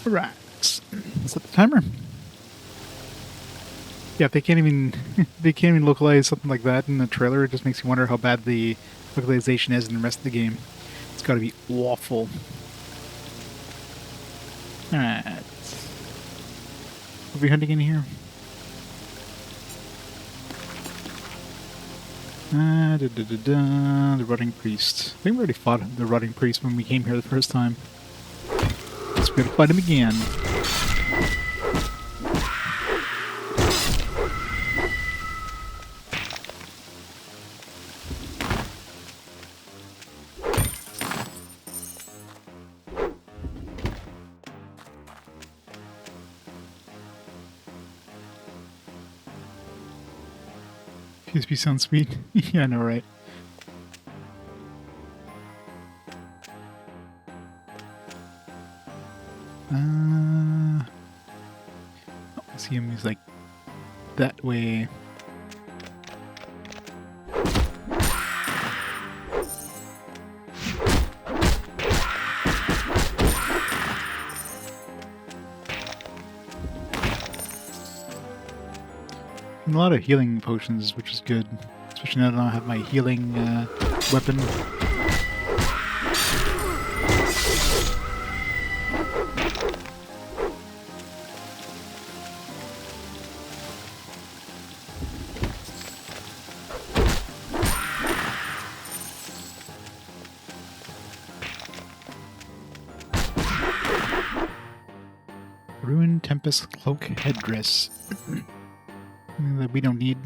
Right. Set the timer. Yeah, if they can't even they can't even localize something like that in the trailer, it just makes you wonder how bad the localization is in the rest of the game. It's got to be awful. Alright. Are we hunting in here? The Rotting Priest. I think we already fought the Rotting Priest when we came here the first time. Let's go to fight him again. PSP sounds sweet. Yeah, I know, right? I see him, he's like that way. And a lot of healing potions, which is good. Especially now that I don't have my healing weapon. Ruined Tempest Cloak Headdress. That we don't need.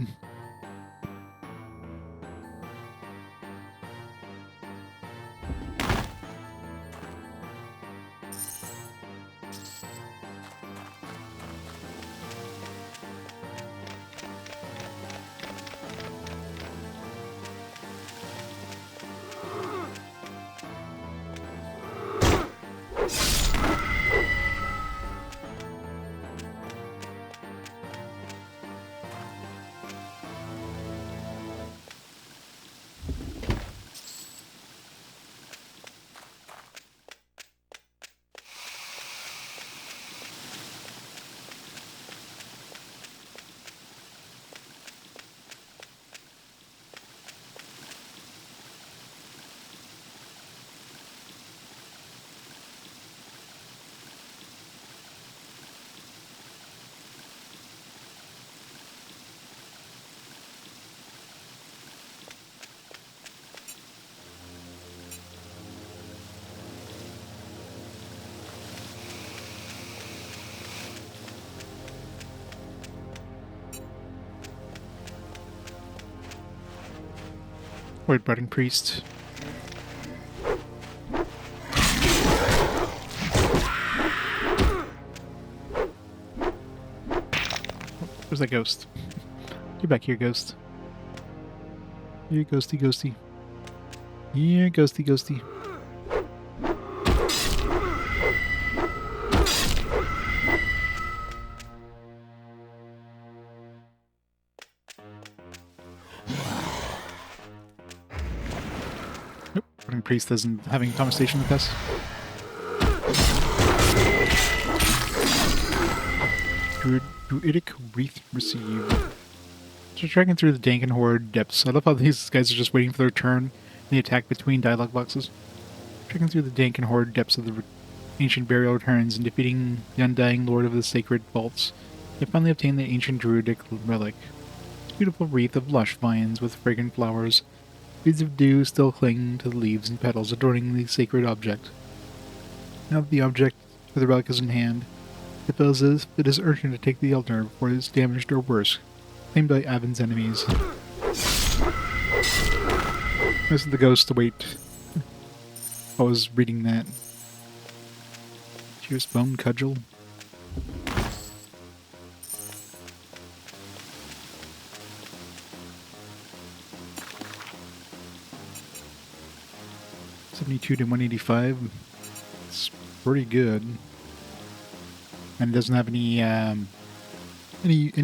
Word Budding Priest. Where's that ghost? Get back here, ghost. Here, ghosty, ghosty. Here, ghosty, ghosty. Nope, Budding Priest isn't having a conversation with us. Druidic Wreath received. So tracking through the Danken Horde depths. I love how these guys are just waiting for their turn in the attack between dialogue boxes. Tracking through the Danken Horde depths of the ancient burial returns and defeating the undying lord of the sacred vaults, they finally obtained the ancient druidic relic. It's a beautiful wreath of lush vines with fragrant flowers. Beads of dew still cling to the leaves and petals adorning the sacred object. Now that the object for the relic is in hand, it feels as if it is urgent to take the altar before it is damaged or worse, claimed by Aven's enemies. This is the ghost to wait. I was reading that. Cheers, Bone Cudgel. $72 to $185. It's pretty good. And it doesn't have any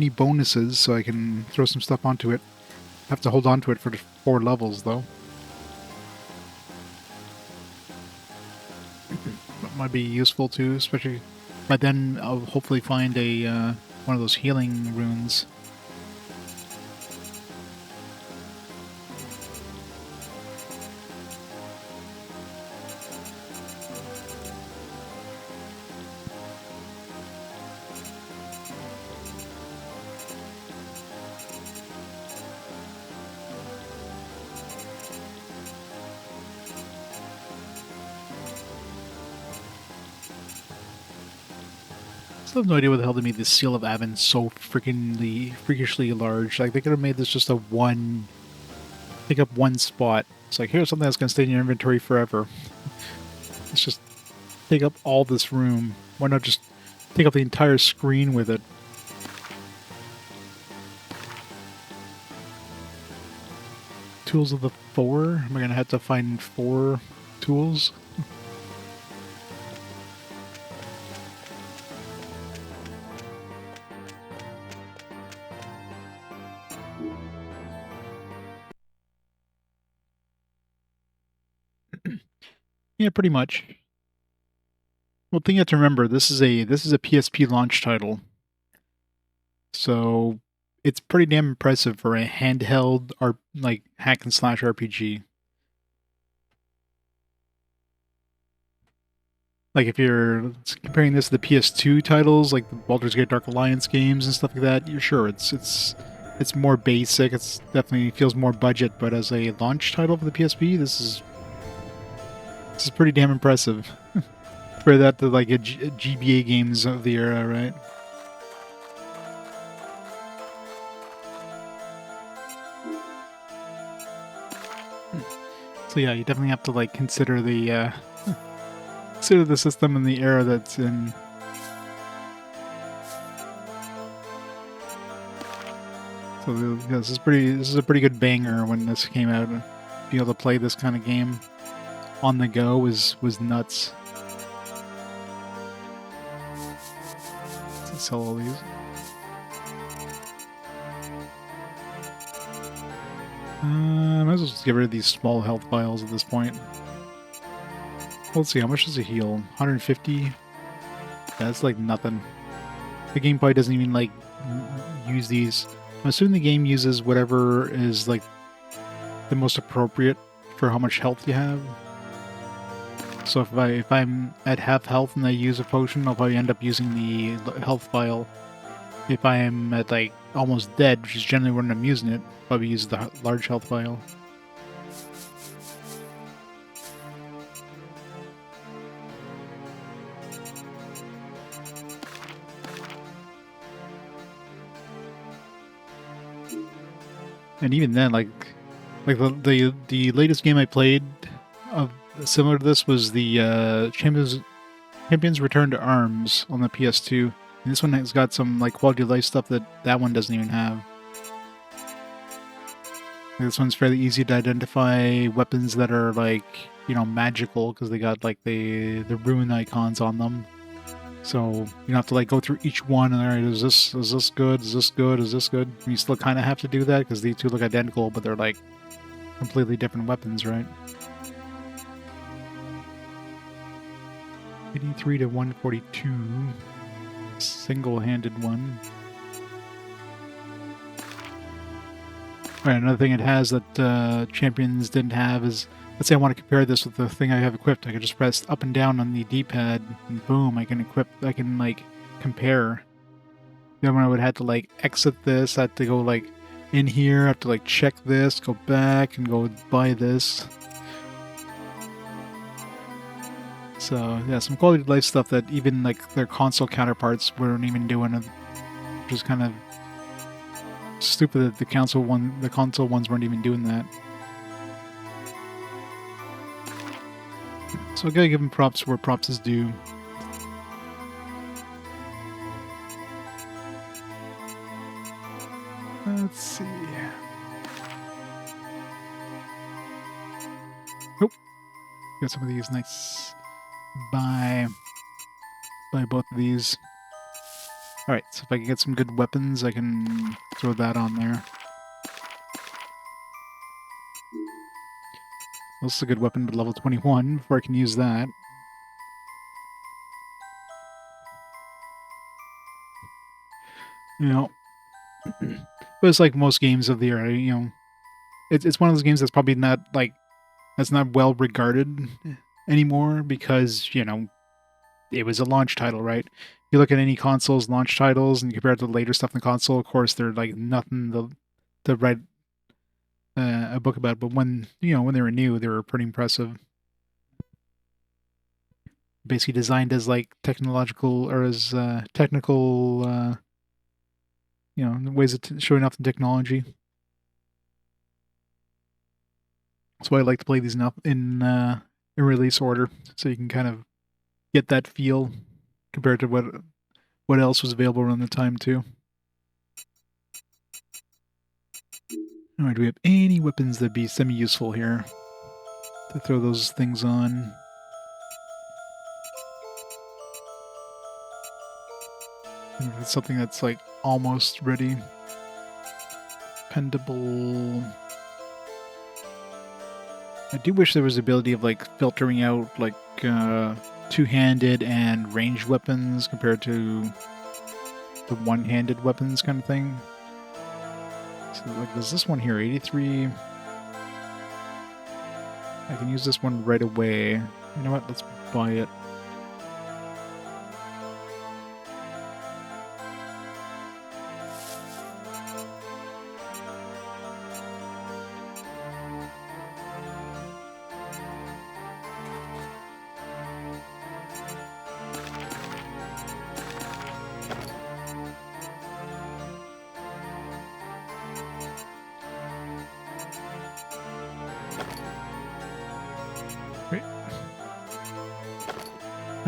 bonuses, so I can throw some stuff onto it. I have to hold on to it for the 4 levels, though. That might be useful too, especially But then I'll hopefully find a one of those healing runes. I still have no idea what the hell they made this Seal of Aven so freakishly large. Like, they could have made this just take up one spot. It's like, here's something that's going to stay in your inventory forever. Let's just take up all this room. Why not just take up the entire screen with it? Tools of the 4? Am I going to have to find 4 tools? Yeah, pretty much. Well, thing you have to remember, this is a PSP launch title, so it's pretty damn impressive for a handheld like hack and slash RPG. Like, if you're comparing this to the PS2 titles, like the Baldur's Gate Dark Alliance games and stuff like that, you're sure it's more basic. It's definitely feels more budget, but as a launch title for the PSP, this is pretty damn impressive. For that to like a GBA games of the era, right? So yeah, you definitely have to like consider the system and the era that's in. So yeah, this is a pretty good banger when this came out. Be able to play this kind of game on the go was nuts. Let's sell all these. Might as well just get rid of these small health vials at this point. Let's see, how much does it heal? 150? That's like nothing. The game probably doesn't even like use these. I'm assuming the game uses whatever is like the most appropriate for how much health you have. So if I'm at half health and I use a potion, I'll probably end up using the health vial. If I am at like almost dead, which is generally when I'm using it, I'll probably use the large health vial. And even then, like the latest game I played of similar to this was the Champions Return to Arms on the PS2. And this one has got some like quality of life stuff that one doesn't even have. This one's fairly easy to identify weapons that are like, you know, magical because they got like the rune icons on them. So you don't have to like go through each one and alright, is this good? Is this good? Is this good? And you still kind of have to do that because these two look identical, but they're like completely different weapons, right? 83 to 142. Single-handed one. Alright, another thing it has that Champions didn't have is, let's say I want to compare this with the thing I have equipped. I can just press up and down on the D-pad, and boom, I can like, compare. The other one I would have to, like, exit this, I had to go, like, in here, I have to, like, check this, go back, and go buy this. So, yeah, some quality of life stuff that even, like, their console counterparts weren't even doing, which is kind of stupid that the console ones weren't even doing that. So I gotta give them props where props is due. Let's see. Oh, got some of these. Nice. Buy both of these. Alright, so if I can get some good weapons, I can throw that on there. This is a good weapon, but level 21 before I can use that. You know, but it's like most games of the era. You know, it's one of those games that's probably not like that's not well regarded anymore because you know it was a launch title, right? You look at any console's launch titles and compare it to the later stuff in the console. Of course, they're like nothing to write a book about. But when when they were new, they were pretty impressive. Basically designed as like technological or as technical, ways of showing off the technology. That's why I like to play these in release order, so you can kind of get that feel compared to what else was available around the time too. All right, do we have any weapons that'd be semi-useful here to throw those things on? It's something that's like almost ready. Pendable. I do wish there was the ability of like filtering out like two-handed and ranged weapons compared to the one-handed weapons kind of thing. So like there's this one here, 83. I can use this one right away. You know what? Let's buy it.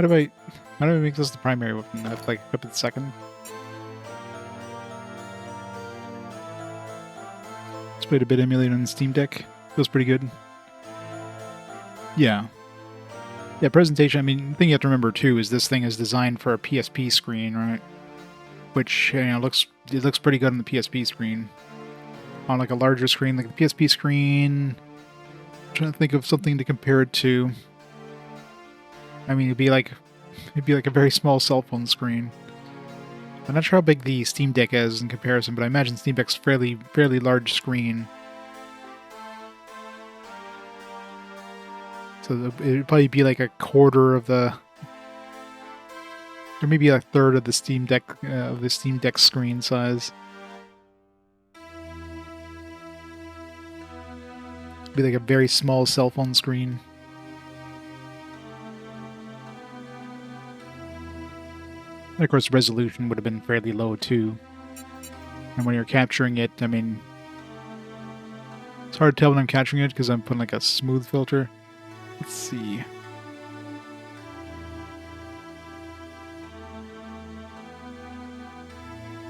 Right. How do I make this the primary weapon? I have to like equip it second. Just played a bit emulated on Steam Deck. Feels pretty good. Yeah. Yeah, presentation, I mean, the thing you have to remember too is this thing is designed for a PSP screen, right? Which, looks pretty good on the PSP screen. On like a larger screen, like the PSP screen, I'm trying to think of something to compare it to. I mean, it'd be like a very small cell phone screen. I'm not sure how big the Steam Deck is in comparison, but I imagine Steam Deck's fairly large screen. So it'd probably be like a quarter of the, or maybe a third of the Steam Deck screen size. It'd be like a very small cell phone screen. And of course, resolution would have been fairly low too. And when you're capturing it, I mean, it's hard to tell when I'm capturing it because I'm putting like a smooth filter. Let's see.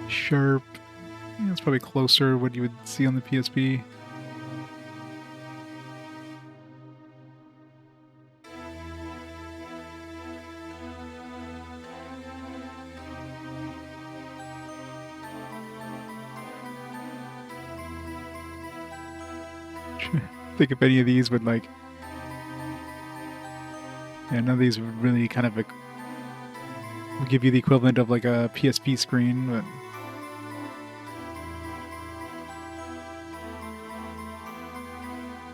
Sharp. Yeah, it's probably closer to what you would see on the PSP. Think if any of these would like. Yeah, none of these would really kind of would give you the equivalent of like a PSP screen, but.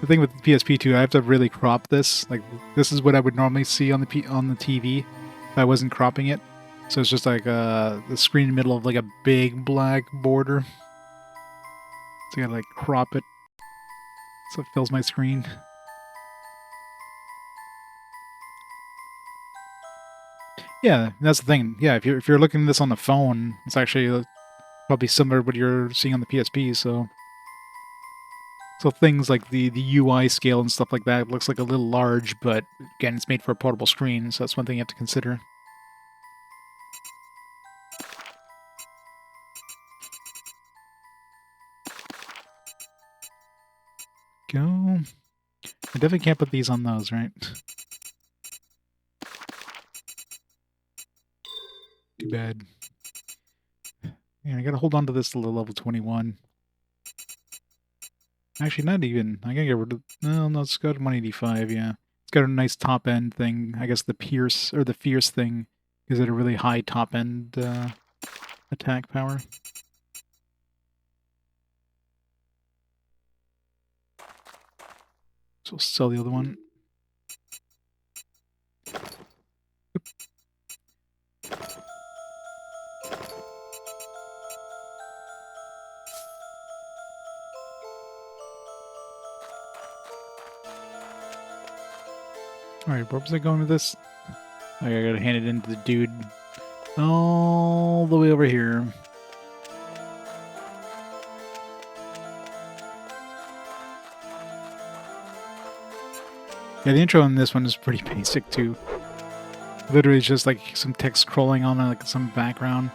The thing with the PSP too, I have to really crop this. Like this is what I would normally see on the TV if I wasn't cropping it. So it's just like the screen in the middle of like a big black border. So you gotta like crop it so it fills my screen. Yeah, that's the thing. Yeah, if you're looking at this on the phone, it's actually probably similar to what you're seeing on the PSP. So things like the UI scale and stuff like that looks like a little large, but again, it's made for a portable screen, so that's one thing you have to consider. Go. I definitely can't put these on those, right? Too bad. Yeah, I gotta hold on to this till level 21. Actually, not even. I gotta get rid of... No, it's got 185, yeah. It's got a nice top-end thing. I guess the Pierce, or the Fierce thing, gives it a really high top-end attack power. So we'll sell the other one. Alright, where was I going with this? I gotta hand it in to the dude all the way over here. Yeah, the intro on this one is pretty basic too. Literally just like some text scrolling on like some background.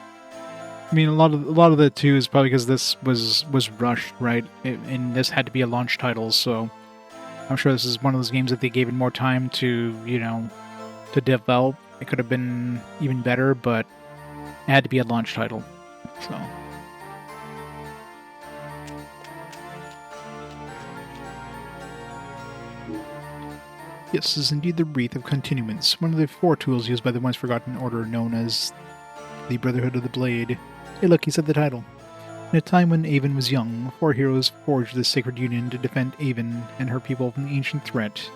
I mean, a lot of the too is probably because this was rushed, right? And this had to be a launch title, so I'm sure this is one of those games that they gave it more time to, you know, to develop. It could have been even better, but it had to be a launch title. So. Yes, this is indeed the Wreath of Continuance, one of the 4 tools used by the once forgotten order known as the Brotherhood of the Blade. Hey look, he said the title. In a time when Aven was young, 4 heroes forged this sacred union to defend Aven and her people from the ancient threat.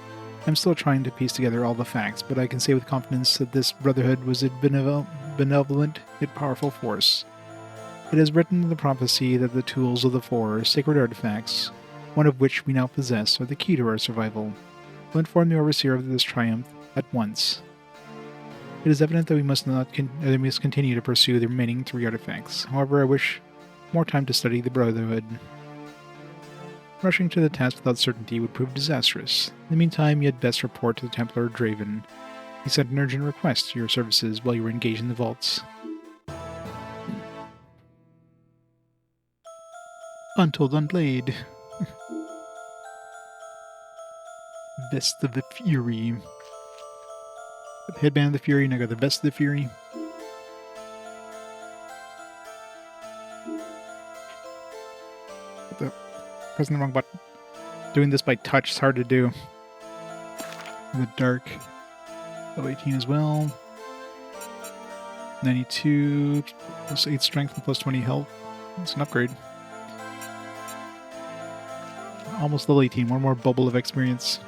I'm still trying to piece together all the facts, but I can say with confidence that this Brotherhood was a benevolent yet powerful force. It is written in the prophecy that the tools of the 4 sacred artifacts, one of which we now possess, are the key to our survival. Will inform the overseer of this triumph at once. It is evident that we must continue to pursue the remaining 3 artifacts. However, I wish more time to study the Brotherhood. Rushing to the task without certainty would prove disastrous. In the meantime, you had best report to the Templar Draven. He sent an urgent request to your services while you were engaged in the vaults. Untold Blade. Best of the Fury. The headband of the Fury, and I got the Best of the Fury. Pressing the wrong button. Doing this by touch is hard to do. In the dark. Level 18 as well. 92, plus 8 strength and plus 20 health. It's an upgrade. Almost level 18, one more bubble of experience.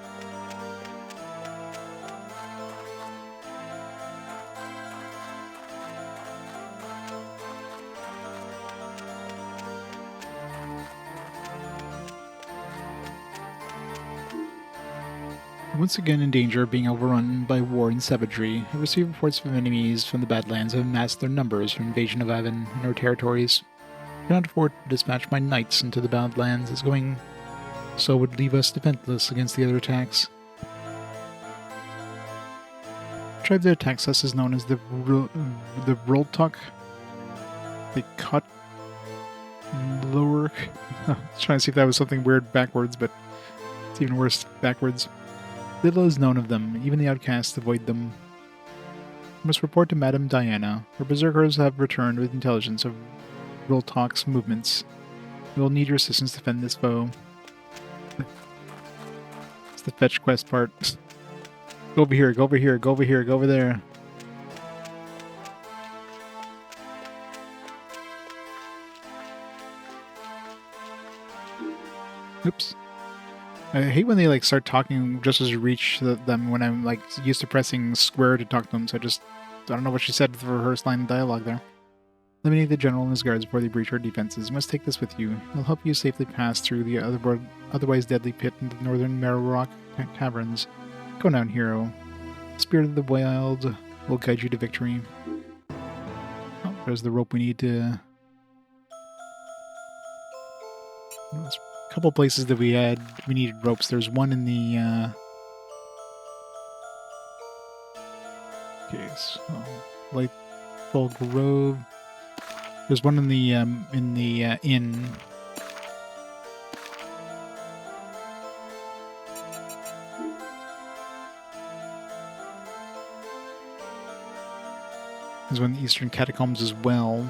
Once again in danger of being overrun by war and savagery, I receive reports from enemies from the Badlands have amassed their numbers for invasion of Aven and our territories. I cannot afford to dispatch my knights into the Badlands, as going so would leave us defenseless against the other attacks. The tribe that attacks us is known as the Roltuk. They cut lower. I was trying to see if that was something weird backwards, but it's even worse backwards. Little is known of them, even the outcasts avoid them. I must report to Madame Diana. Her berserkers have returned with intelligence of Roltuk's movements. We will need your assistance to defend this foe. It's the fetch quest part. Go over here, go over here, go over here, go over there. Oops. I hate when they like start talking just as you reach them when I'm like used to pressing square to talk to them, so I don't know what she said for her first line of dialogue there. Eliminate the general and his guards before they breach our defenses. You must take this with you. It'll help you safely pass through the otherwise deadly pit in the northern Marrow Rock caverns. Go down, hero. The spirit of the wild will guide you to victory. Oh, there's the rope we need to... There's a couple places that we needed ropes. There's one in the... Okay, so... Lightfall Grove. There's one in the inn. There's one in the Eastern Catacombs as well.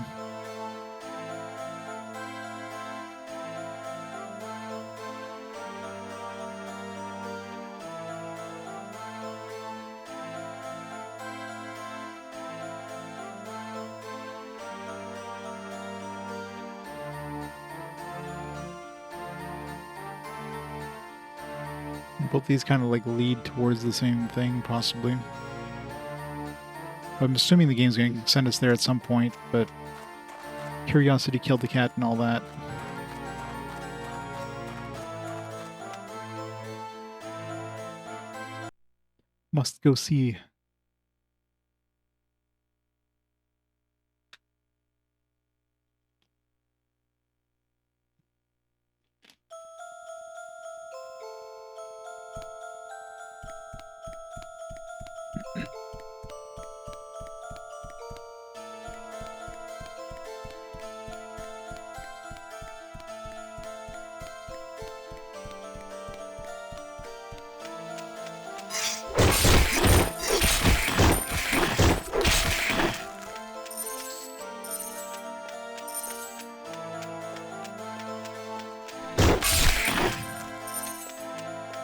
Both these kind of like lead towards the same thing, possibly. I'm assuming the game's going to send us there at some point, but curiosity killed the cat and all that. Must go see.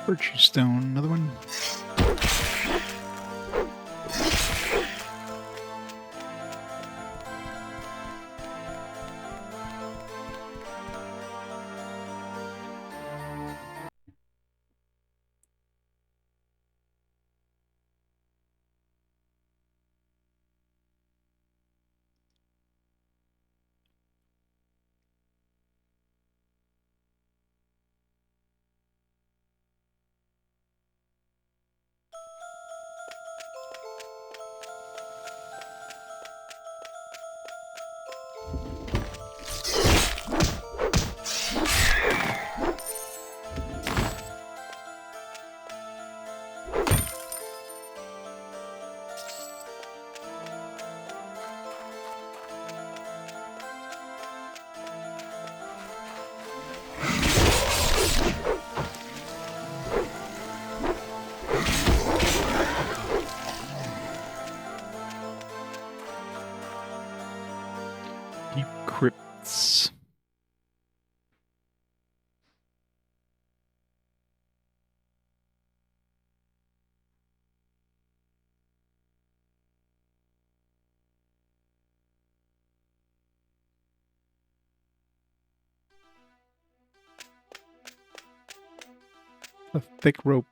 Virtue Stone, another one. Deep crypts. A thick rope.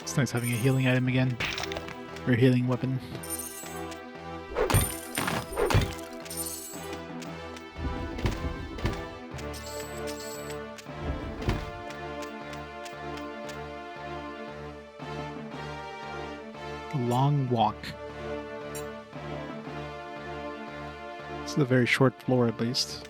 It's nice having a healing item again. Or a healing weapon. A long walk. This is a very short floor, at least.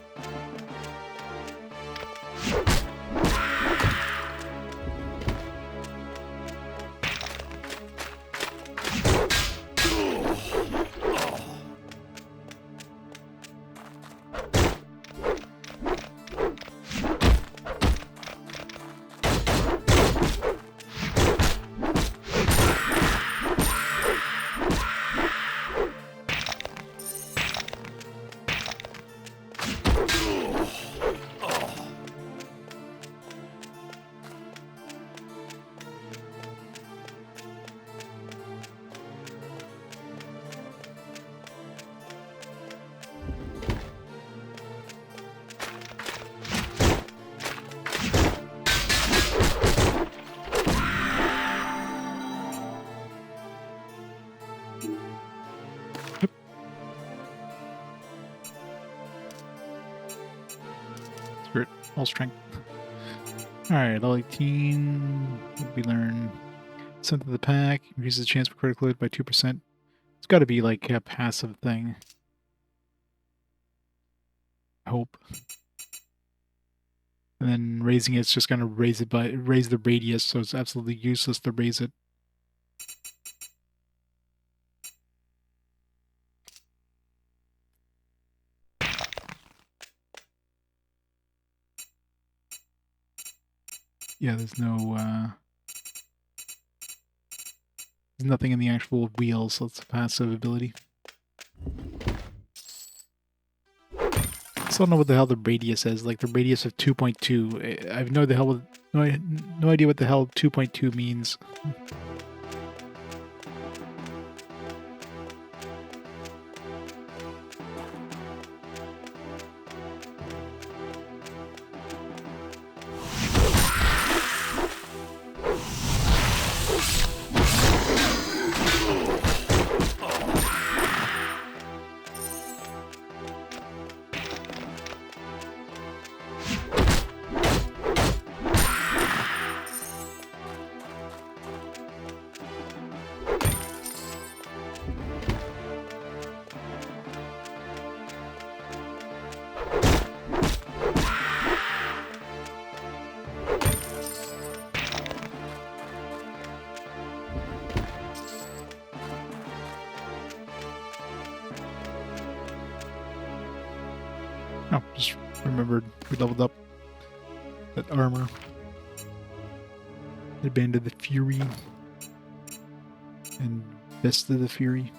Spirit, all strength. Alright, level 18. What did we learn? Sent to the pack. Increases the chance for critical hit by 2%. It's got to be like a passive thing. I hope. And then raising it's just going to raise the radius, so it's absolutely useless to raise it. Yeah, there's no There's nothing in the actual wheel, so it's a passive ability. I still don't know what the hell the radius is. Like the radius of 2.2. I have no idea what the hell 2.2 means. Oh, just remembered we leveled up that armor. The Band of the Fury and Best of the Fury.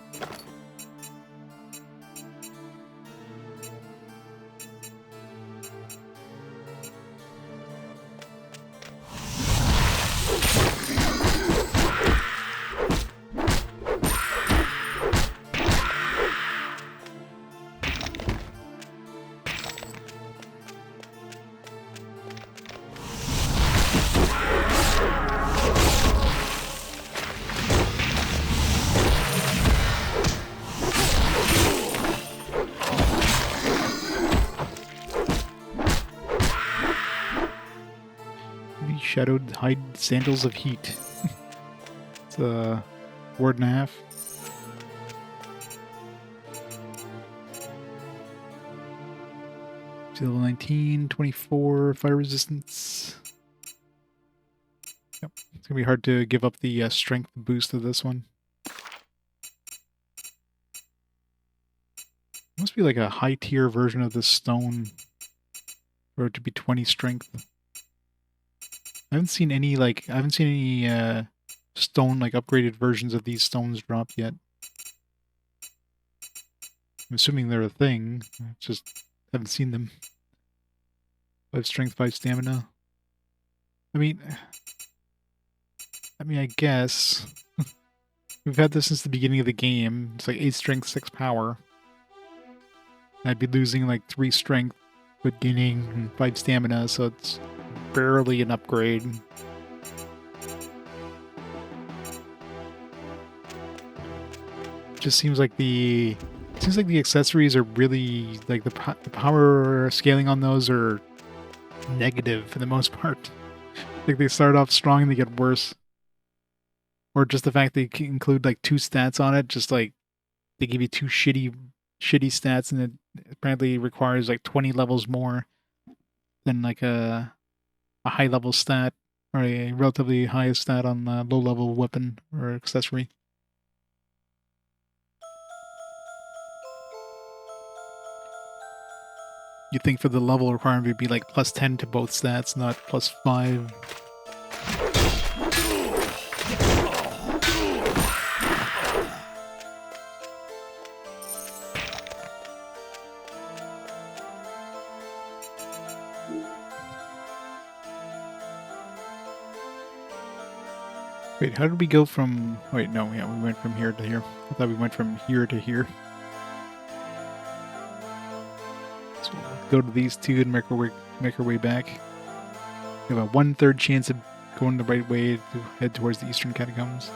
Shadowed Hide Sandals of Heat. It's a word and a half. Level 19, 24, fire resistance. Yep, it's gonna be hard to give up the strength boost of this one. Must be like a high tier version of this stone for it to be 20 strength. I haven't seen any stone like upgraded versions of these stones drop yet. I'm assuming they're a thing. I just haven't seen them. 5 strength, 5 stamina. I mean, I guess we've had this since the beginning of the game. It's like 8 strength, 6 power. I'd be losing like 3 strength, but gaining 5 stamina, so it's barely an upgrade. Just seems like the accessories are really like the power scaling on those are negative for the most part. Like they start off strong and they get worse, or just the fact they include like 2 stats on it, just like they give you 2 shitty stats, and it apparently requires like 20 levels more than like a high level stat or a relatively high stat on a low level weapon or accessory. You'd think for the level requirement it'd be like plus 10 to both stats, not plus 5. Wait, how did we go from... Wait, no, yeah, we went from here to here. I thought we went from here to here. So we'll go to these two and make our way back. We have a 1/3 chance of going the right way to head towards the eastern catacombs.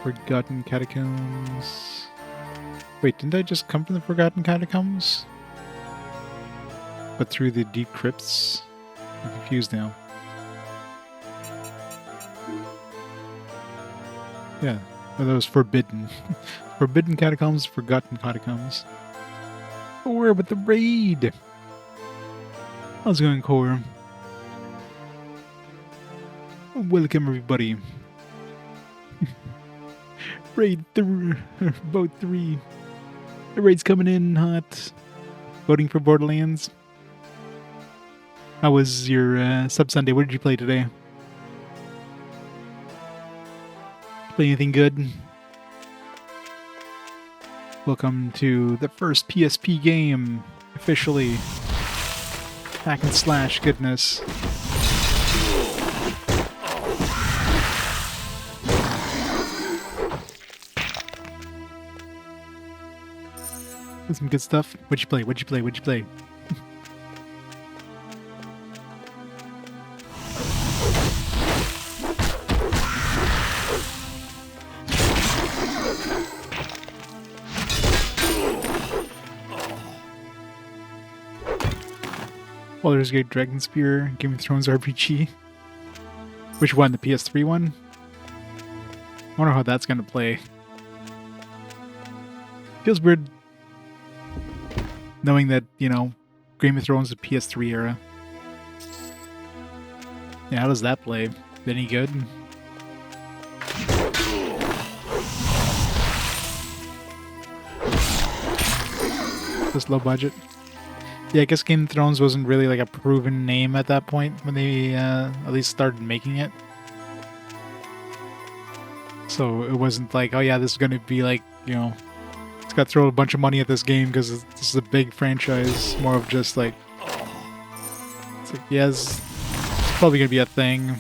Forgotten Catacombs. Wait, didn't I just come from the Forgotten Catacombs? But through the deep crypts? I'm confused now. Yeah, that was Forbidden. Forbidden Catacombs, Forgotten Catacombs. Core with the raid! How's it going, Core? Welcome, everybody. Raid 3, vote 3. The raid's coming in hot. Voting for Borderlands. How was your Sub Sunday? What did you play today? Play anything good? Welcome to the first PSP game, officially. Hack and slash goodness. Some good stuff. What'd you play? What'd you play? What'd you play? Baldur's Gate Dragon Spear, Game of Thrones RPG. Which one? The PS3 one? I wonder how that's gonna play. Feels weird knowing that, you know, Game of Thrones is PS3 era. Yeah, how does that play? Any good? Just low budget. Yeah, I guess Game of Thrones wasn't really like a proven name at that point when they at least started making it. So it wasn't like, oh yeah, this is going to be like, you know, it's got to throw a bunch of money at this game because this is a big franchise. More of just like, it's like, yes, it's probably going to be a thing.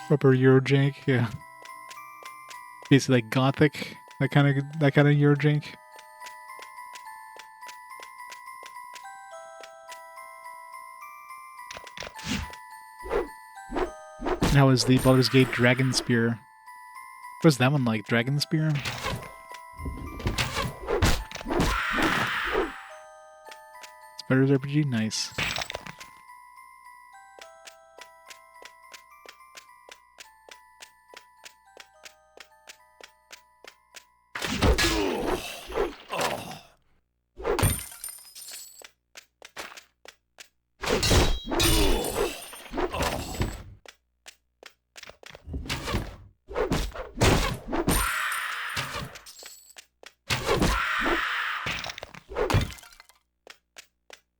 Proper Eurojank, yeah. Basically like Gothic, that kind of Eurojank. How is the Baldur's Gate Dragon Spear? What's that one like? Dragon Spear? Spider's RPG? Nice.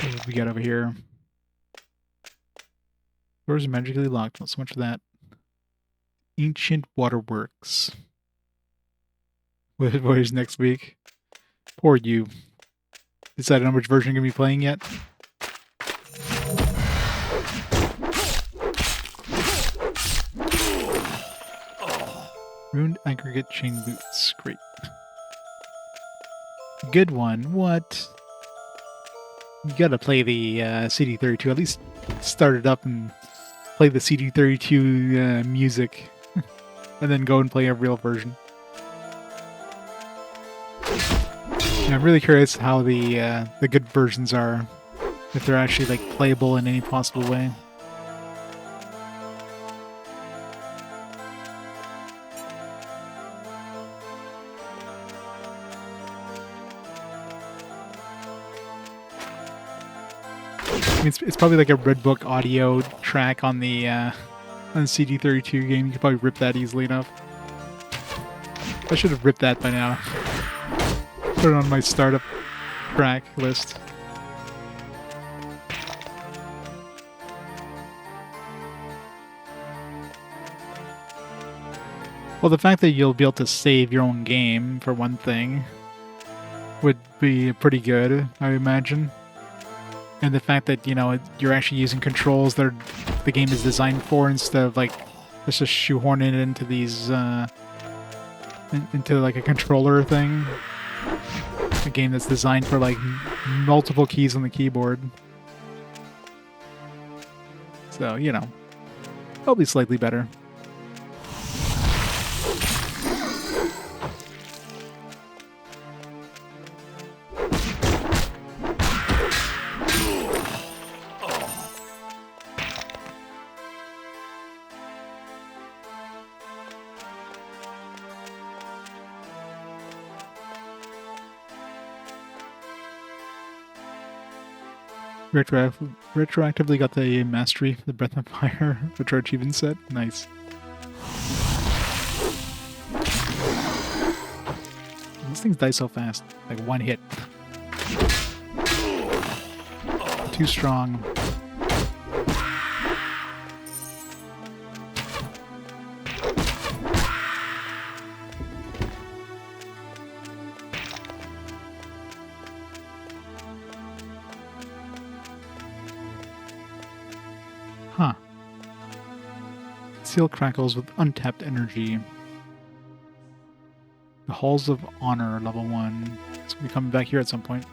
What we got over here? Doors are magically locked. Not so much for that. Ancient Waterworks. What is next week? Poor you. Decided on which version you're going to be playing yet? Ruined aggregate chain boots. Great. Good one. What? You gotta play the CD32. At least start it up and play the CD32 music. And then go and play a real version. And I'm really curious how the good versions are. If they're actually like playable in any possible way. It's probably like a Red Book audio track on the CD32 game. You could probably rip that easily enough. I should have ripped that by now. Put it on my startup track list. Well, the fact that you'll be able to save your own game, for one thing, would be pretty good, I imagine. And the fact that, you know, you're actually using controls that the game is designed for instead of like just shoehorning it into these into like a controller thing. A game that's designed for like multiple keys on the keyboard. So, you know, probably slightly better. Retroactively got the mastery for the Breath of Fire, which our achievement set. Nice. these things die so fast. Like one hit. Too strong. Huh. Seal crackles with untapped energy. The Halls of Honor, level 1. So we'll be coming back here at some point.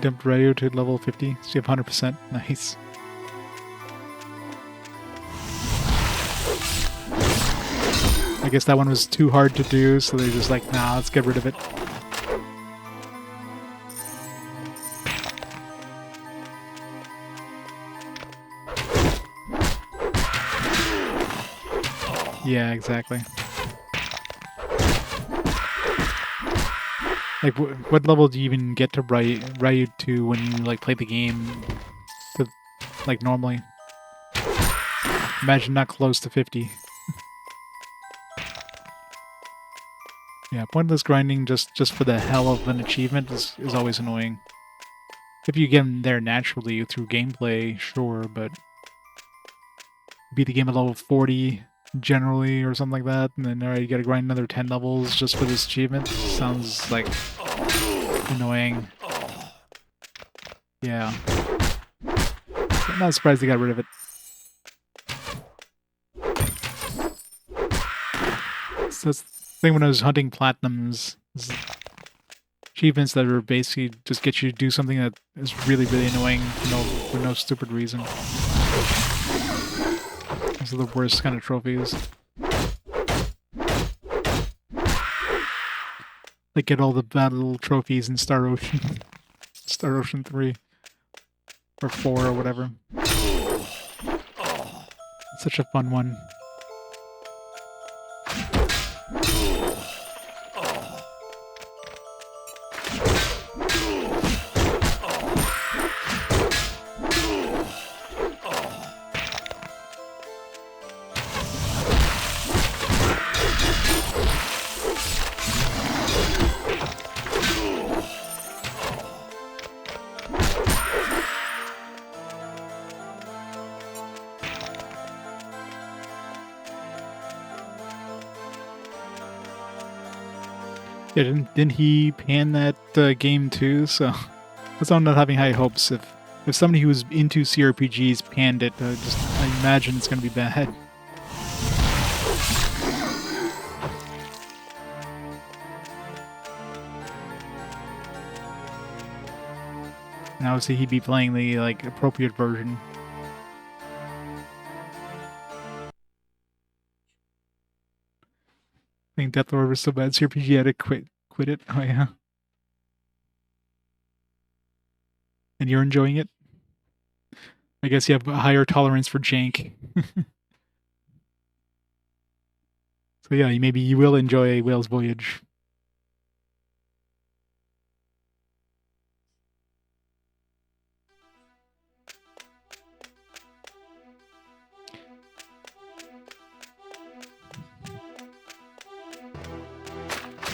Dumped radio to level 50, so you have 100%. Nice. I guess that one was too hard to do, so they're just like, nah, let's get rid of it. Yeah, exactly. Like, what level do you even get to Ryu to when you, like, play the game to, like, normally? Imagine not close to 50. Yeah, pointless grinding just for the hell of an achievement is always annoying. If you get in there naturally through gameplay, sure, but beat the game at level 40 generally or something like that, and then alright, you gotta grind another 10 levels just for this achievement. Sounds like annoying. Yeah. I'm not surprised they got rid of it. So that's the thing when I was hunting platinums. Achievements that are basically just get you to do something that is really, really annoying for no stupid reason. Those are the worst kind of trophies. Like get all the battle trophies in Star Ocean. Star Ocean 3. Or 4 or whatever. It's such a fun one. Yeah, didn't he pan that game too? So that's why I'm not having high hopes. If somebody who was into CRPGs panned it, I imagine it's going to be bad. And obviously he'd be playing the like appropriate version. I think Death Lord was so bad, CRPG had to quit it. Oh yeah. And you're enjoying it? I guess you have a higher tolerance for jank. So yeah, maybe you will enjoy Whale's Voyage.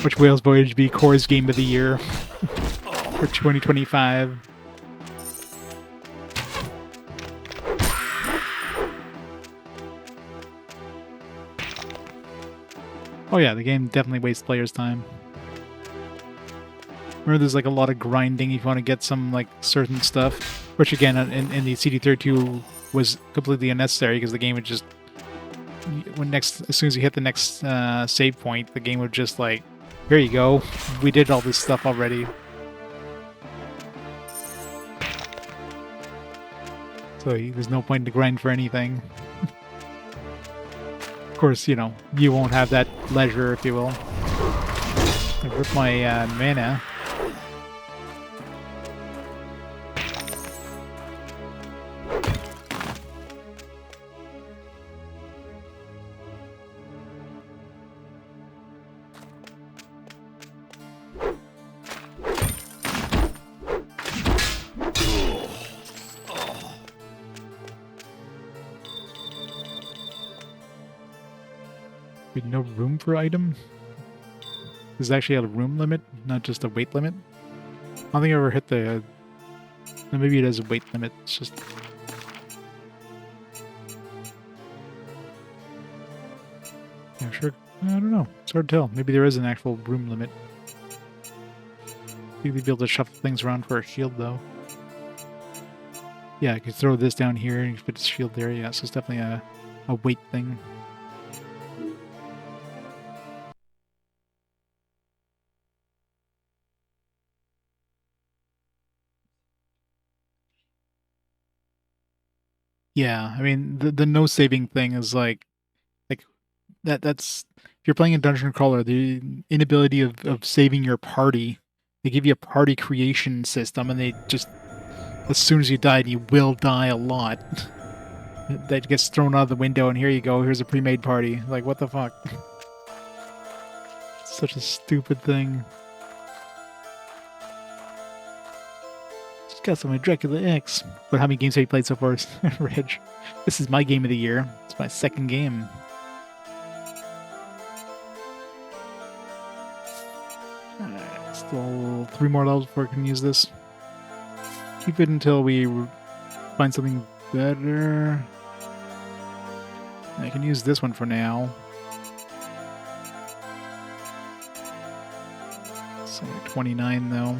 Which Whale's Voyage be Core's Game of the Year for 2025? Oh yeah, the game definitely wastes players' time. Remember, there's like a lot of grinding if you want to get some like certain stuff, which again in the CD32 was completely unnecessary because the game would just as soon as you hit the next save point, the game would just like, here you go, we did all this stuff already. So there's no point to grind for anything. Of course, you know, you won't have that leisure, if you will. I rip my mana. Wait, no room for item? There's actually a room limit, not just a weight limit? I don't think I ever hit the... maybe it has a weight limit, it's just... Yeah, sure. I don't know. It's hard to tell. Maybe there is an actual room limit. I think they'd be able to shuffle things around for a shield, though. Yeah, I could throw this down here and put the shield there. Yeah, so it's definitely a weight thing. Yeah, I mean, the no saving thing is like that's if you're playing a dungeon crawler, the inability of saving your party. They give you a party creation system, and they just as soon as you die, and you will die a lot. That gets thrown out of the window, and here you go. Here's a pre-made party. Like, what the fuck? Such a stupid thing. Just got some Dracula X. But how many games have you played so far, Reg? This is my game of the year. It's my second game. Still 3 more levels before I can use this. Keep it until we find something better. I can use this one for now. It's only 29 though.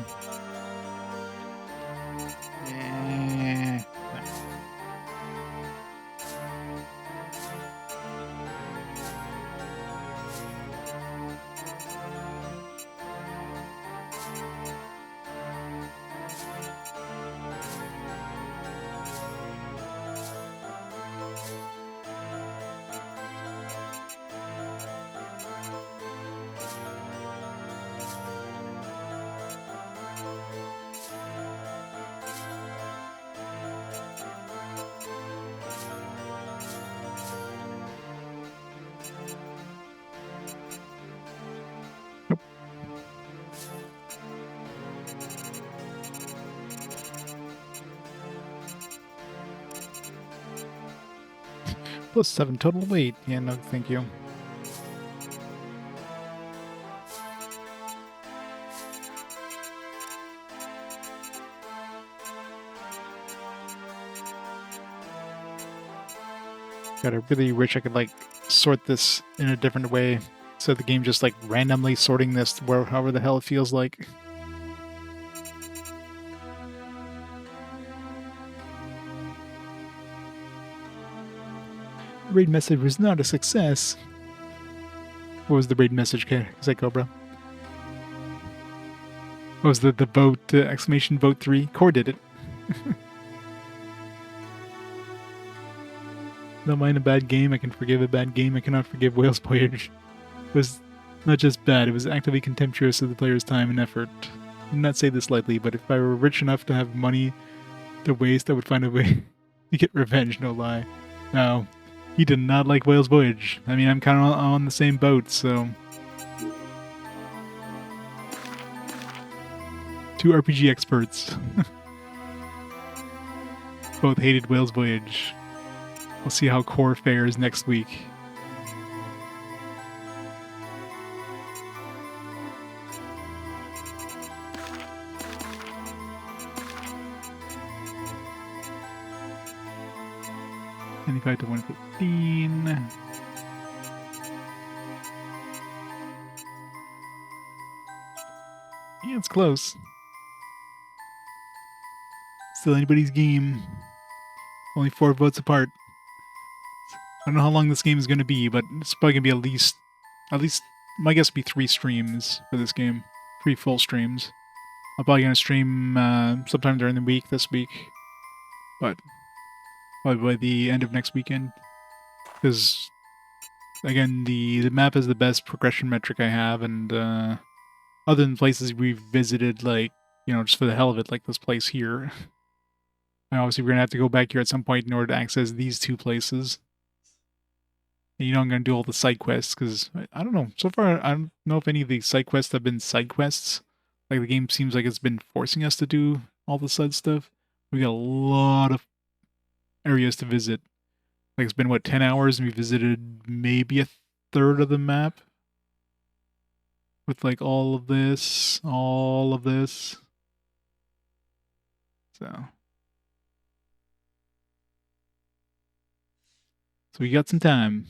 Plus 7 total weight. Yeah, no, thank you. God, I really wish I could, like, sort this in a different way. So the game just, like, randomly sorting this however the hell it feels like. Raid message was not a success. What was the raid message, Cobra? What was the vote, exclamation vote 3? Core did it. Don't mind a bad game, I can forgive a bad game, I cannot forgive Whale's Voyage. It was not just bad, it was actively contemptuous of the player's time and effort. I do not say this lightly, but if I were rich enough to have money to waste, I would find a way to get revenge, no lie. No. He did not like Whale's Voyage. I mean, I'm kind of on the same boat, so... 2 RPG experts. Both hated Whale's Voyage. We'll see how Core fares next week. $95 to $115. Yeah, it's close. Still anybody's game. Only 4 votes apart. I don't know how long this game is going to be, but it's probably going to be at least, my guess would be 3 streams for this game. 3 full streams. I'm probably going to stream sometime during the week this week. But probably by the end of next weekend. Because, again, the map is the best progression metric I have, and other than places we've visited, like, you know, just for the hell of it, like this place here. And obviously we're going to have to go back here at some point in order to access these 2 places. And you know I'm going to do all the side quests, because, I don't know, so far I don't know if any of the side quests have been side quests. Like, the game seems like it's been forcing us to do all the side stuff. We got a lot of areas to visit. Like, it's been, what, 10 hours, and we visited maybe a third of the map. With like all of this. So we got some time.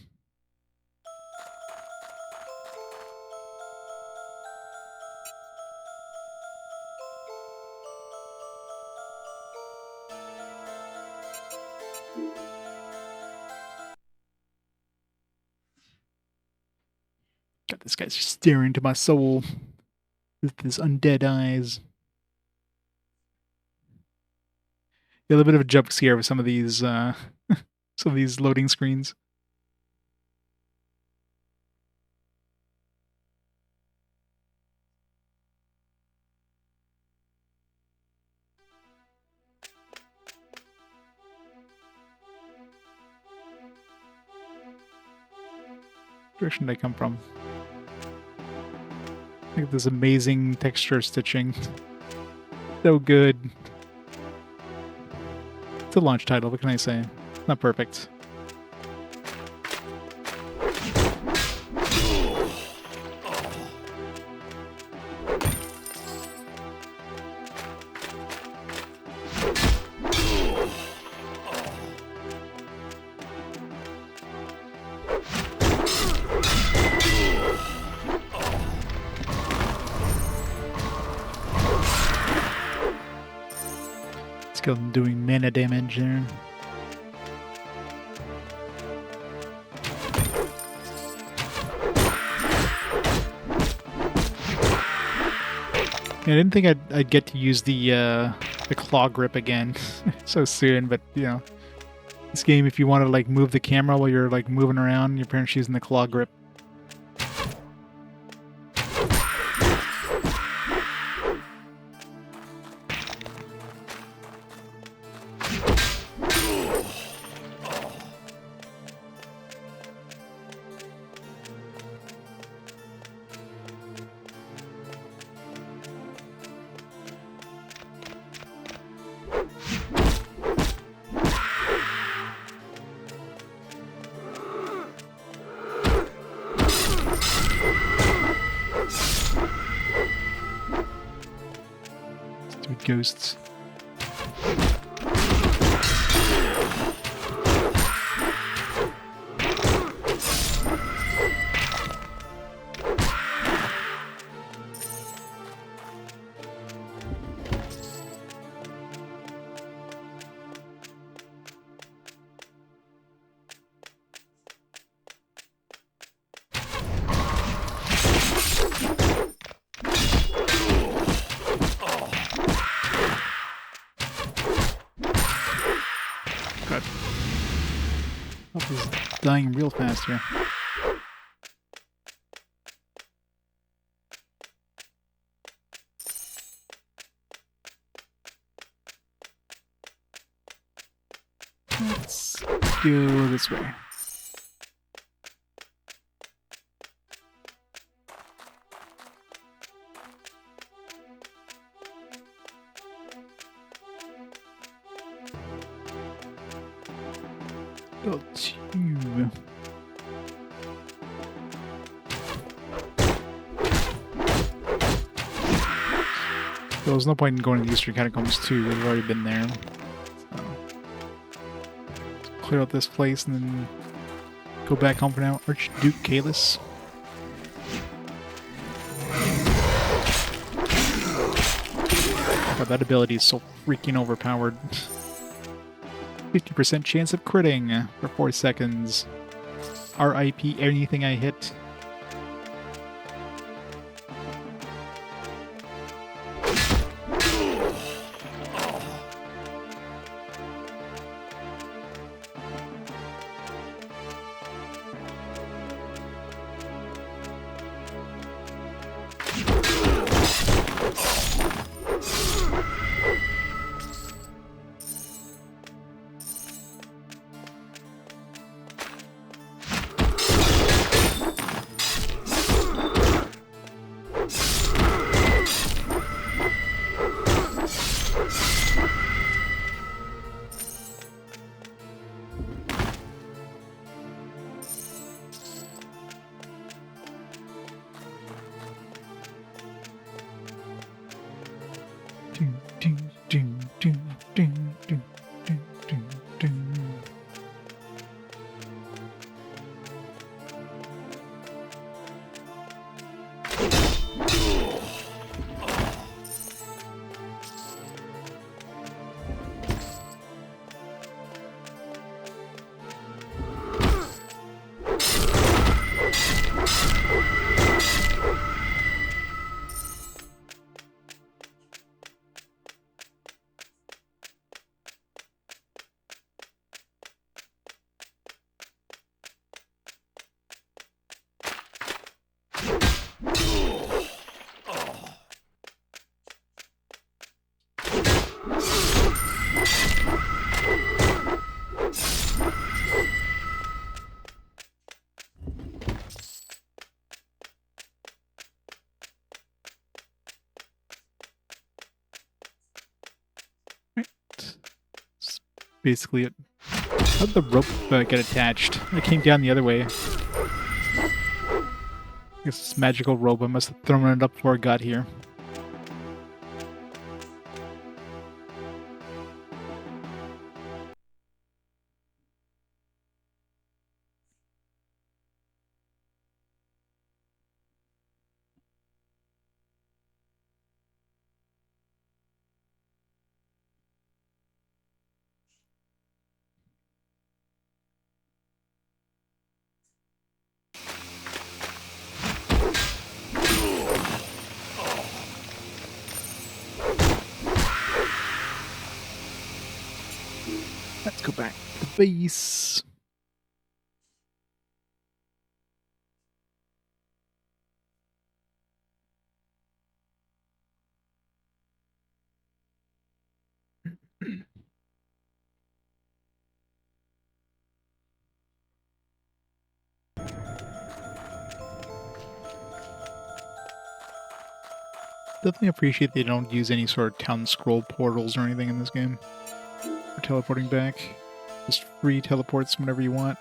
God, this guy's staring into my soul with his undead eyes. A little bit of a jump scare with some of these loading screens. Direction did I come from? Look at this amazing texture stitching. So good. It's a launch title, what can I say? Not perfect. I'm doing mana damage there. I didn't think I'd get to use the claw grip again so soon, but you know, this game, if you want to like move the camera while you're like moving around, you're pretty much using the claw grip. Ghosts. He's dying real fast here. Let's go this way. Oh, tube. There was no point in going to the Eastern Catacombs 2, we've already been there. So, let's clear out this place and then go back home for now. Archduke Kalis. God, that ability is so freaking overpowered. 50% chance of critting for 4 seconds. RIP anything I hit. Ding, ding, ding, ding, ding, ding, ding, ding, ding. That's basically it. How'd the rope get attached? It came down the other way. I guess it's magical rope. I must have thrown it up before it got here. Let's go back to the base. Definitely appreciate they don't use any sort of town scroll portals or anything in this game for teleporting back. Just free teleports whenever you want.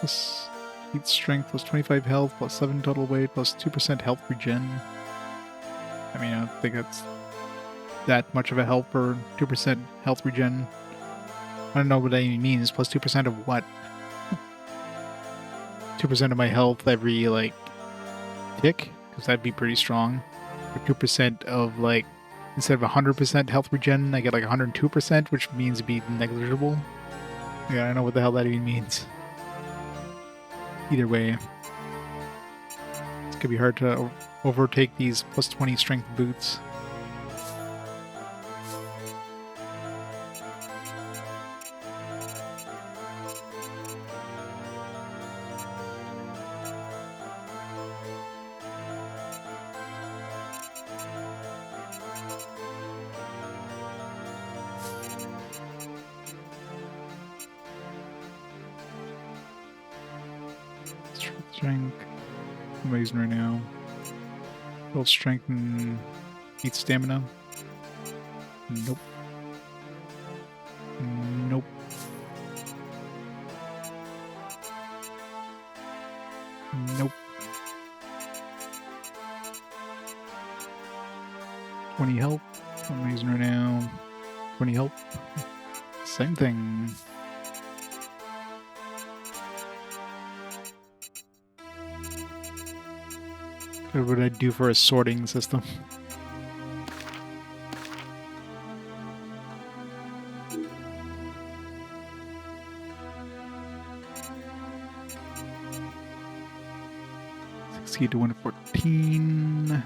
Plus 8 strength, plus 25 health, plus 7 total weight, plus 2% health regen. I mean, I don't think that's that much of a help for 2% health regen. I don't know what that even means. Plus 2% of what? 2% of my health every, like, tick? Because that'd be pretty strong. Or 2% of, like, instead of 100% health regen, I get like 102%, which means it'd be negligible. Yeah, I don't know what the hell that even means. Either way, it's gonna be hard to overtake these plus 20 strength boots. Strength. What am I using right now? Build strength and 8 stamina. Nope. Nope. Nope. 20 health. What am I using right now? 20 health. Same thing. What would I do for a sorting system? Succeed to 114.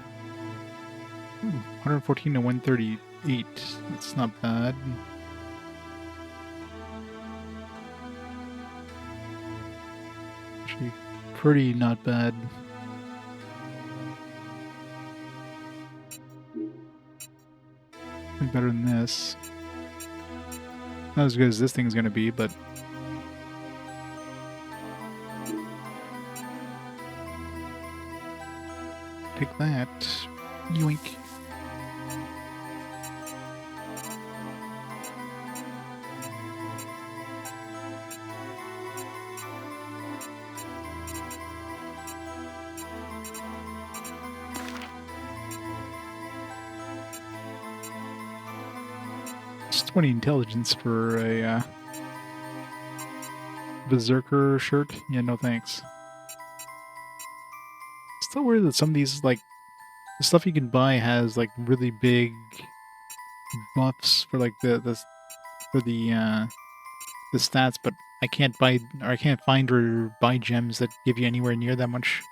Ooh, 114 to 138. That's not bad. Actually, pretty not bad. Better than this. Not as good as this thing's gonna be, but take that. Yoink. It's 20 intelligence for a berserker shirt. Yeah, no thanks. It's still weird that some of these, like, the stuff you can buy has like really big buffs for like the stats, but I can't buy or I can't find or buy gems that give you anywhere near that much.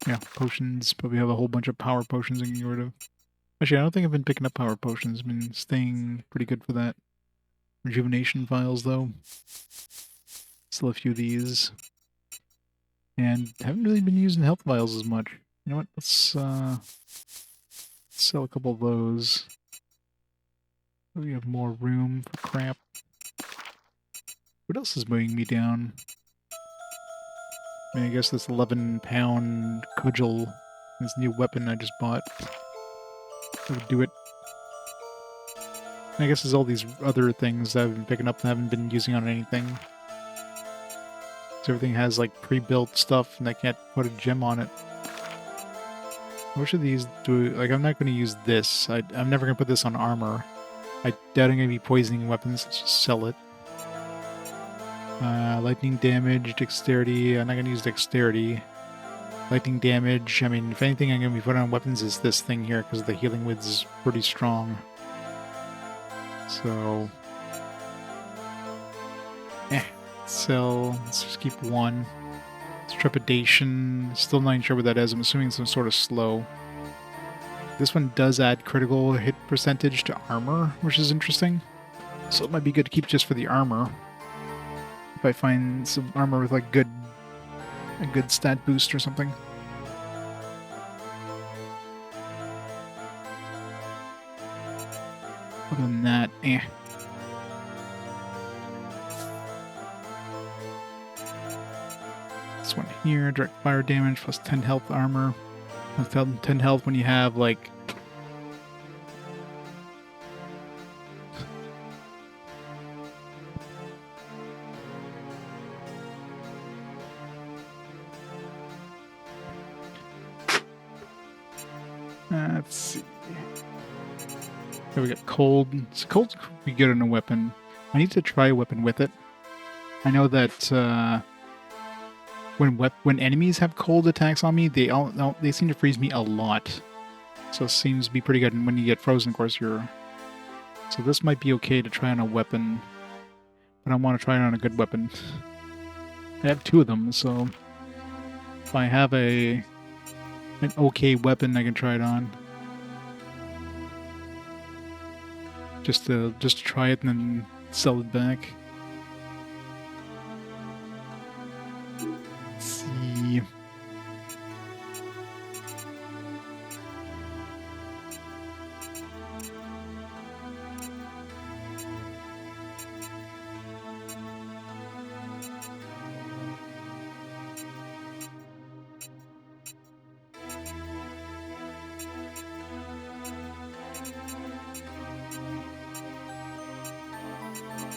Yeah, potions, but we have a whole bunch of power potions I can get rid of. Actually, I don't think I've been picking up power potions. I've been staying pretty good for that. Rejuvenation vials, though. Still a few of these. And haven't really been using health vials as much. You know what? Let's sell a couple of those. We have more room for crap. What else is weighing me down? I mean, I guess this 11-pound cudgel, this new weapon I just bought, that would do it. I guess there's all these other things that I've been picking up and haven't been using on anything. So everything has like pre-built stuff and I can't put a gem on it. Which of these do... Like, I'm not going to use this. I'm never going to put this on armor. I doubt I'm going to be poisoning weapons. Let's just sell it. Lightning damage, dexterity. I'm not going to use dexterity. Lightning damage. I mean, if anything I'm going to be putting on weapons is this thing here, because the healing width is pretty strong. So... So, let's just keep one. It's trepidation. Still not sure what that is. I'm assuming some sort of slow. This one does add critical hit percentage to armor, which is interesting. So it might be good to keep just for the armor. If I find some armor with like a good stat boost or something. Other than that, This one here, direct fire damage plus 10 health armor. Plus 10 health when you have like... let's see. Okay, we got cold. So cold could be good on a weapon. I need to try a weapon with it. I know that when enemies have cold attacks on me, they seem to freeze me a lot. So it seems to be pretty good. And when you get frozen, of course, you're... So this might be okay to try on a weapon. But I want to try it on a good weapon. I have two of them, so... If I have an okay weapon, I can try it on. Just to try it and then sell it back. Let's see.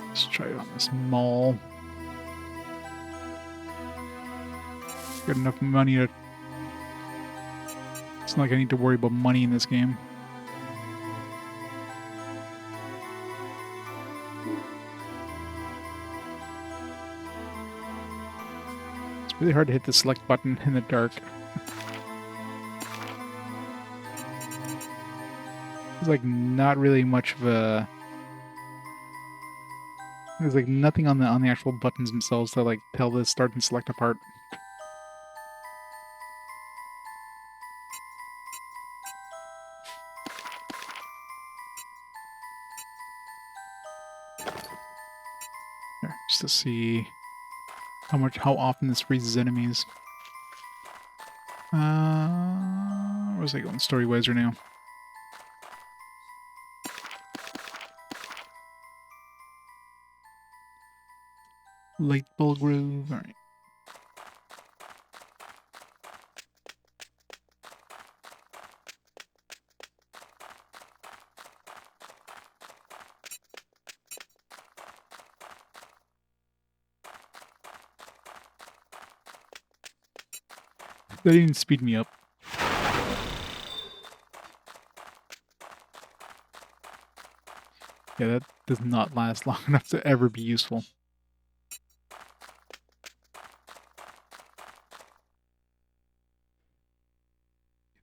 Let's try it on this mall. Got enough money to... It's not like I need to worry about money in this game. It's really hard to hit the select button in the dark. There's like not really much of a... There's like nothing on the actual buttons themselves to like tell the start and select apart. Here, just to see how often this freezes enemies. Where's I going story-wise right now? Light bulb groove. Alright. That didn't speed me up. Yeah, that does not last long enough to ever be useful.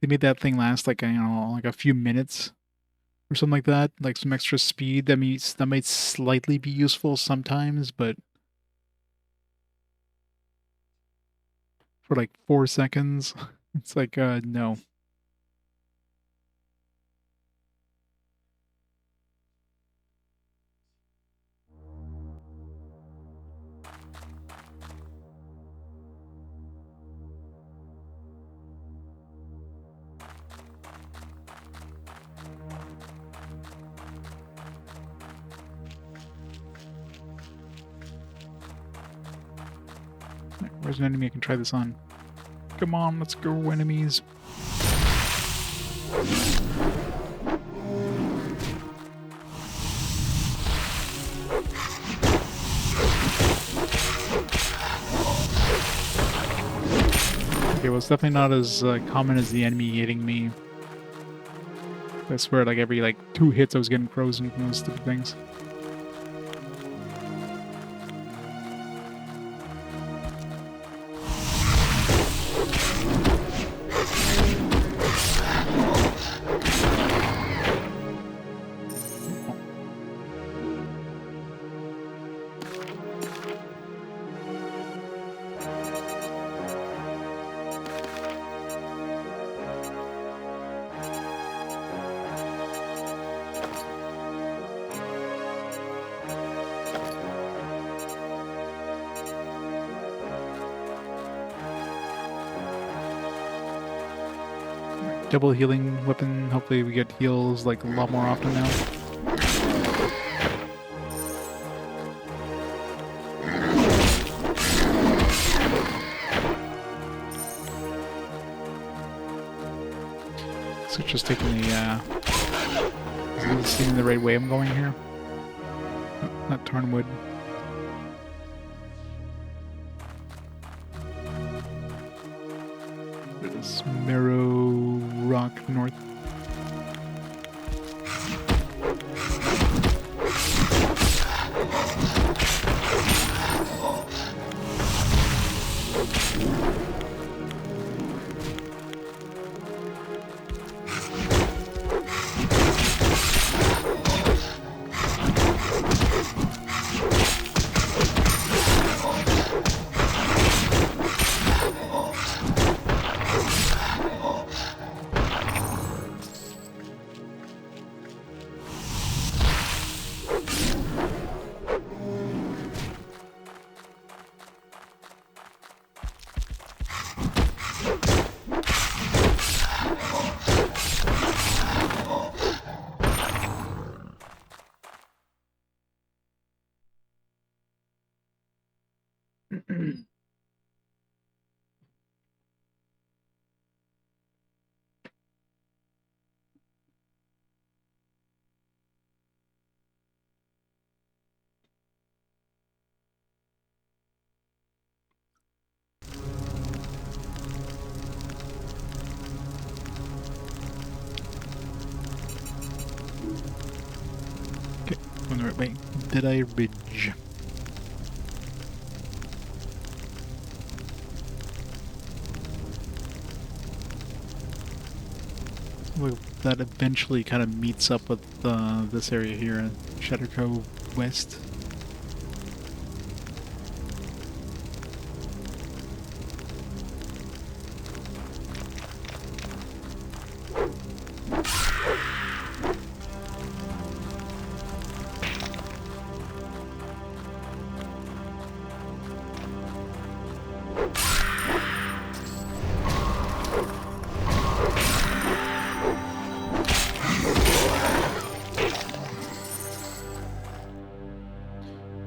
They made that thing last like, I don't know, like a few minutes or something like that. Like some extra speed. That might slightly be useful sometimes, but for like 4 seconds, it's like, no. Where's an enemy I can try this on? Come on, let's go, enemies. Okay, well, it's definitely not as common as the enemy hitting me. I swear, like every like 2 hits I was getting frozen from those stupid things. Double healing weapon. Hopefully we get heals like a lot more often now. So just taking the is this seeing the right way I'm going here? Oh, not Tarnwood. There's Marrow Rock North. Okay, on the right way. Deadeye Ridge. Well, that eventually kind of meets up with this area here in Shatter Cove West.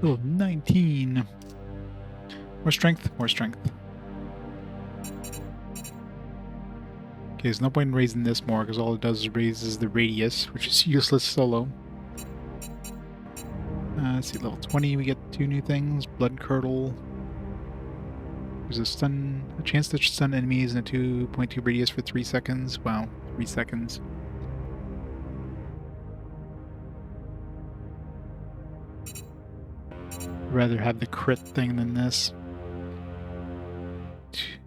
Oh, 19. More strength, more strength. Okay, there's no point in raising this more, because all it does is raises the radius, which is useless solo. Let's see, level 20, we get 2 new things. Blood Curdle. There's a chance to stun enemies in a 2.2 radius for 3 seconds. Wow, 3 seconds. I'd rather have the crit thing than this.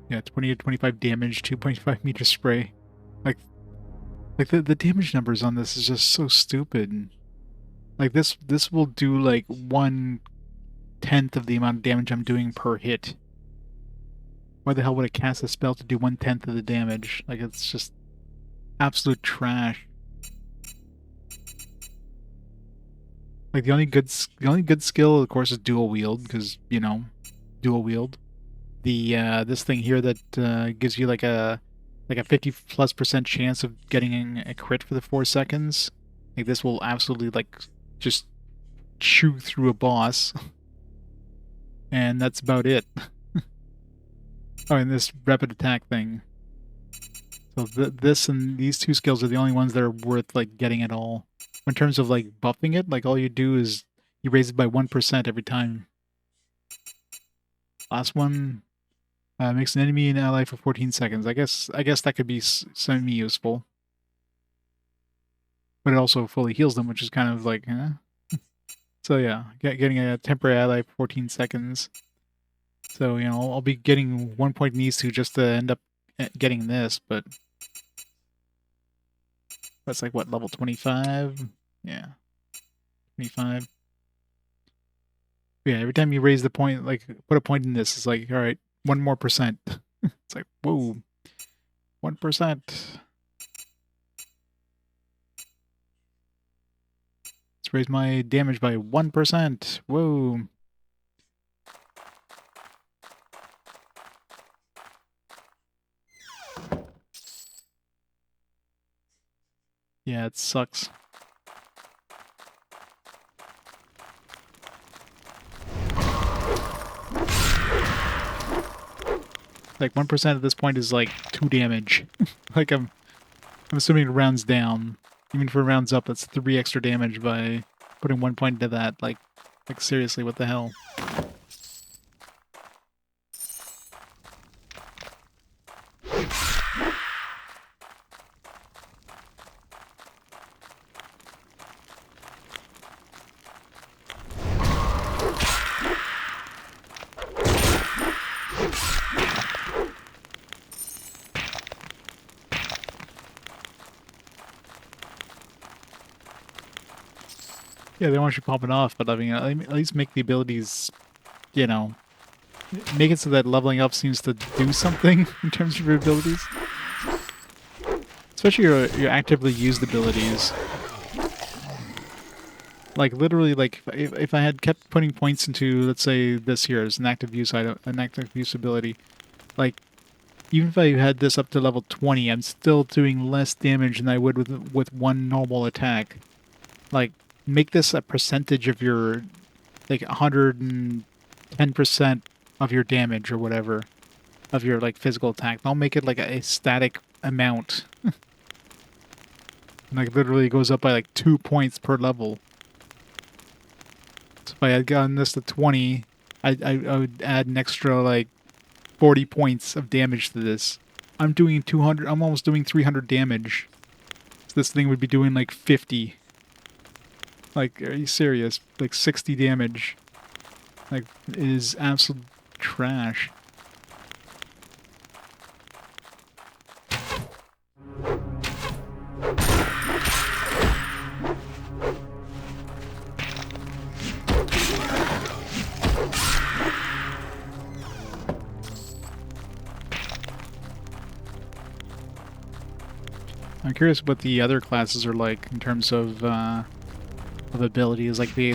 Yeah, 20 to 25 damage, 2.5 meter spray. Like the damage numbers on this is just so stupid. Like this will do like 1/10 of the amount of damage I'm doing per hit. Why the hell would I cast a spell to do 1/10 of the damage? Like, it's just absolute trash. Like, the only good skill, of course, is dual wield, because, you know, dual wield. The this thing here that gives you like a 50+% chance of getting a crit for the 4 seconds. Like, this will absolutely like just chew through a boss. And that's about it. Oh, and this rapid attack thing. So this and these 2 skills are the only ones that are worth like getting at all. In terms of like buffing it, like all you do is you raise it by 1% every time. Last one makes an enemy an ally for 14 seconds. I guess that could be semi-useful. But it also fully heals them, which is kind of like, So yeah, getting a temporary ally for 14 seconds. So, you know, I'll be getting 1 point in these 2 just to end up getting this, but that's like, what, level 25? Yeah, 25. Yeah, every time you raise the point, like, put a point in this, it's like, alright, 1 more percent. It's like, whoa, 1%. Let's raise my damage by 1%. Whoa. Yeah, it sucks. Like 1% at this point is like 2 damage. Like I'm assuming it rounds down. Even if it rounds up, that's 3 extra damage by putting 1 point into that. Like seriously, what the hell? Yeah, they want you popping off, but I mean, at least make the abilities, you know, make it so that leveling up seems to do something in terms of your abilities. Especially your actively used abilities. Like, literally, like, if I had kept putting points into, let's say, this here as an active use item, an active use ability, like, even if I had this up to level 20, I'm still doing less damage than I would with one normal attack. Like, make this a percentage of your, like, 110% of your damage or whatever, of your, like, physical attack. I'll make it, like, a static amount. Like, literally goes up by, like, 2 points per level. So if I had gotten this to 20, I would add an extra, like, 40 points of damage to this. I'm doing 200, I'm almost doing 300 damage. So this thing would be doing, like, 50. Like, are you serious? Like, 60 damage. Like, it is absolute trash. I'm curious what the other classes are like in terms of abilities, like the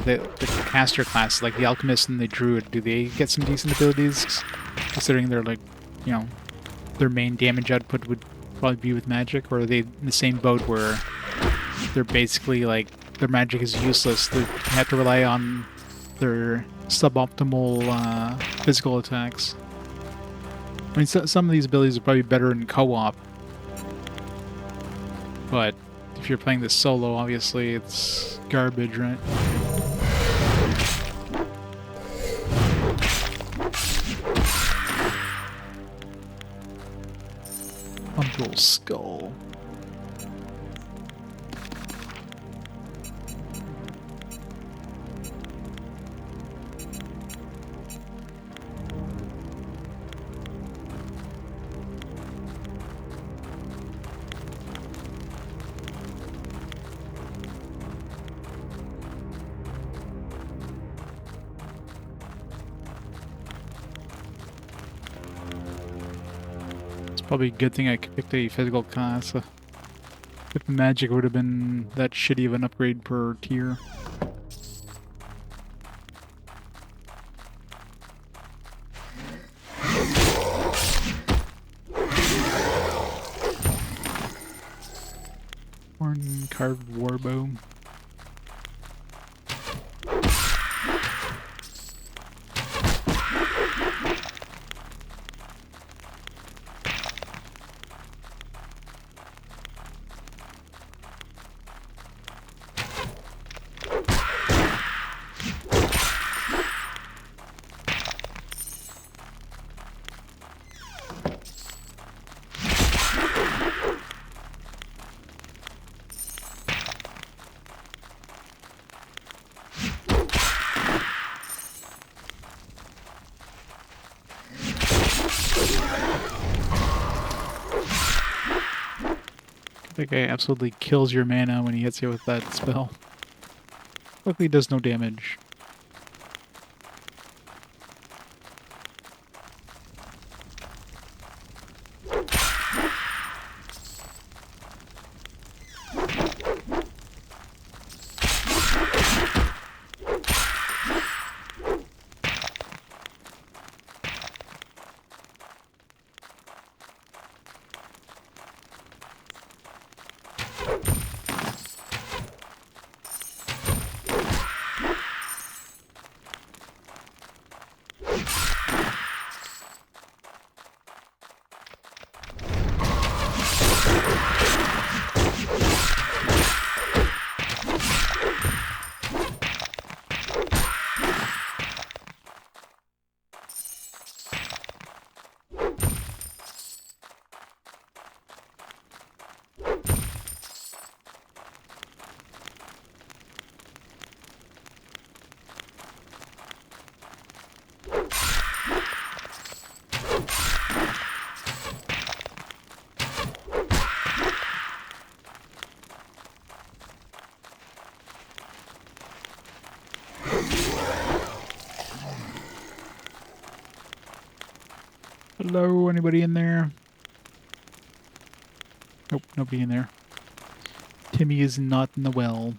caster classes, like the alchemist and the druid. Do they get some decent abilities, considering they're like, you know, their main damage output would probably be with magic, or are they in the same boat where they're basically like their magic is useless? They have to rely on their suboptimal physical attacks. I mean, some of these abilities are probably better in co-op, but if you're playing this solo, obviously it's garbage, right? Untold Skull. Probably a good thing I picked a physical class. If magic would have been that shitty of an upgrade per tier. Horn carved warbow. That guy absolutely kills your mana when he hits you with that spell. Luckily, it does no damage. Hello, anybody in there? Nope, nobody in there. Timmy is not in the well.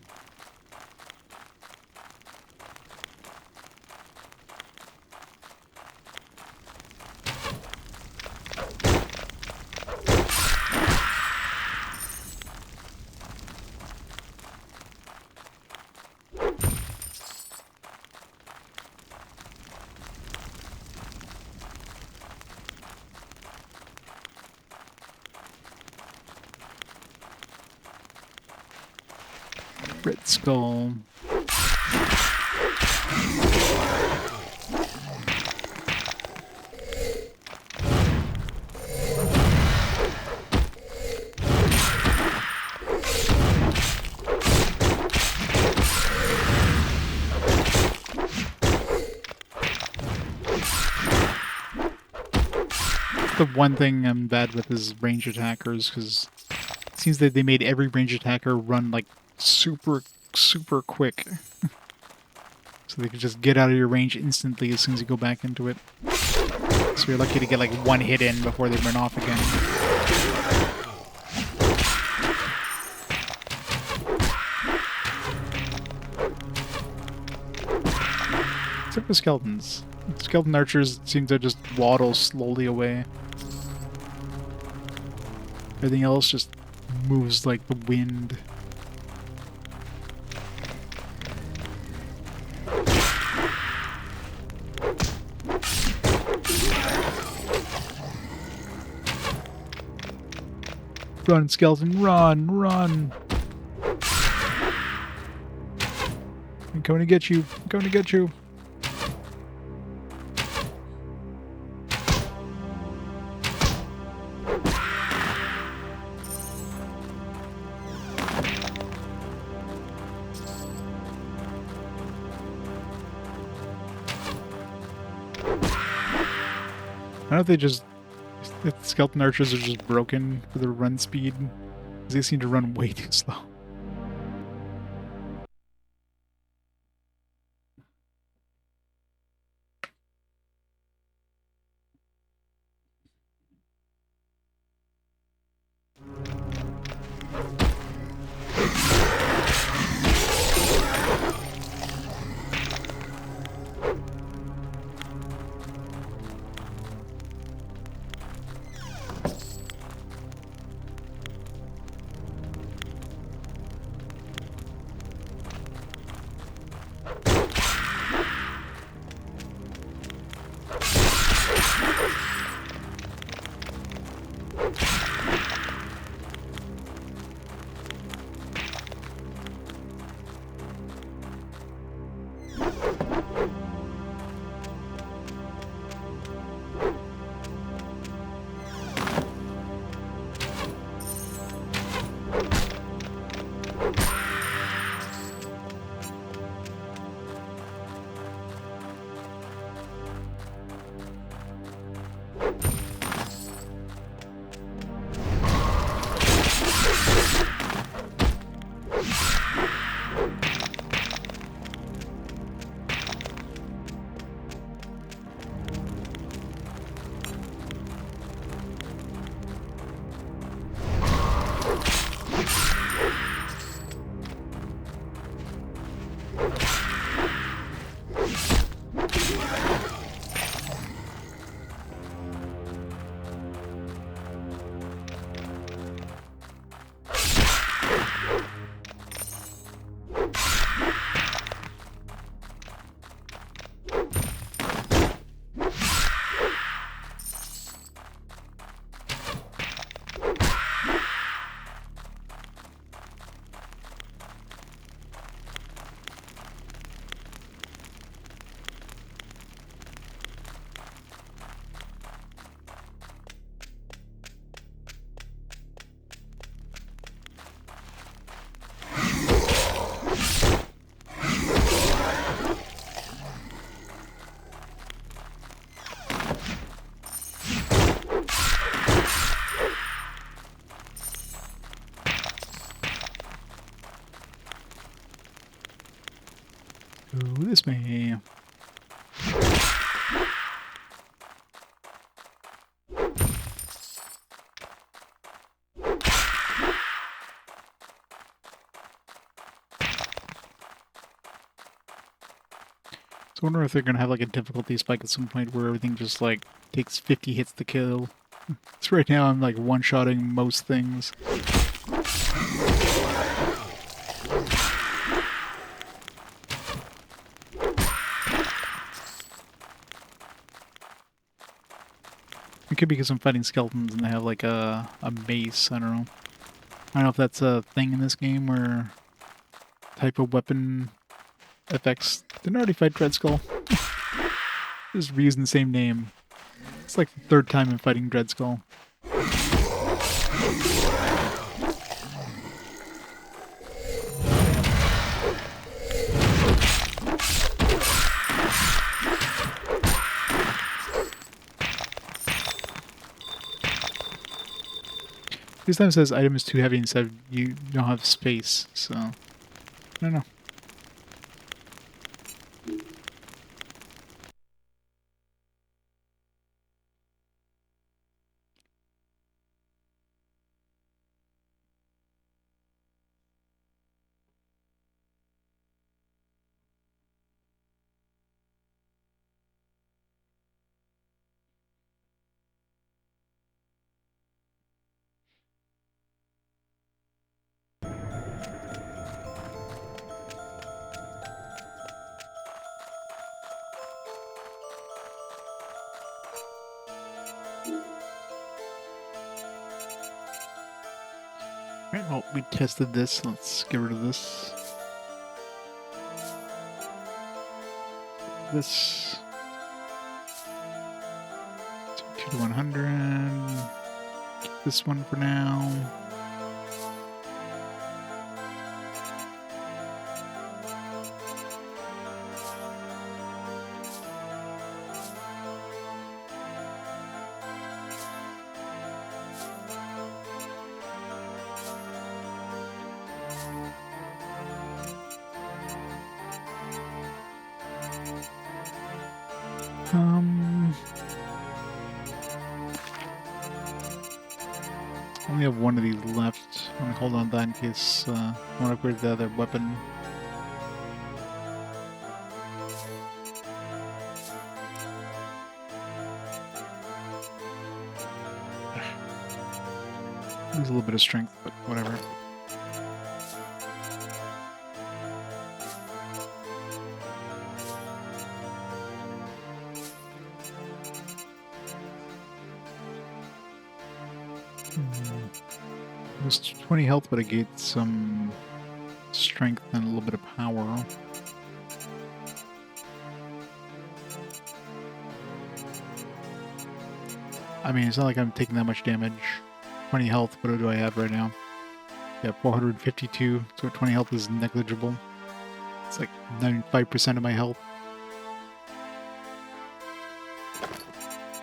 Red Skull. The one thing I'm bad with is range attackers, because it seems that they made every range attacker run like super quick. So they can just get out of your range instantly as soon as you go back into it. So you're lucky to get like one hit in before they run off again. Except for skeletons. Skeleton archers seem to just waddle slowly away. Everything else just moves like the wind. Run, skeleton, run, run. I'm coming to get you. I'm coming to get you. I don't know if if the skeleton archers are just broken for their run speed. Because they seem to run way too slow. Go this way. So I wonder if they're gonna have like a difficulty spike at some point where everything just like takes 50 hits to kill. So right now I'm like one-shotting most things. It could be because I'm fighting skeletons and they have like a mace. I don't know. I don't know if that's a thing in this game or type of weapon affects. Didn't I already fight Dread Skull? Just reusing the same name. It's like the third time I'm fighting Dread Skull. This time it says item is too heavy instead you don't have space, so I don't know. Alright, well, we tested this. Let's get rid of this. This. 2 to 100. Keep this one for now. Only have one of these left. I'm gonna hold on to that in case I want to upgrade the other weapon. Lose a little bit of strength, but whatever. It was 20 health, but I gained some strength and a little bit of power. I mean, it's not like I'm taking that much damage. 20 health, what do I have right now? Yeah, 452, so 20 health is negligible. It's like 95% of my health.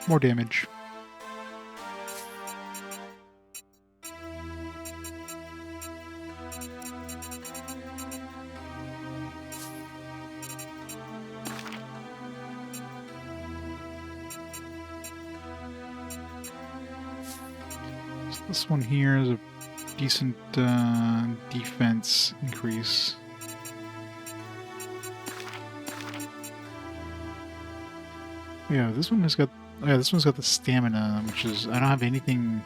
More damage. This one here is a decent defense increase. Yeah, this one has got. Oh yeah, this one's got the stamina, which is I don't have anything.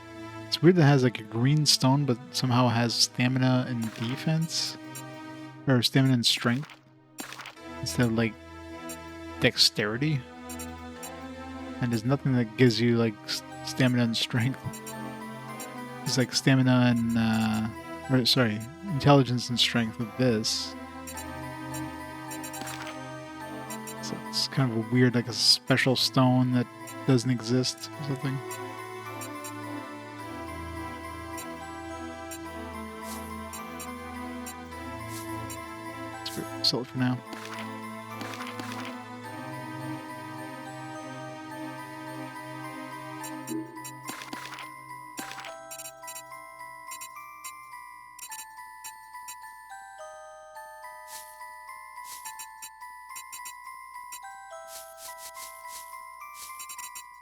It's weird that it has like a green stone, but somehow has stamina and defense, or stamina and strength instead of like dexterity. And there's nothing that gives you like stamina and strength. It's like stamina and, sorry, intelligence and strength with this. So it's kind of a weird, like a special stone that doesn't exist or something. Sell it for now.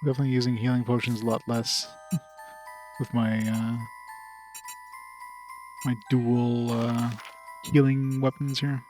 Definitely using healing potions a lot less with my my dual healing weapons here.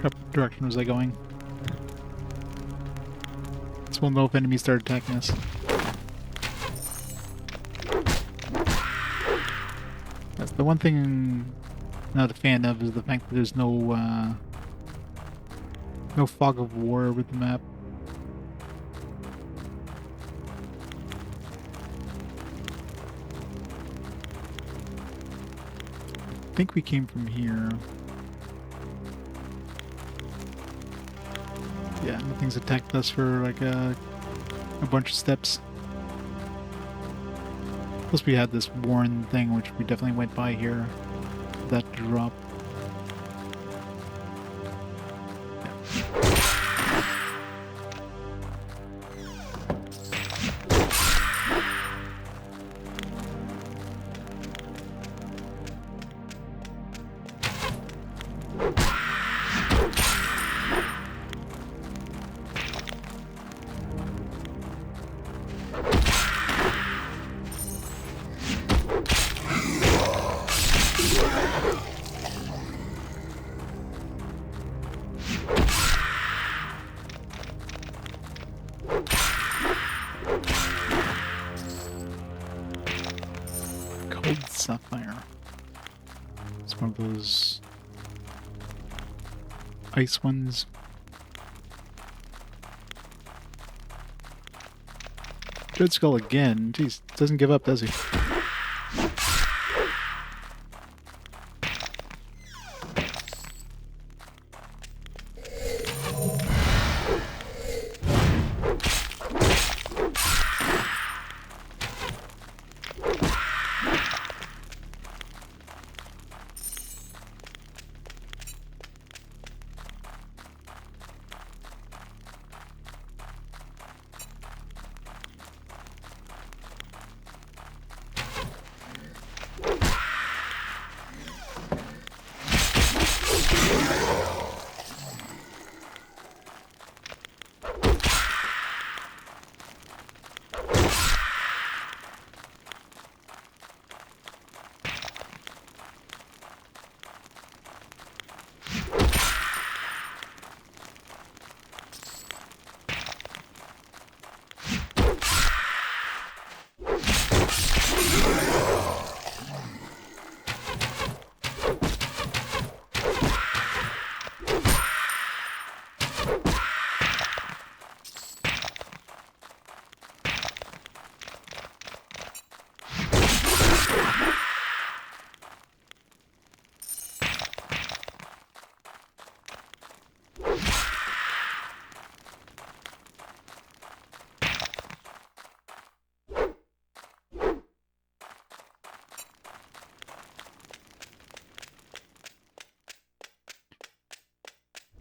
What direction was I going? So we'll know if enemies start attacking us. That's the one thing I'm not a fan of, is the fact that there's no no fog of war with the map. I think we came from here. Yeah, nothing's attacked us for like a bunch of steps. Plus we had this Warren thing, which we definitely went by here. That drop. sapphire. It's one of those ice ones. Dread Skull again. Jeez, doesn't give up, does he?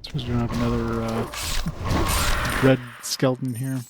Suppose we don't have another red skeleton here.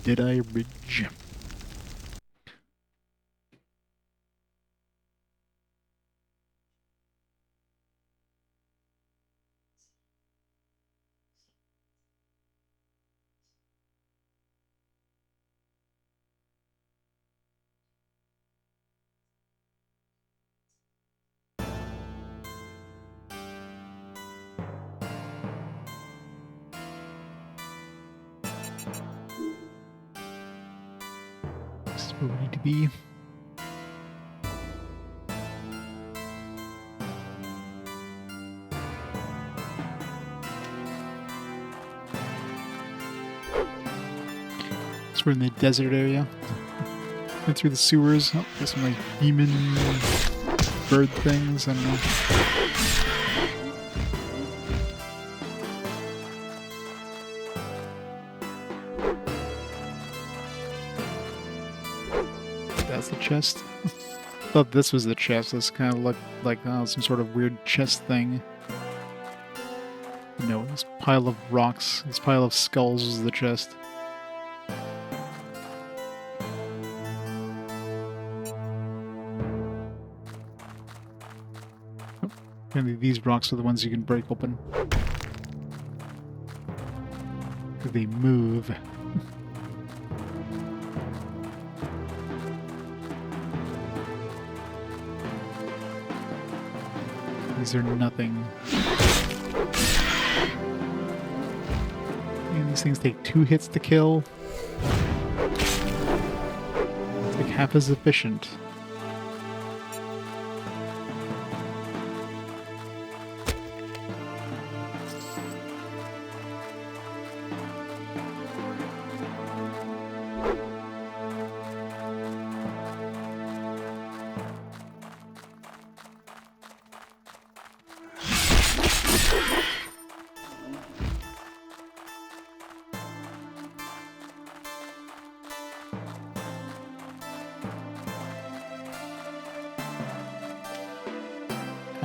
Did I ridge? This is where we need to be. So we're in the desert area. Went through the sewers. Oh, there's some like demon bird things. I don't know. That's the chest. Thought this was the chest. This kind of looked like some sort of weird chest thing. No, this pile of rocks, this pile of skulls is the chest. Oh, apparently these rocks are the ones you can break open. They move. These are nothing. And these things take 2 hits to kill. It's like half as efficient.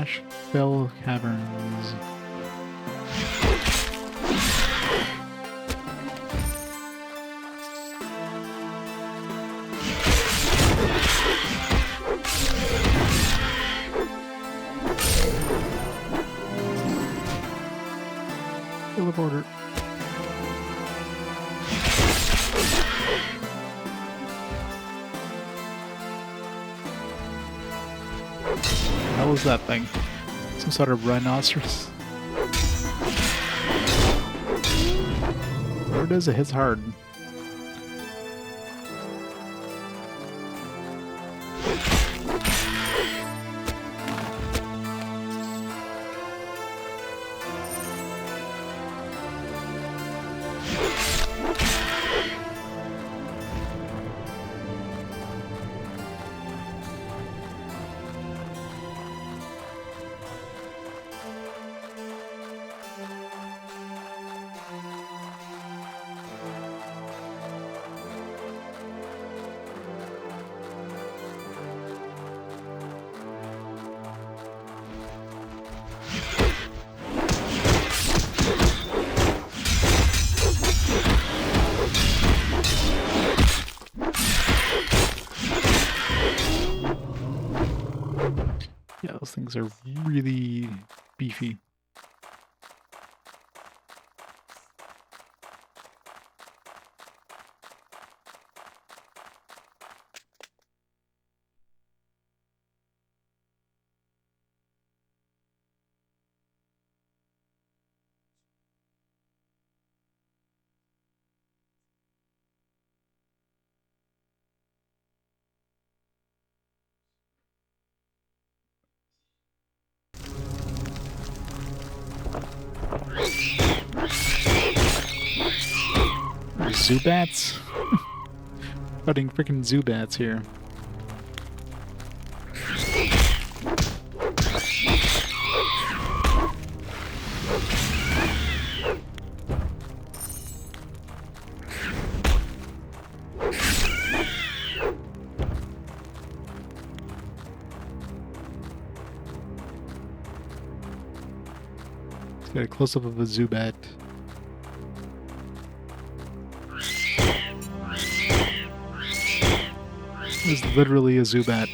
Ashfell Caverns. Teleporter. What was that thing? Some sort of rhinoceros? Where does it hit hard? Yeah, those things are really beefy. Zubats? Fighting freaking Zubats here. Let's get a close-up of a Zubat. It's literally a Zubat.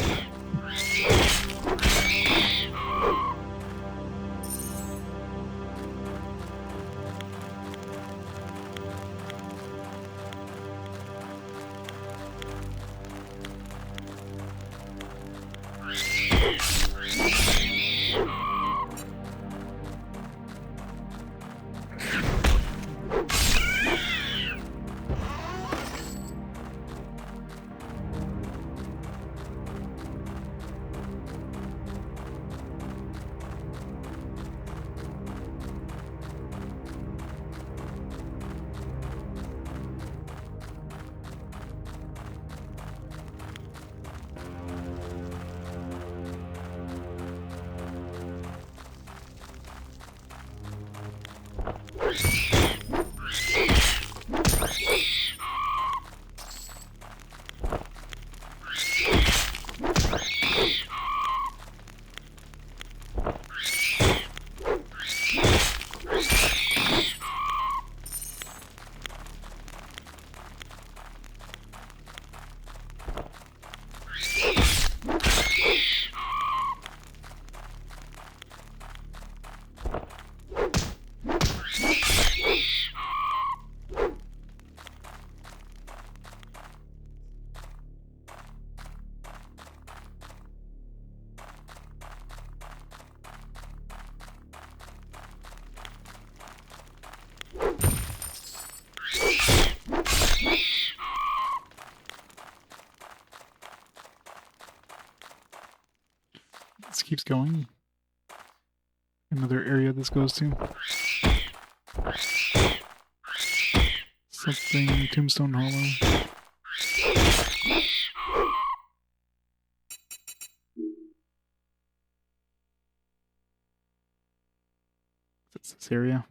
This keeps going. Another area this goes to. Something Tombstone Hollow. That's this area.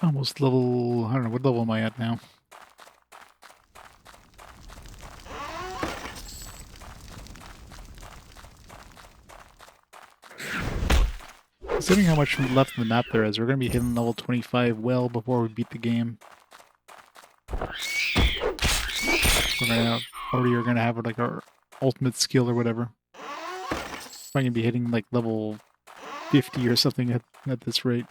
Almost level... I don't know, what level am I at now? Considering how much left in the map there is, we're going to be hitting level 25 well before we beat the game. Already are going to have like our ultimate skill or whatever. Probably going to be hitting like level 50 or something at this rate.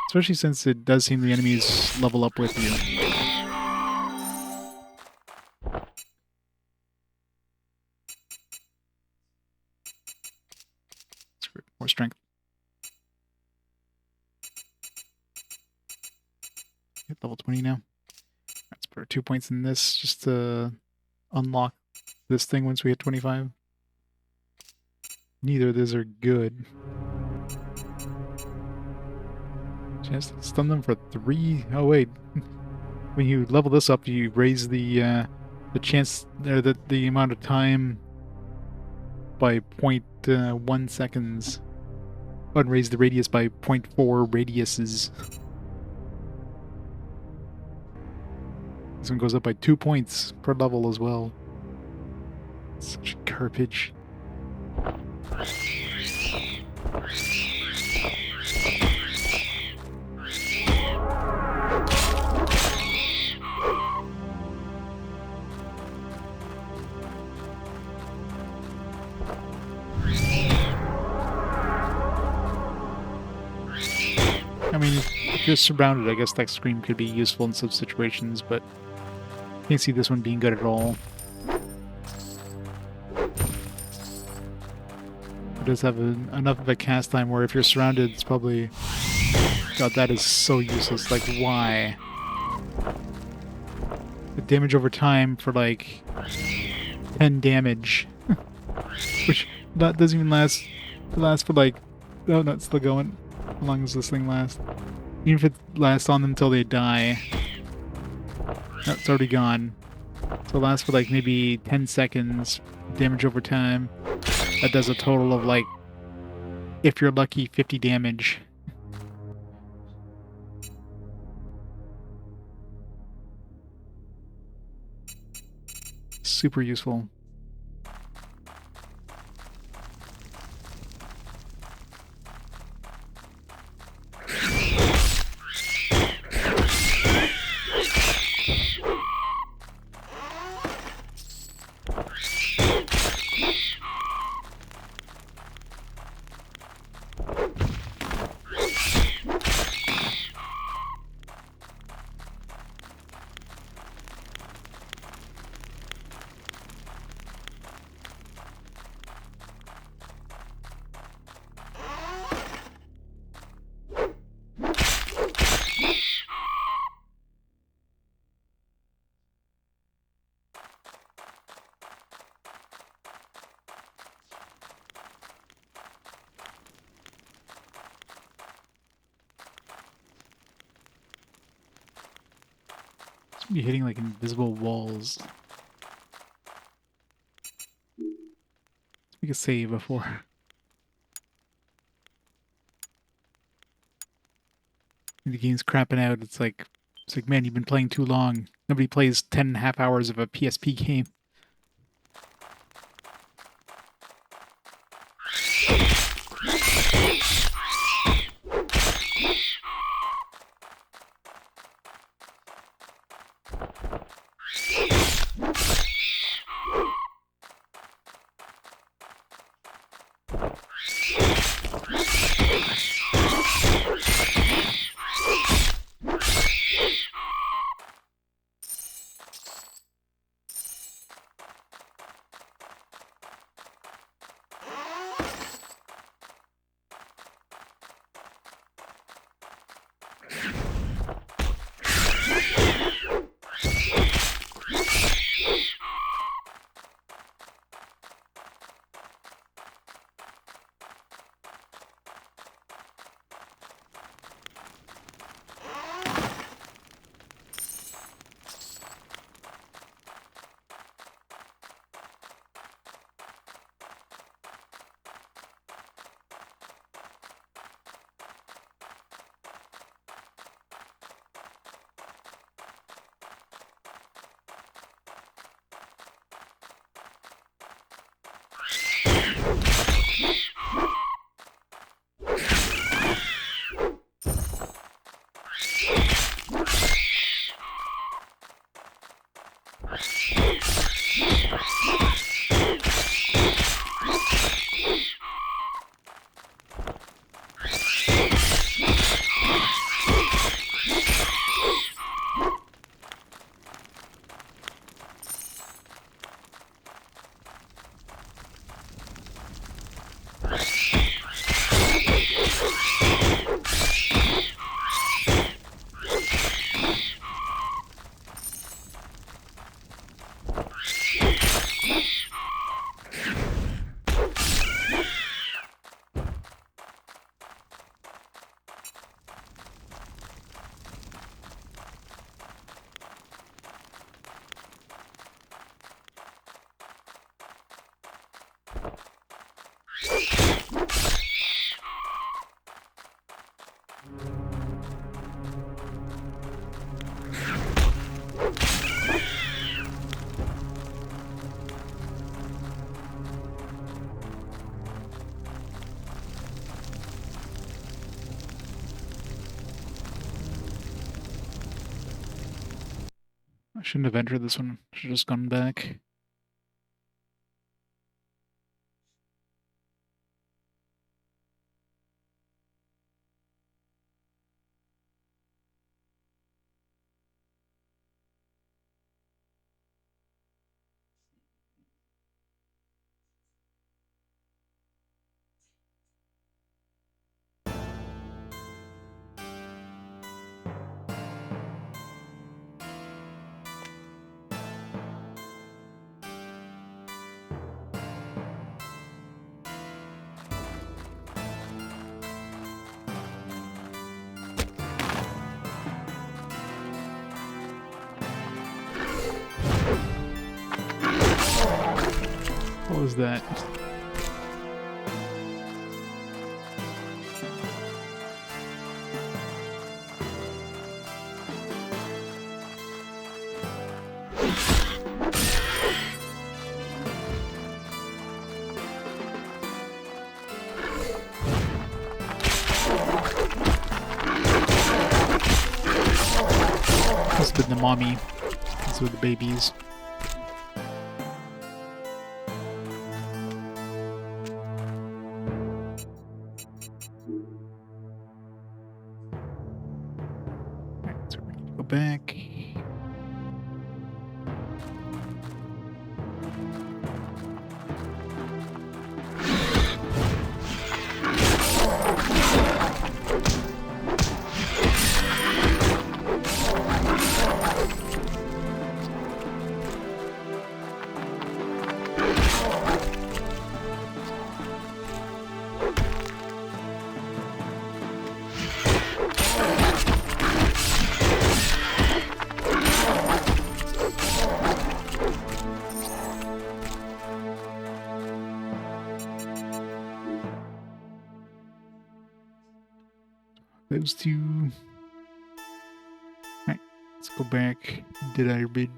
Especially since it does seem the enemies level up with you. More strength. Hit level 20 now. Let's put our 2 points in this just to unlock this thing once we hit 25. Neither of these are good. Chance to stun them for 3. Oh wait, when you level this up, you raise the chance or the amount of time by 0.1 seconds. And raise the radius by 0.4 radiuses. This one goes up by 2 points per level as well. Such garbage. I mean, if you're surrounded, I guess that scream could be useful in some situations, but I can't see this one being good at all. It does have enough of a cast time where if you're surrounded, it's probably... God, that is so useless. Like, why? The damage over time for, like, 10 damage. Which, that doesn't even last. It lasts for, like... Oh, no, it's still going. How long does this thing last? Even if it lasts on them until they die. No, it's already gone. So it lasts for like maybe 10 seconds. Damage over time. That does a total of like, if you're lucky, 50 damage. Super useful. Be hitting like invisible walls. Let's make a save before. The game's crapping out. It's like, man, you've been playing too long. Nobody plays 10.5 hours of a PSP game. shouldn't have entered this one. Should have just gone back. What was that? Must have been the mommy. These were the babies. Alright, so we need to go back. Those two. Alright, let's go back. Did I bid?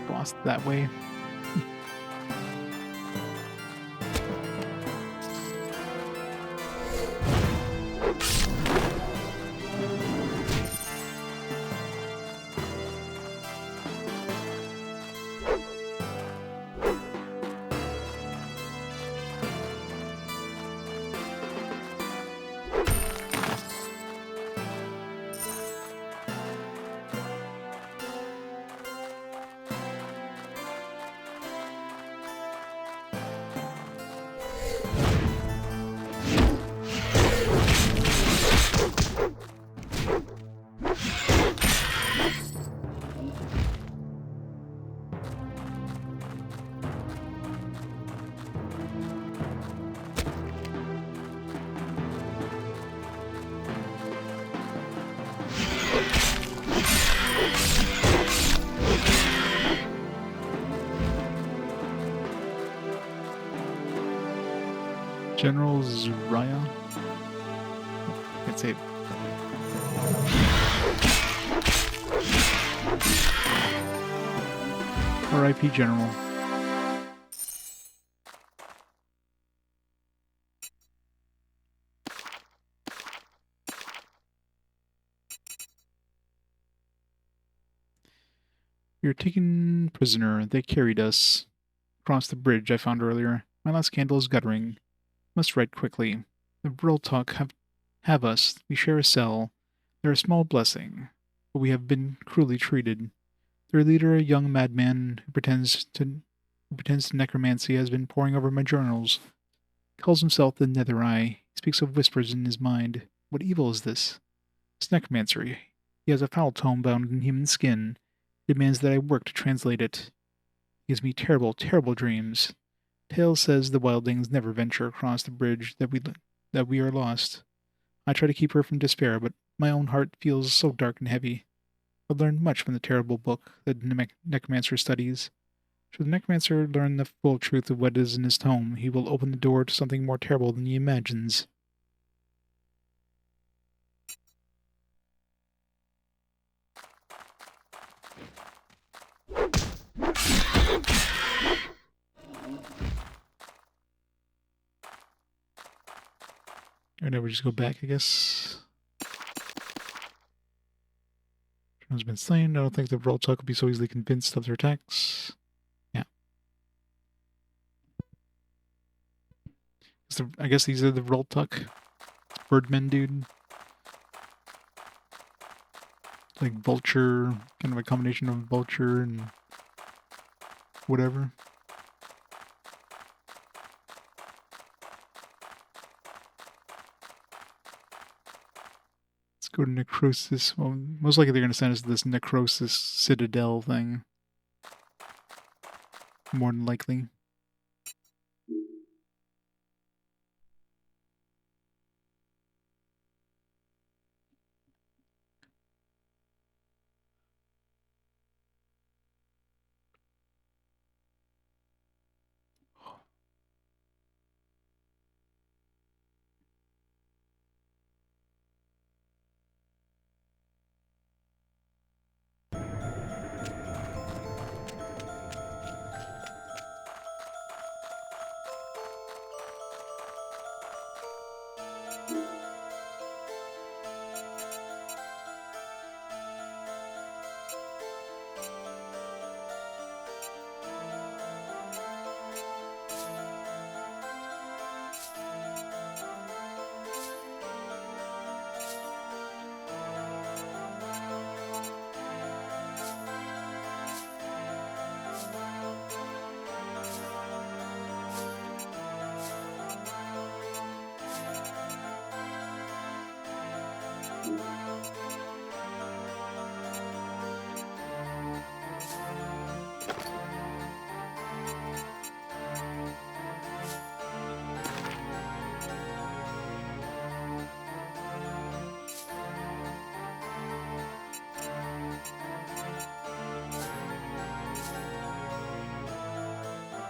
Boss that way. General Zraya? Can't say it. R.I.P. General. We were taken prisoner. They carried us across the bridge I found earlier. My last candle is guttering. Must write quickly. The Brotherhood have us. We share a cell. They're a small blessing, but we have been cruelly treated. Their leader, a young madman who pretends to necromancy, has been poring over my journals. He calls himself the Nether Eye. He speaks of whispers in his mind. What evil is this? It's necromancy. He has a foul tome bound in human skin. He demands that I work to translate it. He gives me terrible, terrible dreams. Tale says the wildlings never venture across the bridge that we are lost. I try to keep her from despair, but my own heart feels so dark and heavy. I've learned much from the terrible book that necromancer studies. Should the necromancer learn the full truth of what is in his tome, he will open the door to something more terrible than he imagines. And then we just go back, I guess. Has been slain. I don't think the Vroltuk will be so easily convinced of their attacks. Yeah. I guess these are the Vroltuk. Birdmen, dude. Like vulture, kind of a combination of vulture and whatever. Let's go to Necrosis. Well, most likely they're going to send us to this Necrosis Citadel thing. More than likely.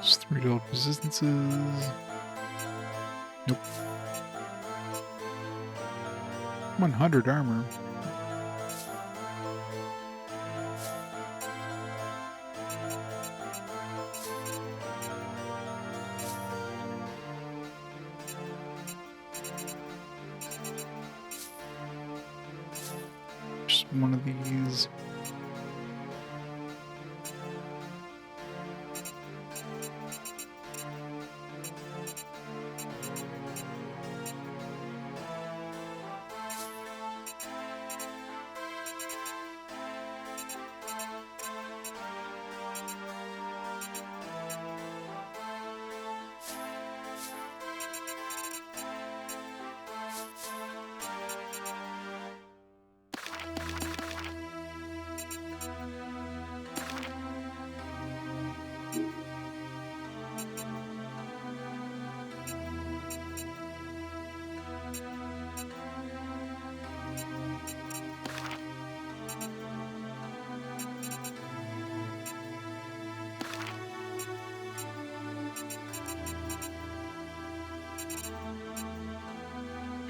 Just 3 gold resistances. Nope. 100 armor. Just one of these.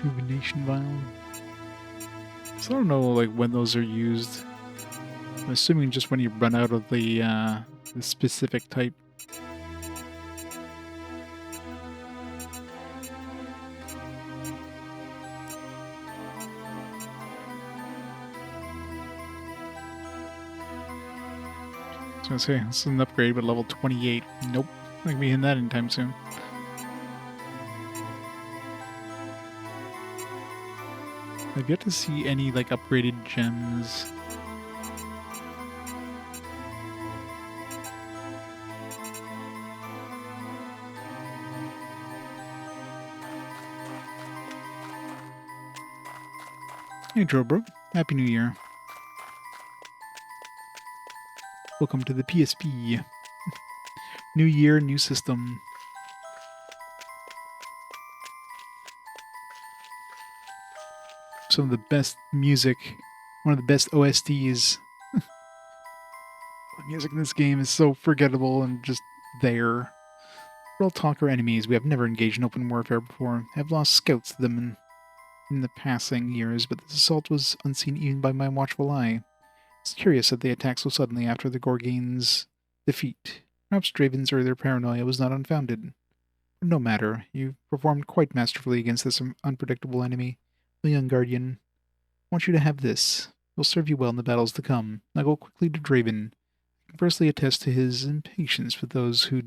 Rejuvenation vial. So I don't know like when those are used. I'm assuming just when you run out of the specific type. I was gonna say this is an upgrade, but level 28. Nope, not gonna be hitting that anytime soon. I've yet to see any like upgraded gems. Hey, Bro. Happy New Year. Welcome to the PSP. New year, new system. Some of the best music. One of the best OSTs. The music in this game is so forgettable and just there. We're all talker enemies. We have never engaged in open warfare before. Have lost scouts to them in the passing years, but this assault was unseen even by my watchful eye. It's curious that they attacked so suddenly after the Gorgane's defeat. Perhaps Draven's earlier paranoia was not unfounded. But no matter, you performed quite masterfully against this unpredictable enemy, the young guardian. I want you to have this. It will serve you well in the battles to come. Now go quickly to Draven. I can firstly attest to his impatience with those who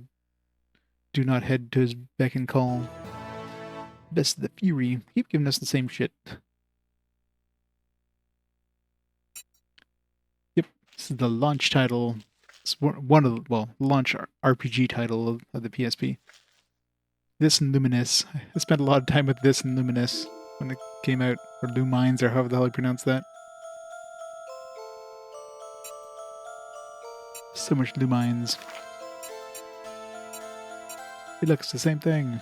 do not head to his beck and call. Best of the Fury. Keep giving us the same shit. Yep, this is the launch title. It's one of the, well, launch RPG title of the PSP. This and Luminous. I spent a lot of time with this and Luminous when it came out, or Lumines, or however the hell you pronounce that. So much Lumines. Hey, look, it's the same thing.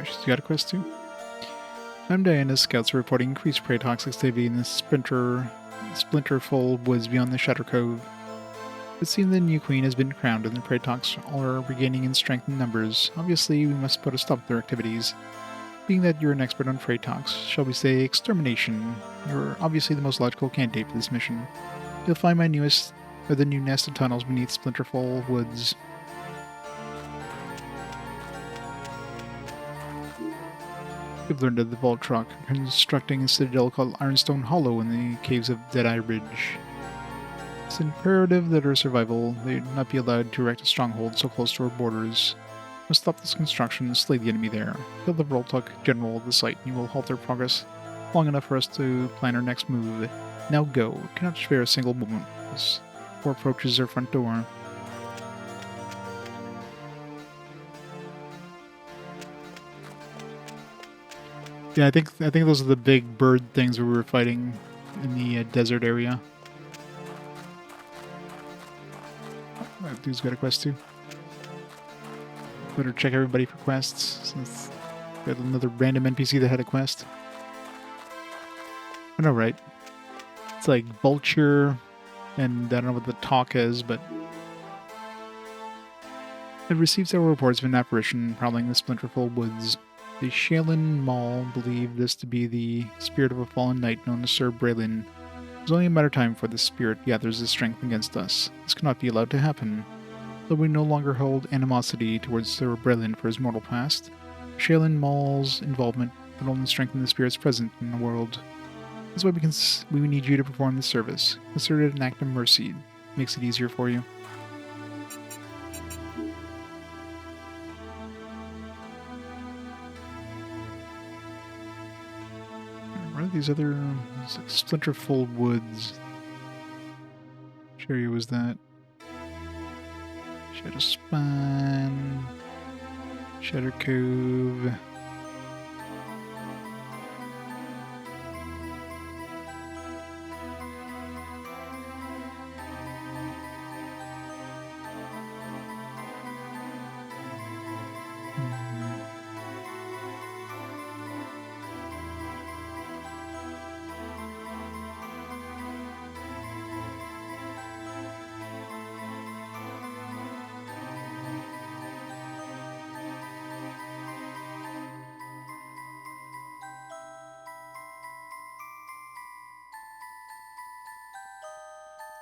She's got a quest too. I'm Diana's scouts are reporting increased praetox activity in the splinterful woods beyond the Shutter Cove. It seems the new queen has been crowned and the praetox are regaining in strength and numbers. Obviously, we must put a stop to their activities. Being that you're an expert on praetox, shall we say extermination, you're obviously the most logical candidate for this mission. You'll find the new nested tunnels beneath splinterful woods. You've learned of the Voltrock, constructing a citadel called Ironstone Hollow in the caves of Deadeye Ridge. It's imperative that our survival, they not be allowed to erect a stronghold so close to our borders. We must stop this construction and slay the enemy there. Kill the Voltrock general of the site, and you will halt their progress long enough for us to plan our next move. Now go. We cannot spare a single moment before approaches our front door. Yeah, I think those are the big bird things we were fighting in the desert area. That dude's got a quest too. Better check everybody for quests, since we had another random NPC that had a quest. I know, right? It's like Vulture, and I don't know what the talk is, but I've received several reports of an apparition prowling the splinterful woods. The Shaolin Mall believe this to be the spirit of a fallen knight known as Sir Braylin. It's only a matter of time before this spirit gathers his strength against us. This cannot be allowed to happen. Though we no longer hold animosity towards Sir Braylin for his mortal past, Shaolin Mall's involvement would only strengthen the spirits present in the world. That's why we need you to perform this service. Consider it an act of mercy. It makes it easier for you. What are these other splinterful woods? Which area was that? Shadow Spine, Shadow Cove.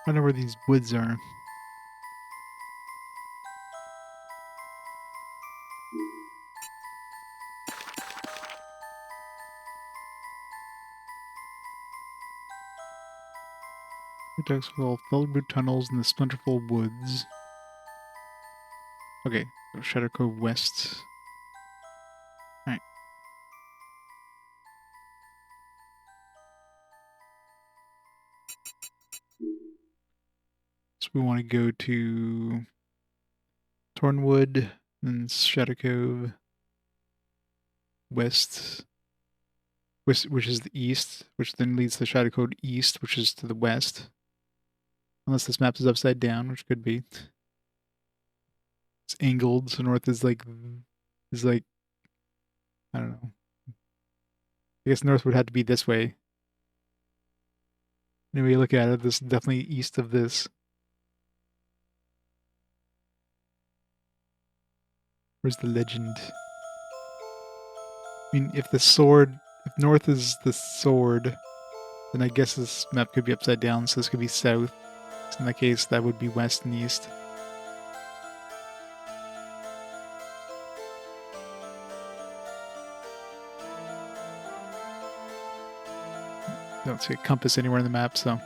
I don't know where these woods are. Praetox will Baldur tunnels in the splinterful woods. Okay, so Shadow Cove West. Alright. we want to go to Tornwood, then Shadow Cove, west, which is the east, which then leads to Shadow Cove east, which is to the west. Unless this map is upside down, which could be. It's angled, so north is like, I don't know. I guess north would have to be this way. Anyway, you look at it, this is definitely east of this. Where's the legend? I mean, if north is the sword, then I guess this map could be upside down, so this could be south. So in that case, that would be west and east. Don't see a compass anywhere on the map, so.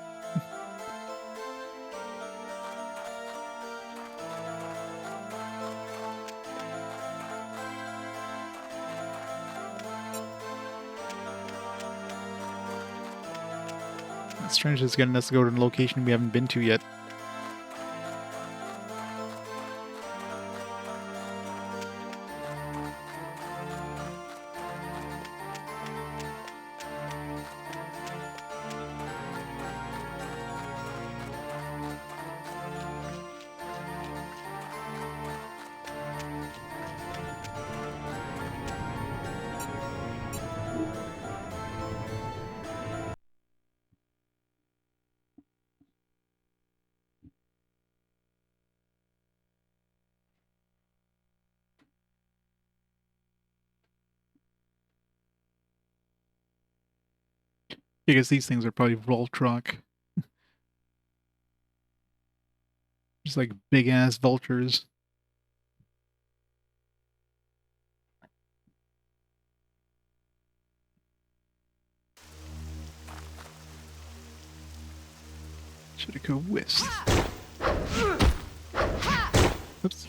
It's strange it's getting us to go to a location we haven't been to yet. Because these things are probably Voltron. Just like big ass vultures. Should have go west. Oops.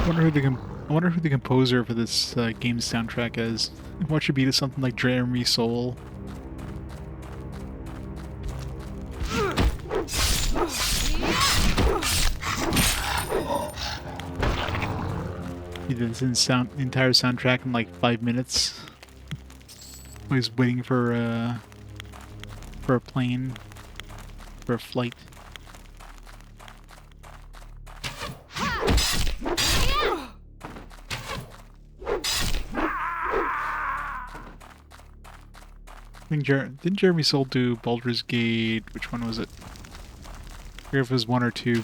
I wonder who the composer for this game's soundtrack is. What should be to something like Jeremy Soul? He did this the entire soundtrack in like 5 minutes. He was waiting for a plane, for a flight. I think didn't Jeremy Soule do Baldur's Gate? Which one was it? I forget if it was 1 or 2.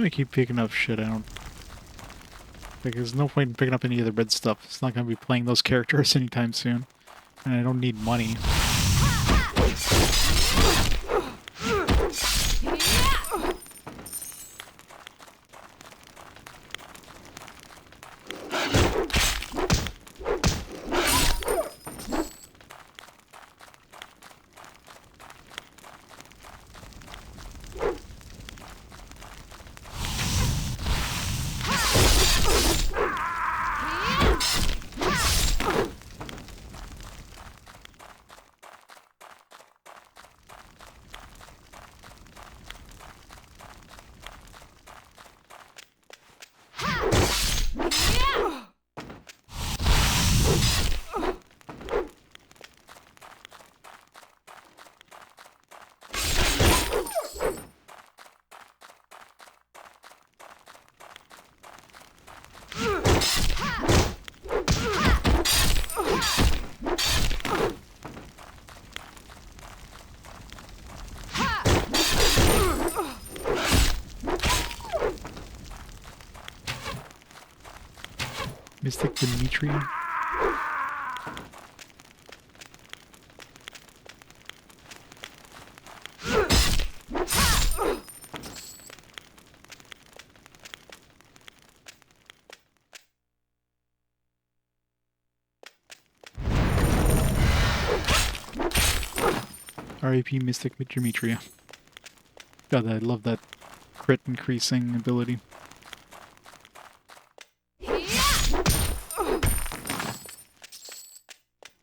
I keep picking up shit. I don't. Like, there's no point in picking up any of the red stuff. It's not going to be playing those characters anytime soon. And I don't need money. Mystic Dimitri. R.A.P. Mystic Demetria. God, I love that crit increasing ability.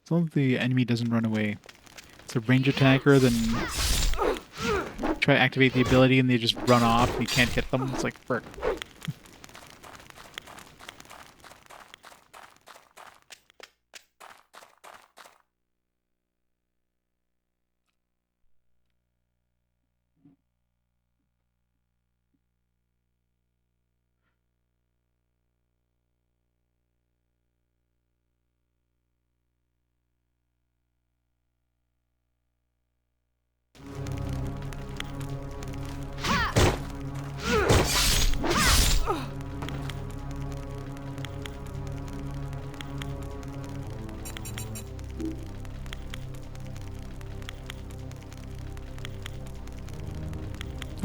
As long as the enemy doesn't run away. It's a range attacker, then try to activate the ability and they just run off and you can't hit them. It's like, frick.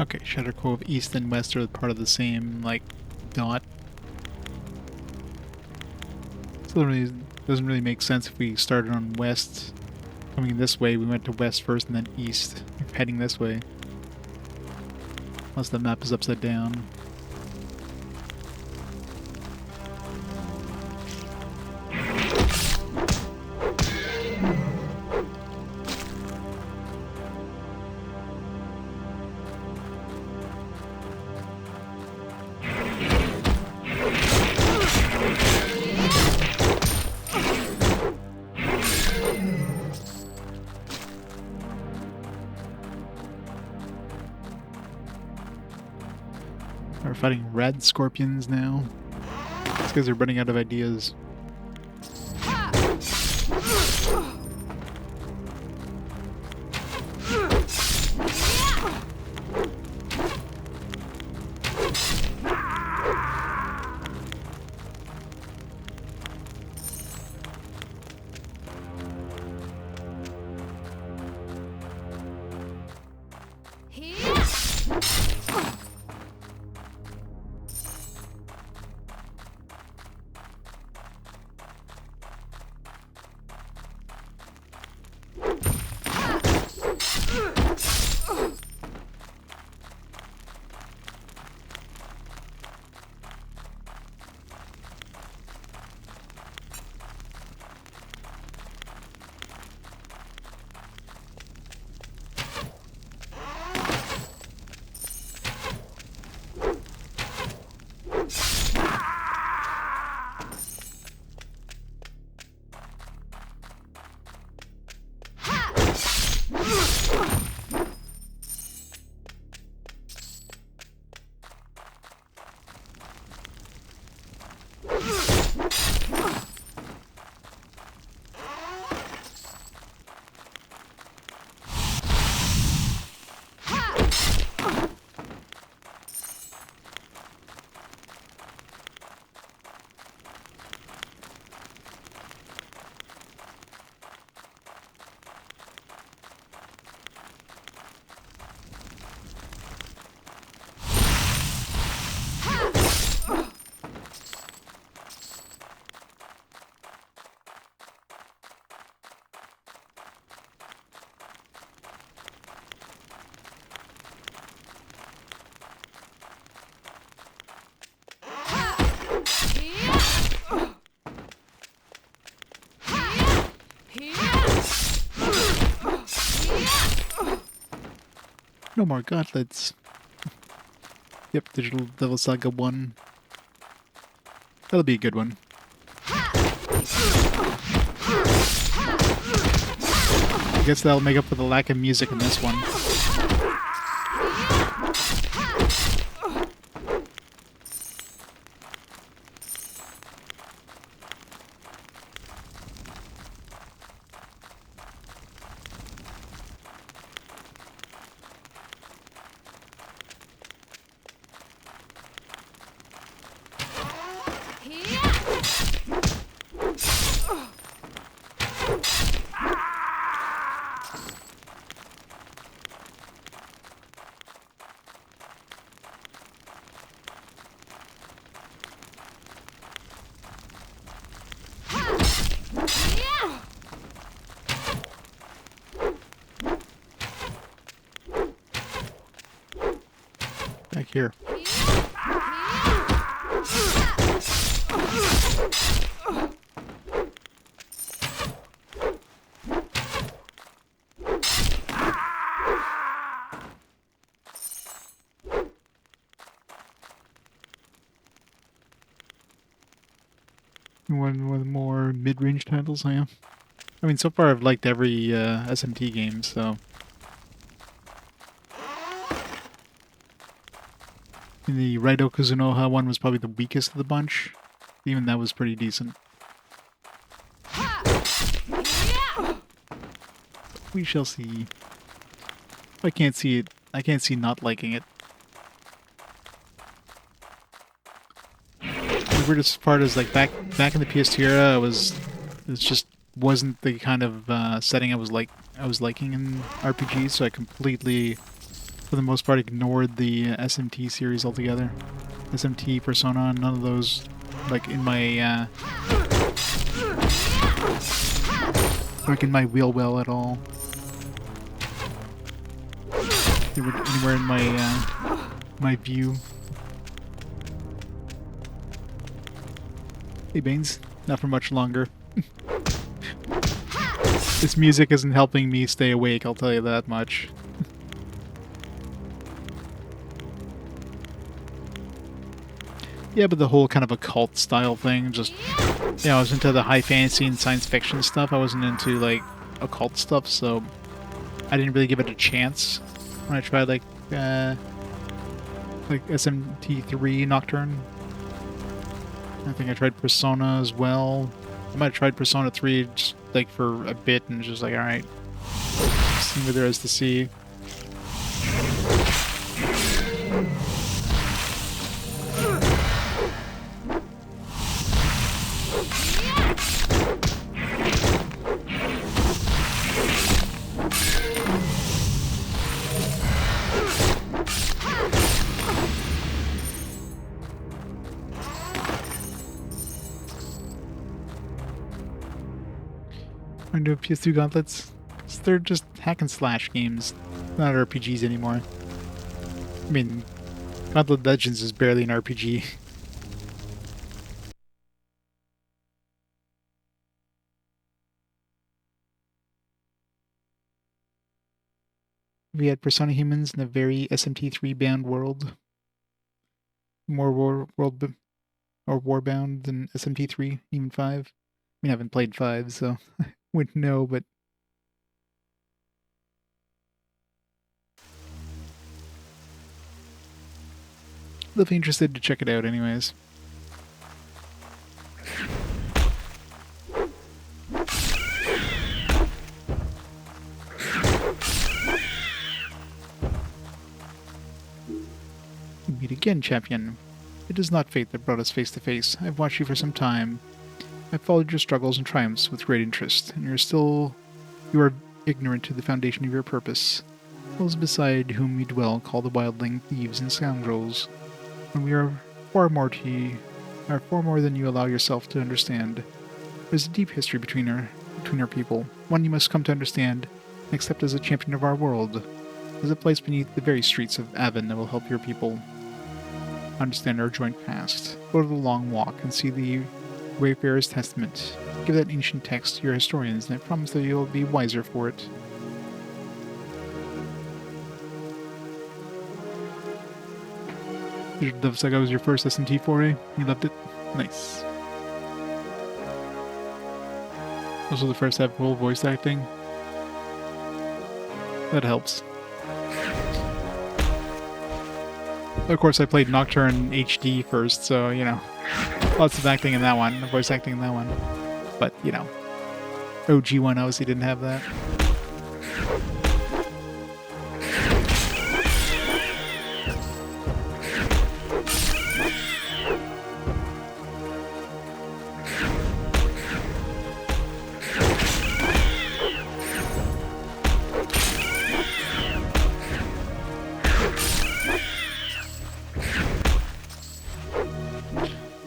Okay, Shadow Cove East and West are part of the same, like, dot. So it doesn't really make sense if we started on West. Coming this way, we went to West first and then East, heading this way. Unless the map is upside down. We're fighting red scorpions now. These guys are running out of ideas. No more gauntlets. Yep, Digital Devil Saga 1. That'll be a good one. I guess that'll make up for the lack of music in this one. Back here. One of the more mid-range titles I am. I mean, so far I've liked every SMT game, so... And the Raido Kuzunoha one was probably the weakest of the bunch. Even that was pretty decent. We shall see. I can't see it. I can't see not liking it. The weirdest part is like back in the PS2 era, it just wasn't the kind of setting I was liking in RPGs, so I completely, for the most part, ignored the SMT series altogether. SMT, Persona, none of those like in my wheel well at all. They were anywhere in my view. Hey Baines, not for much longer. This music isn't helping me stay awake, I'll tell you that much. Yeah, but the whole kind of occult style thing, just, you know, I was into the high fantasy and science fiction stuff. I wasn't into, like, occult stuff, so I didn't really give it a chance when I tried, like SMT3 Nocturne. I think I tried Persona as well. I might have tried Persona 3 just, like, for a bit and just like, alright, see what there is to see. Trying to do PS2 gauntlets. They're just hack and slash games, not RPGs anymore. I mean, Untold Legends is barely an RPG. We had Persona humans in a very SMT3 bound world. More warbound than SMT3, even 5. I mean, I haven't played 5, so I wouldn't know, but I'll be interested to check it out anyways. We meet again, champion. It is not fate that brought us face to face. I've watched you for some time. I've followed your struggles and triumphs with great interest, and you are ignorant to the foundation of your purpose. Those beside whom you dwell call the wildling thieves and scoundrels. When we are far more than you allow yourself to understand. There's a deep history between our people, one you must come to understand and accept as a champion of our world. There's a place beneath the very streets of Aven that will help your people understand our joint past. Go to the Long Walk and see the Wayfarer's Testament. Give that ancient text to your historians, and I promise that you'll be wiser for it. Looks like I was your first SMT foray. You loved it? Nice. Also the first to have full voice acting. That helps. Of course, I played Nocturne HD first, so, you know, lots of acting in that one, voice acting in that one. But, you know, OG one obviously didn't have that.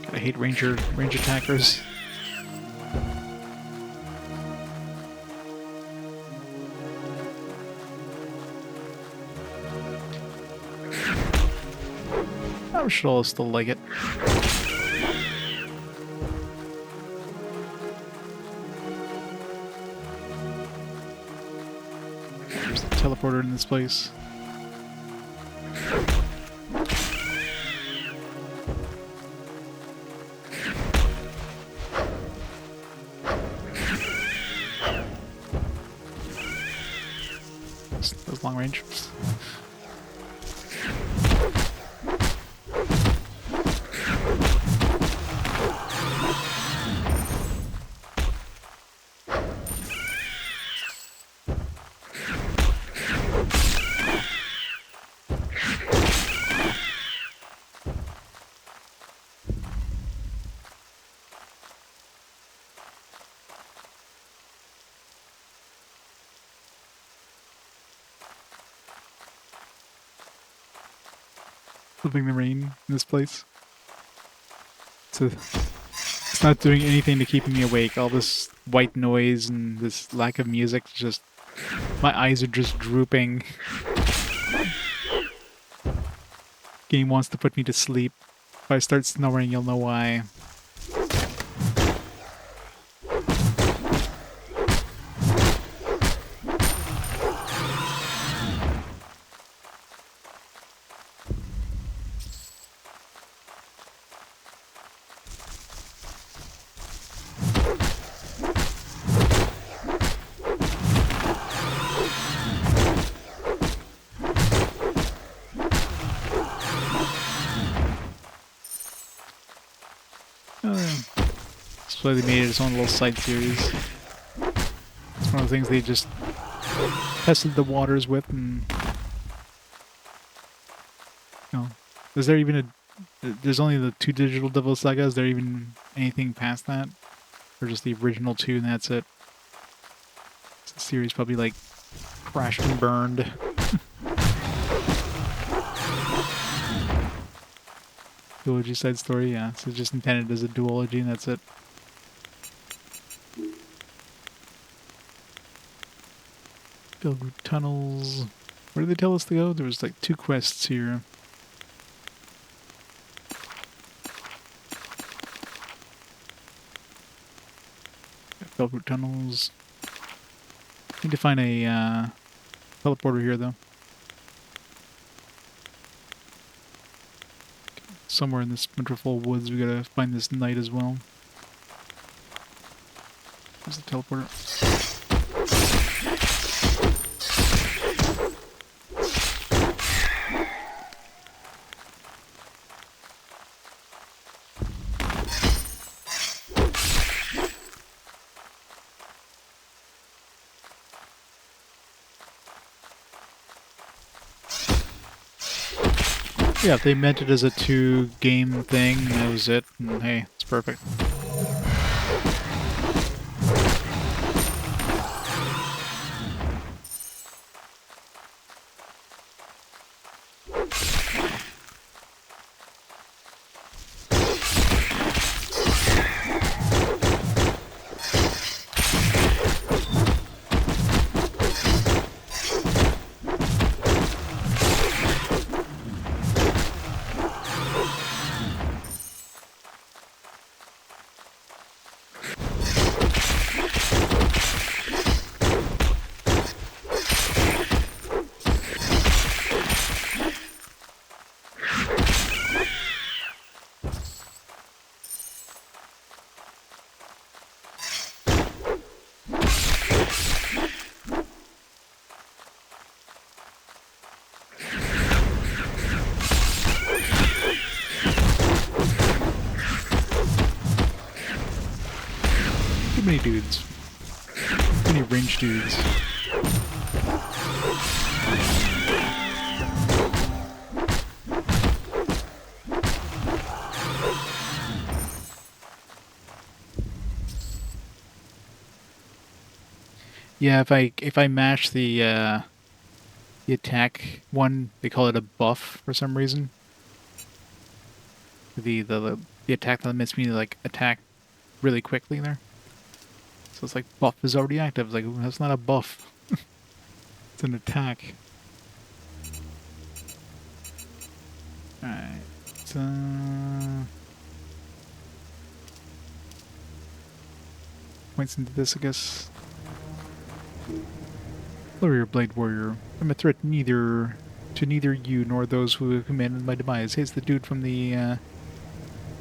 I hate range attackers. I'm sure I'll still like it. There's the teleporter in this place. Those long range. Living the rain in this place. It's not doing anything to keep me awake. All this white noise and this lack of music, just my eyes are just drooping. Game wants to put me to sleep. If I start snoring, you'll know why. So they made it its own little side series. It's one of the things they just tested the waters with, and you know, is there even there's only the 2 digital Devil Saga? Is there even anything past that, or just the original 2 and that's it? The series probably like crashed and burned. Duology side story, yeah. So it's just intended as a duology and that's it. Baldur tunnels. Where did they tell us to go? There was like 2 quests here. Baldur tunnels. Need to find a teleporter here though. Somewhere in this wonderful woods we gotta find this knight as well. There's the teleporter. Yeah, if they meant it as a 2-game thing, that was it, and hey, it's perfect. Too many dudes. Too many ranged dudes. Yeah, if I mash the attack one, they call it a buff for some reason. The attack that lets me like attack really quickly there. So it's like buff is already active. It's like that's not a buff. It's an attack. Alright. Points into this, I guess. Warrior, Blade Warrior. I'm a threat neither to neither you nor those who have commanded my demise. Here's the dude from the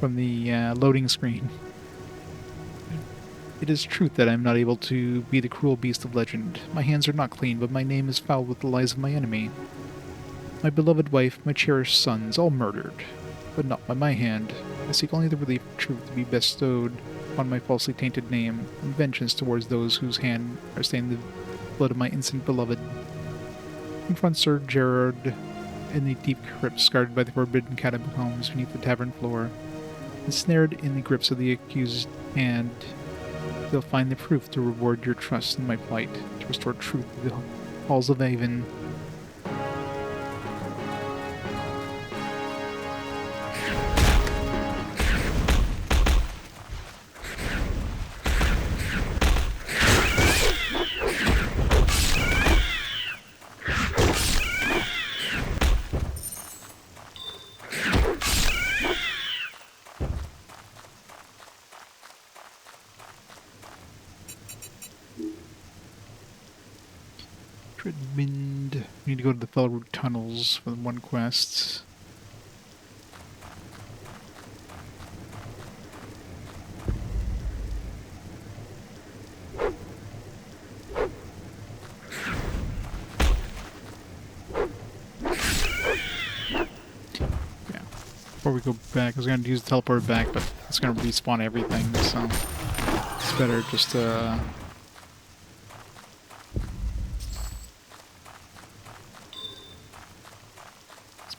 loading screen. It is truth that I am not able to be the cruel beast of legend. My hands are not clean, but my name is foul with the lies of my enemy. My beloved wife, my cherished sons, all murdered, but not by my hand. I seek only the relief of truth to be bestowed on my falsely tainted name, and vengeance towards those whose hand are staining the blood of my innocent beloved. Confront Sir Gerard in the deep crypts guarded by the forbidden catacombs beneath the tavern floor. Ensnared in the grips of the accused hand, they'll find the proof to reward your trust in my plight, to restore truth to the halls of Aven. Wind. We need to go to the Felroot tunnels for one quest. Yeah. Before we go back, I was going to use the teleport back, but it's going to respawn everything, so it's better just to...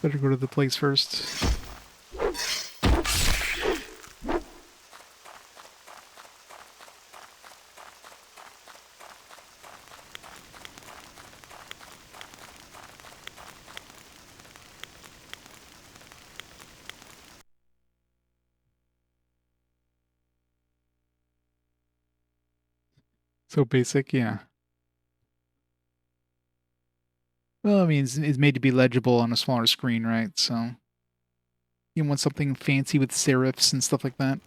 Better go to the place first. So basic, yeah. Well, I mean, it's made to be legible on a smaller screen, right? So you want something fancy with serifs and stuff like that.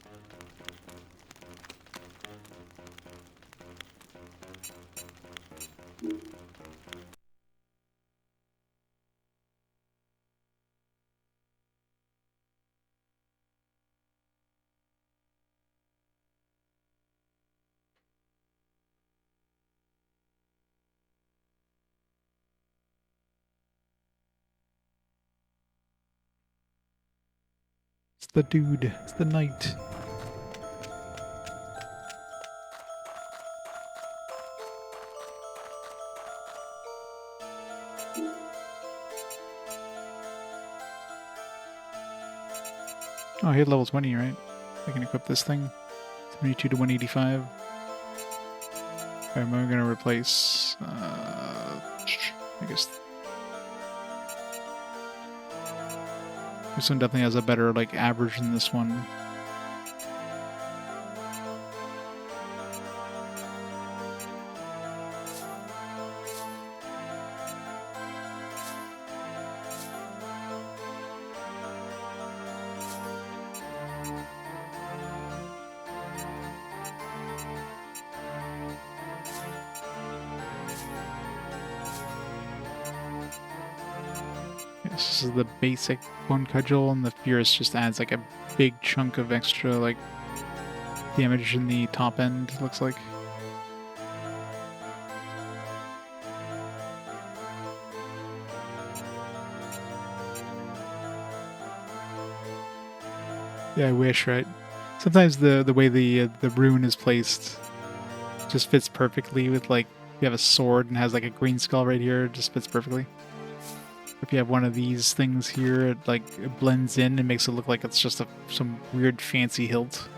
It's the dude. It's the knight. Oh, I hit level 20, right? I can equip this thing. 72 to 185. Okay, I'm going to replace... I guess... This one definitely has a better, like, average than this one. This is the basic one cudgel, and the Fierce just adds like a big chunk of extra like damage in the top end, looks like. Yeah, I wish, right? Sometimes the way the rune is placed just fits perfectly with like you have a sword and has like a green skull right here. It just fits perfectly. If you have one of these things here, it blends in and makes it look like it's just some weird fancy hilt.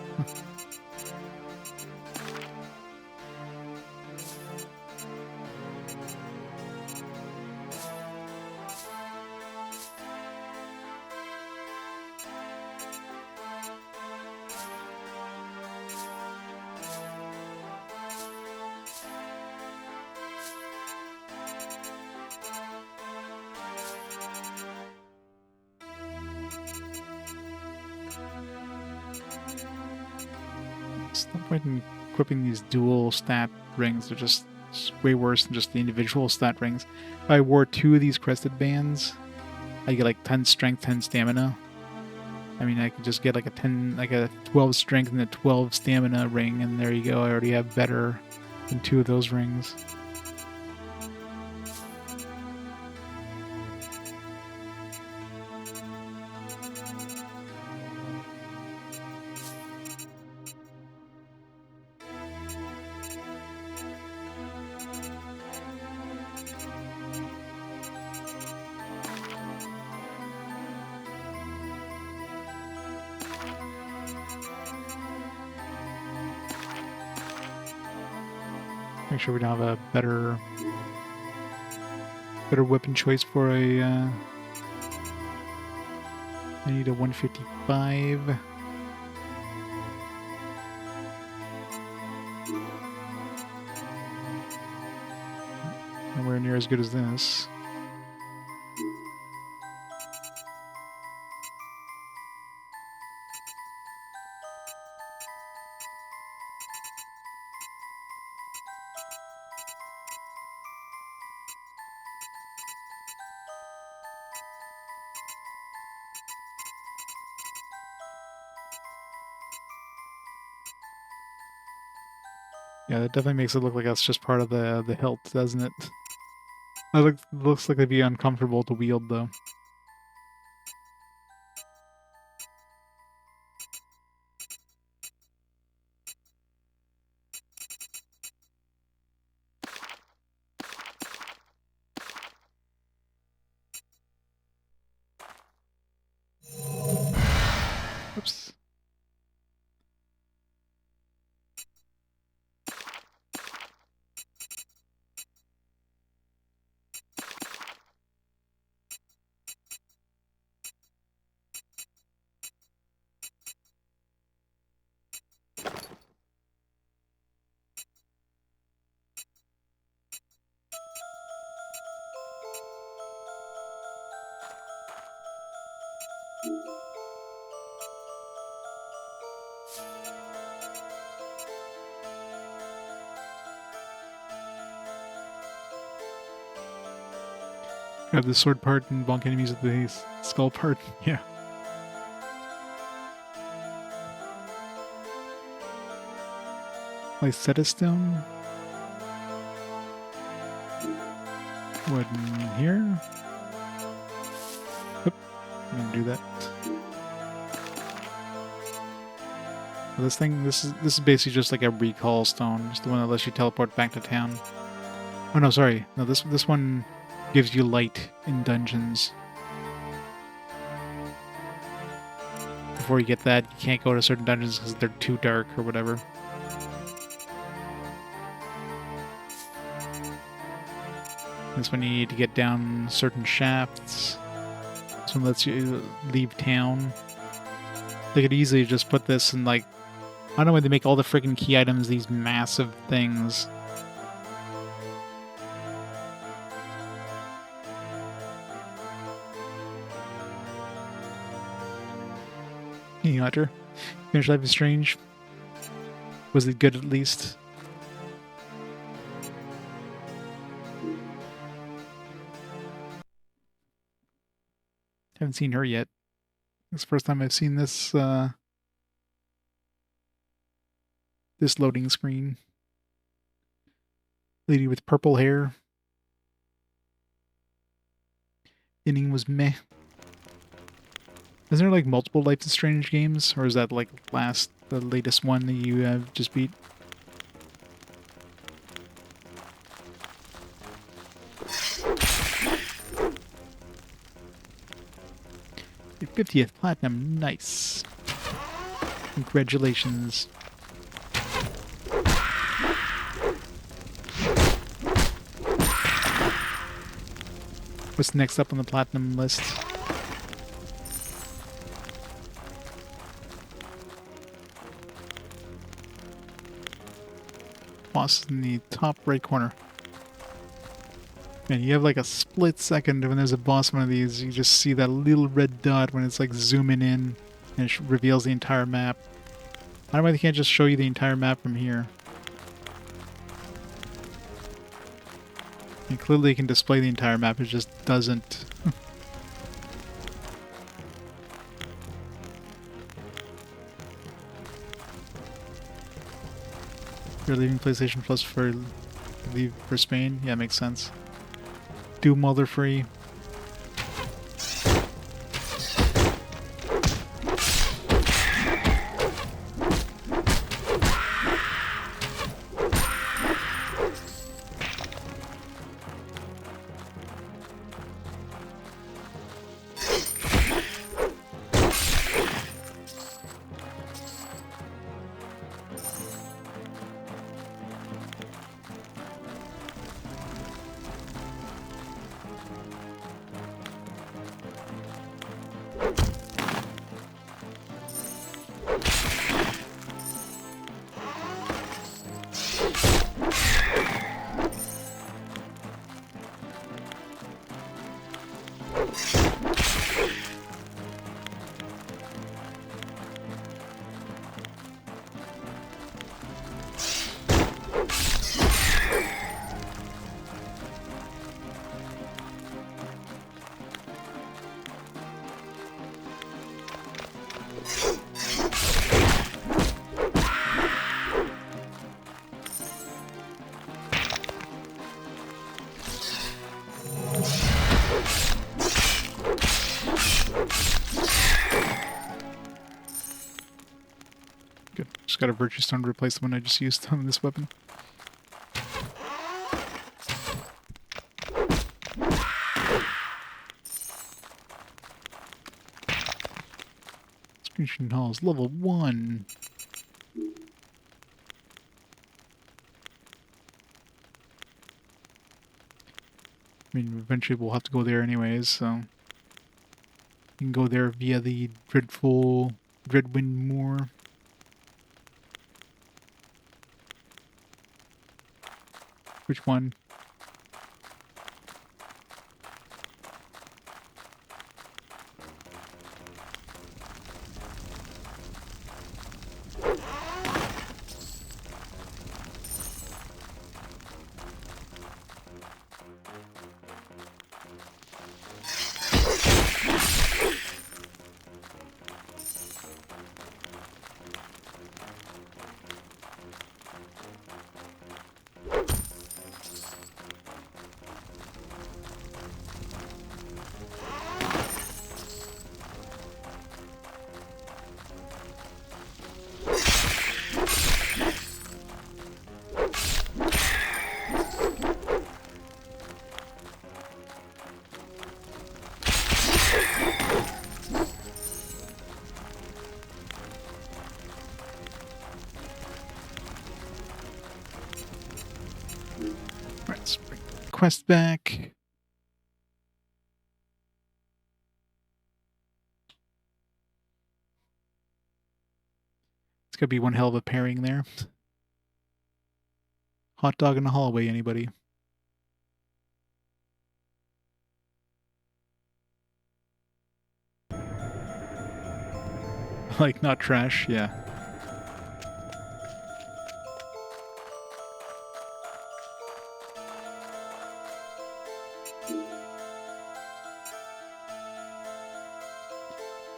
There's no point in equipping these dual stat rings. They're just way worse than just the individual stat rings. If I wore 2 of these crested bands, I get like 10 strength, 10 stamina. I mean, I could just get like a 12 strength and a 12 stamina ring, and there you go. I already have better than 2 of those rings. Make sure we don't have a better weapon choice for a. I need a 155. Nowhere near as good as this. Yeah, that definitely makes it look like that's just part of the hilt, doesn't it? It looks like it'd be uncomfortable to wield, though. Oops. Grab the sword part and bonk enemies with the skull part. Yeah. Lysetta stone. What in here? Oop, I'm gonna do that. Well, this is basically just like a recall stone. It's the one that lets you teleport back to town. Oh no, sorry. No, this one gives you light in dungeons. Before you get that, you can't go to certain dungeons because they're too dark or whatever. This one you need to get down certain shafts. This one lets you leave town. They could easily just put this in, like, I don't know why they make all the freaking key items these massive things. Hey, Hunter. Finish Life is Strange. Was it good at least? Haven't seen her yet. It's the first time I've seen this this loading screen. Lady with purple hair. Ending was meh. Isn't there like multiple Life is Strange games? Or is that like the latest one that you have just beat? 50th platinum. Nice. Congratulations. What's next up on the platinum list? Boss in the top right corner. Man, you have like a split second when there's a boss one of these. You just see that little red dot when it's like zooming in and it reveals the entire map. I don't know why they can't just show you the entire map from here. And clearly it can display the entire map, it just doesn't. You're leaving PlayStation Plus for leave for Spain? Yeah, makes sense. Doom while they're free. Good. Just got a Virtue Stone to replace the one I just used on this weapon. Screenshot Halls, level 1. I mean, eventually we'll have to go there anyways, so... You can go there via the Dreadwind Moor. Which one? Let's bring the quest back. It's gonna be one hell of a pairing there. Hot dog in the hallway, anybody? Like, not trash, yeah.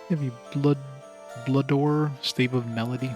Maybe Bloodor, Stave of Melody.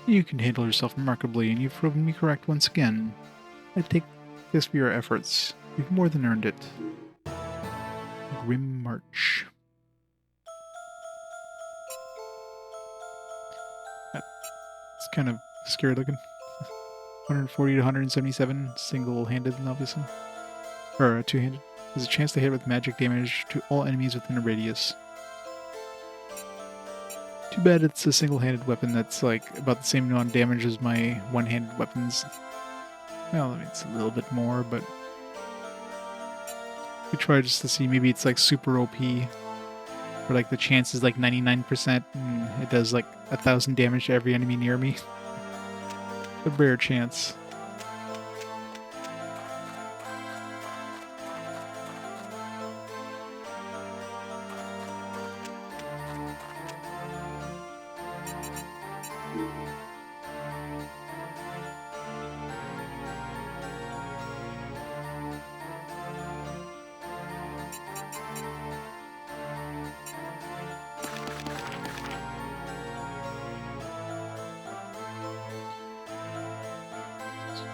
You can handle yourself remarkably, and you've proven me correct once again. I take this for your efforts. You've more than earned it. Grim March. That's kind of scary looking. 140 to 177, single-handed, obviously. Or two-handed. There's a chance to hit with magic damage to all enemies within a radius. Too bad it's a single-handed weapon that's like about the same amount of damage as my one-handed weapons. Well, I mean, it's a little bit more, but we try just to see maybe it's like super OP, where like the chance is like 99% and it does like 1,000 damage to every enemy near me. A rare chance.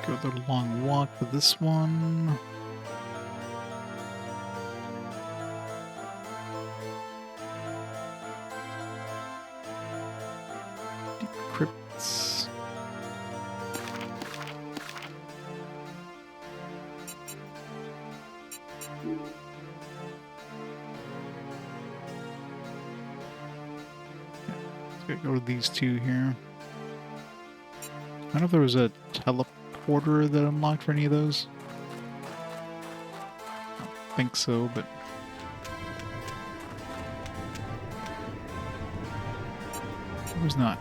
Go the long walk for this one. Deep crypts. Let's go with these two here. I don't know if there was a teleporter that unlocked for any of those. I don't think so, but it was not.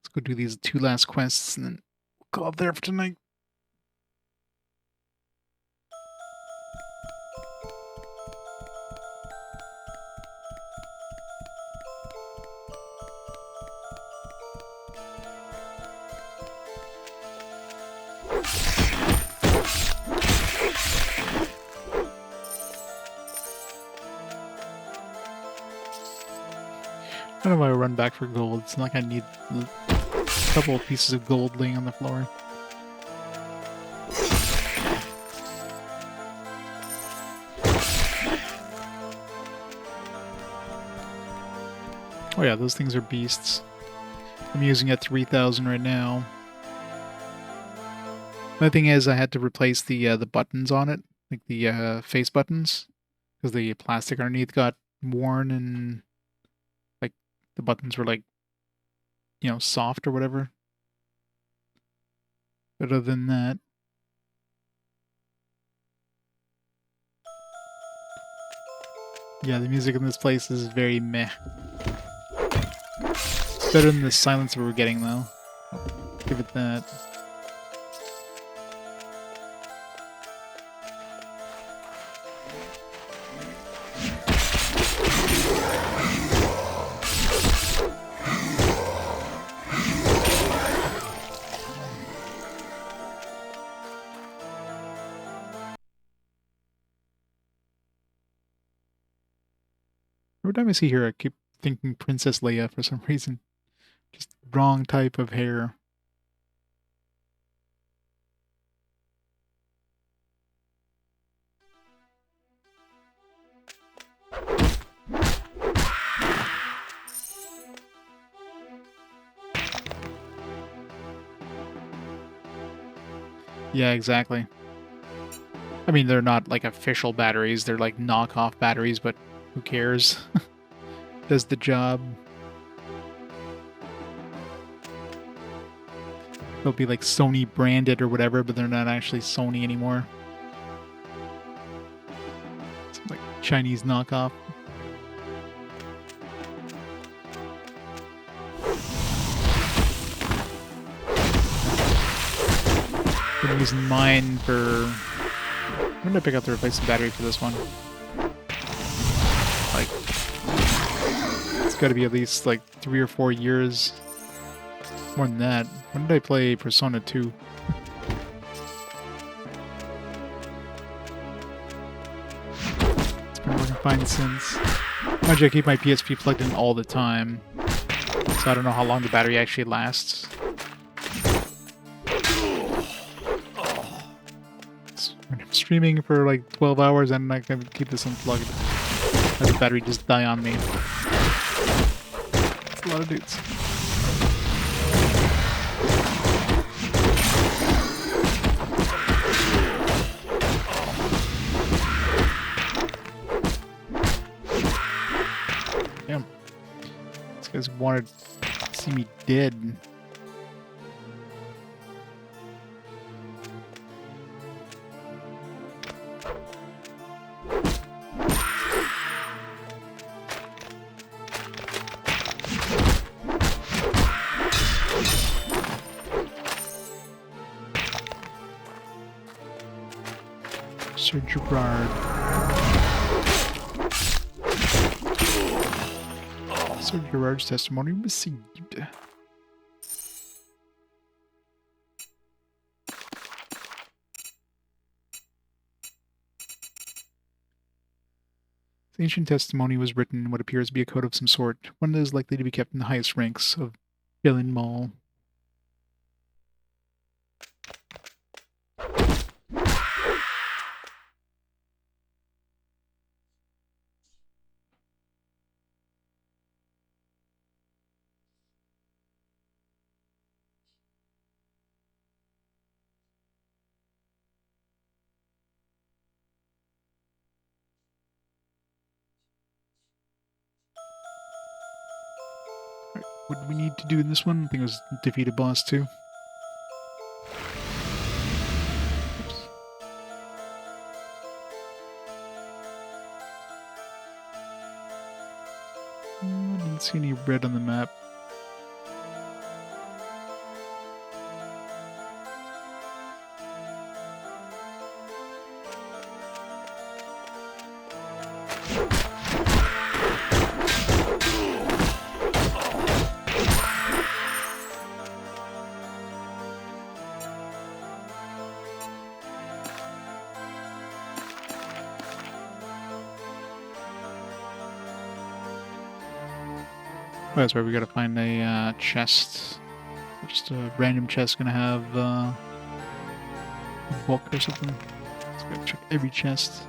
Let's go do these two last quests and then we'll call it there for tonight. I don't know why I run back for gold. It's not like I need a couple of pieces of gold laying on the floor. Oh yeah, those things are beasts. I'm using at 3,000 right now. The thing is, I had to replace the buttons on it, like the face buttons, because the plastic underneath got worn and like the buttons were like, you know, soft or whatever. But other than that, yeah, the music in this place is very meh. It's better than the silence we were getting though. I'll give it that. Every time I see her, I keep thinking Princess Leia for some reason. Just wrong type of hair. Yeah, exactly. I mean, they're not like official batteries, they're like knockoff batteries, but who cares? Does the job. They'll be like Sony branded or whatever, but they're not actually Sony anymore. It's like Chinese knockoff. Been using mine for. I'm gonna pick up the replacement battery for this one. Like, it's got to be at least like 3 or 4 years. More than that. When did I play Persona 2? It's been working fine since. Mind you, I keep my PSP plugged in all the time, so I don't know how long the battery actually lasts. When I'm streaming for like 12 hours and I can keep this unplugged, let the battery just die on me. It's a lot of dudes. Damn. These guys wanted to see me dead. Sir Gerard. Sir Gerard's testimony received. The ancient testimony was written in what appears to be a code of some sort, one that is likely to be kept in the highest ranks of Jalen Mall. What do we need to do in this one? I think it was defeat a boss too. Oops. I didn't see any red on the map. Oh, that's right, we gotta find a chest. Just a random chest gonna have a bulk or something. Let's go check every chest.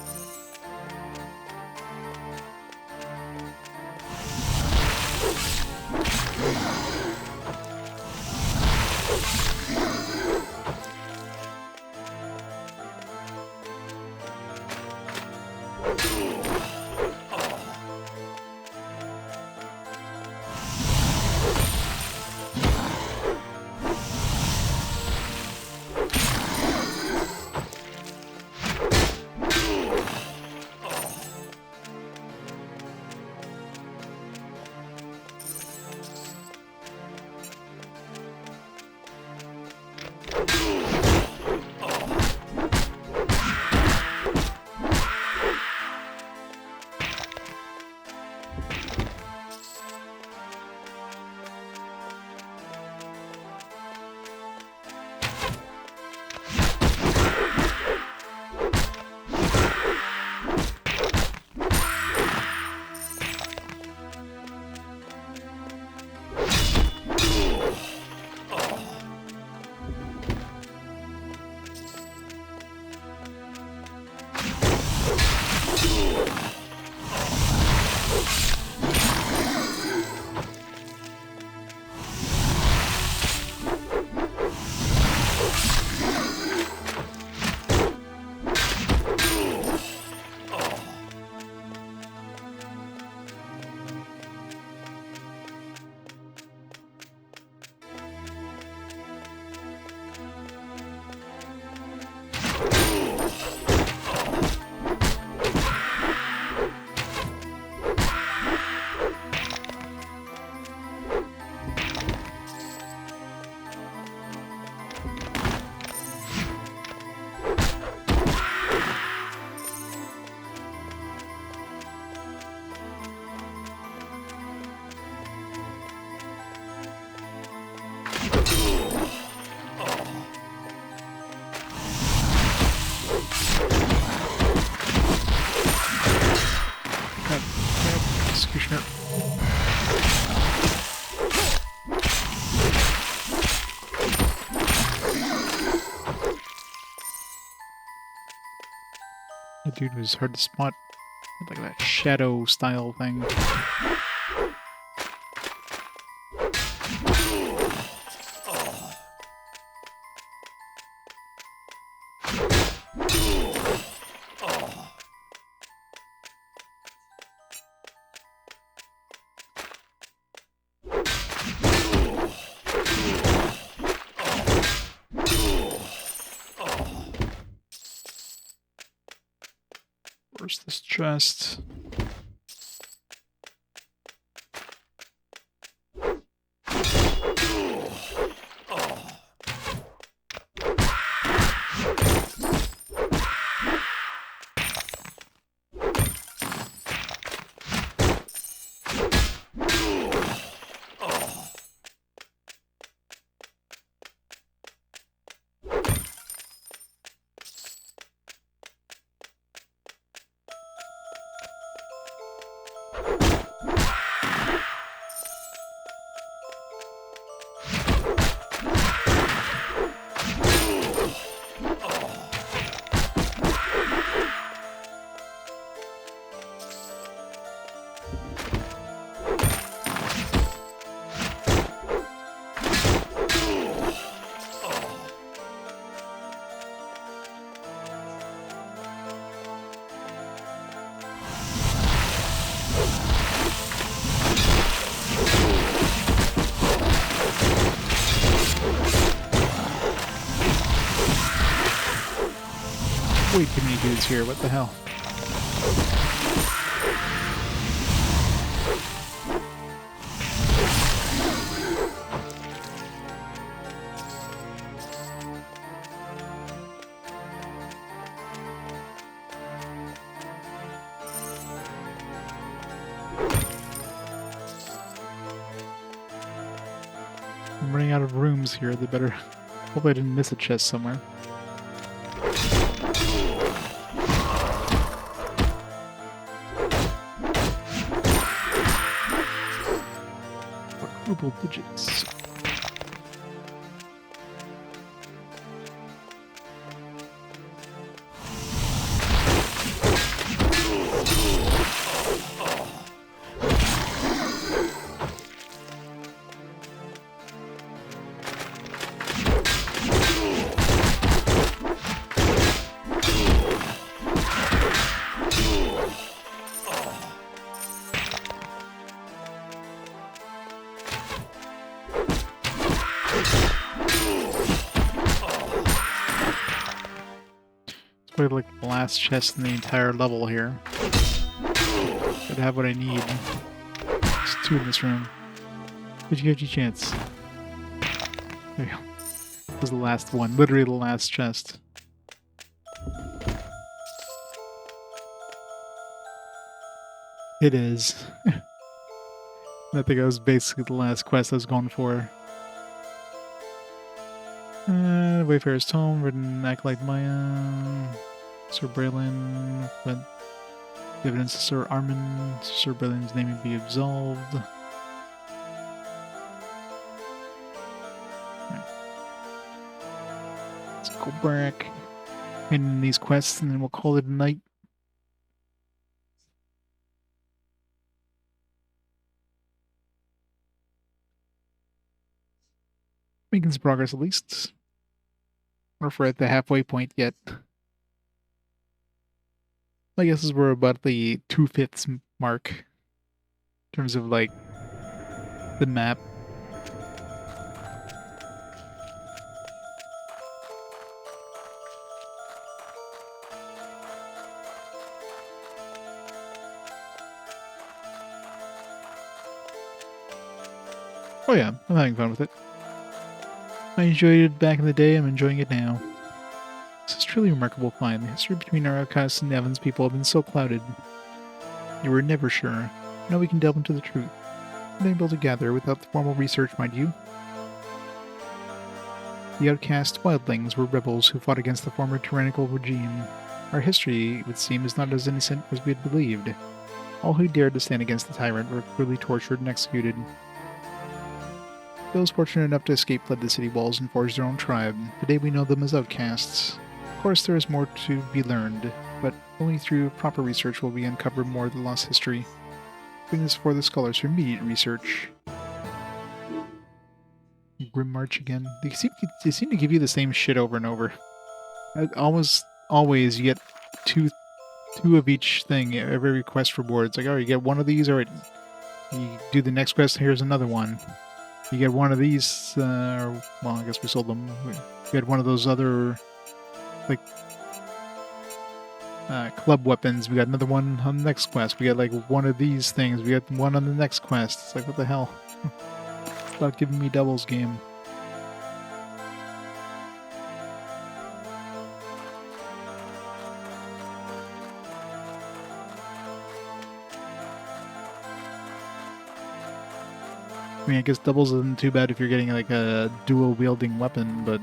executioner. That dude was hard to spot. Like that shadow style thing. Where's this chest? Way too many dudes here, what the hell? I'm running out of rooms here, they better... Hope I didn't miss a chest somewhere. Quadruple digits. Like the last chest in the entire level here. Should have what I need. There's 2 in this room. 50-50 chance. There you go. That was the last one. Literally the last chest. It is. I think that was basically the last quest I was going for. Wayfarer's Tome, written Acolyte Maya, Sir Braylon, but the evidence of Sir Armin, Sir Braylon's name be absolved. Right. Let's go back in these quests and then we'll call it a night. Making some progress at least. Or if we're at the halfway point yet. My guess is we're about the 2/5 mark. In terms of, like, the map. Oh yeah, I'm having fun with it. I enjoyed it back in the day, I'm enjoying it now. This is truly a remarkable find. The history between our outcasts and Aven's people have been so clouded. You were never sure. Now we can delve into the truth. Unable to gather without the formal research, mind you. The outcast wildlings were rebels who fought against the former tyrannical regime. Our history, it would seem, is not as innocent as we had believed. All who dared to stand against the tyrant were cruelly tortured and executed. Those fortunate enough to escape fled the city walls and forged their own tribe. Today we know them as outcasts. Of course, there is more to be learned, but only through proper research will we uncover more of the lost history. Bring this before the scholars for immediate research. Grim March again. They seem to give you the same shit over and over. Almost always you get two of each thing, every request reward. It's like, oh, you get one of these, or you do the next quest, here's another one. You get one of these, well, I guess we sold them. We had one of those other, like, club weapons. We got another one on the next quest. We got, like, one of these things. We got one on the next quest. It's like, what the hell? Stop giving me doubles, game. I mean, I guess doubles isn't too bad if you're getting, like, a dual-wielding weapon, but...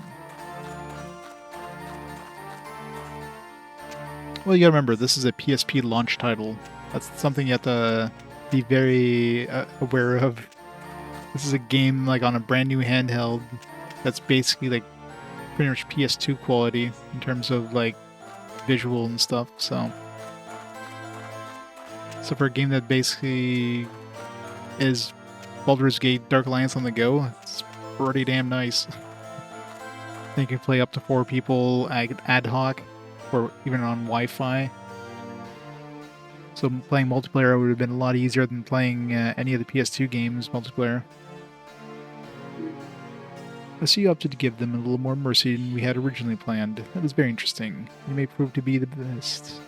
Well, you gotta remember, this is a PSP launch title. That's something you have to be very aware of. This is a game, like, on a brand new handheld that's basically, like, pretty much PS2 quality in terms of, like, visual and stuff, so... So for a game that basically is Baldur's Gate Dark Alliance on the go, it's pretty damn nice. You can play up to 4 people ad hoc, or even on Wi-Fi. So playing multiplayer would have been a lot easier than playing any of the PS2 games multiplayer. I see you opted to give them a little more mercy than we had originally planned. That is very interesting. You may prove to be the best.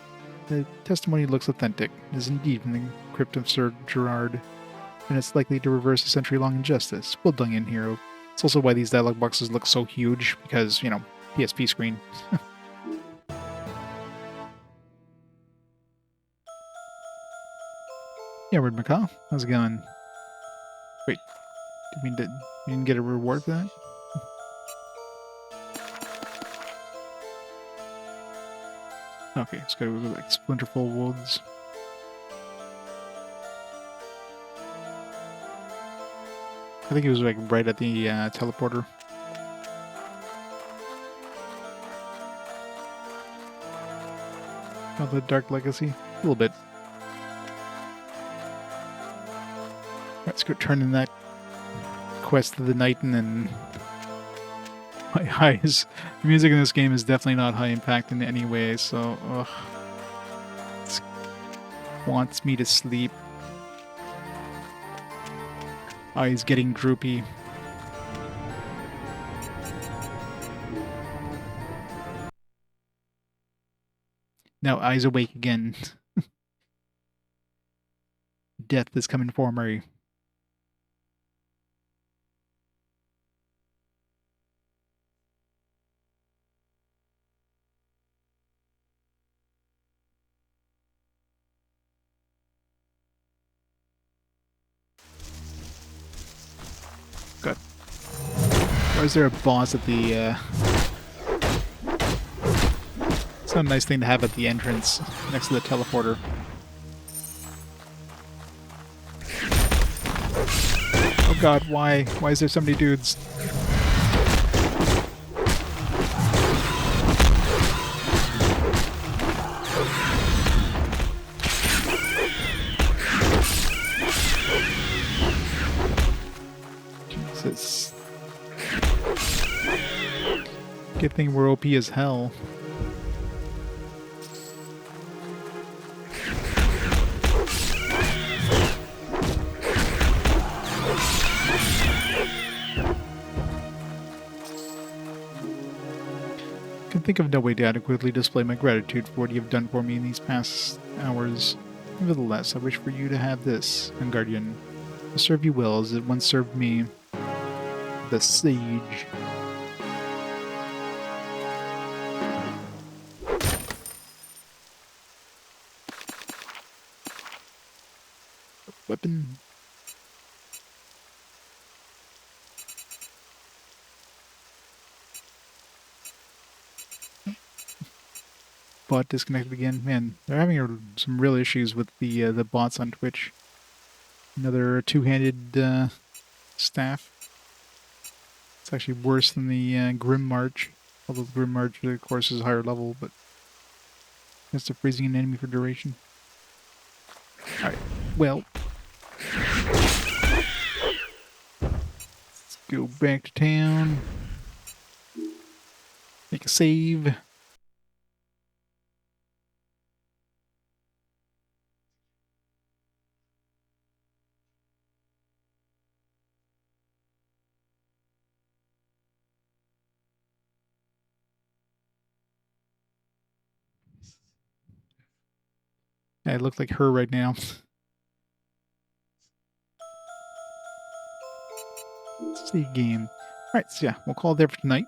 The testimony looks authentic. It is indeed from the crypt of Sir Gerard, and it's likely to reverse a century-long injustice. Well done, in hero. It's also why these dialogue boxes look so huge, because, you know, PSP screen. Yeah, Red Macaw, how's it going? Wait, you didn't get a reward for that? Okay, let's go to like Splinterful Woods. I think it was like right at the teleporter. Oh, the Dark Legacy? A little bit. Let's go turn in that quest of the night and then... My eyes. The music in this game is definitely not high impact in any way, so... Ugh. It wants me to sleep. Eyes getting droopy. Now eyes awake again. Death is coming for me. God. Why is there a boss at the, It's not a nice thing to have at the entrance, next to the teleporter. Oh god, why? Why is there so many dudes? Jesus. Good thing we're OP as hell. Think of no way to adequately display my gratitude for what you have done for me in these past hours. Nevertheless, I wish for you to have this, and Guardian. To serve you well as it once served me. The Sage. Weapon. bot disconnected again. Man, they're having some real issues with the bots on Twitch. Another two-handed staff. It's actually worse than the Grim March. Although the Grim March, of course, is higher level, but that's to freezing an enemy for duration. Alright, well. Let's go back to town. Make a save. I look like her right now. Let's see game. Alright, so yeah, we'll call it there for tonight.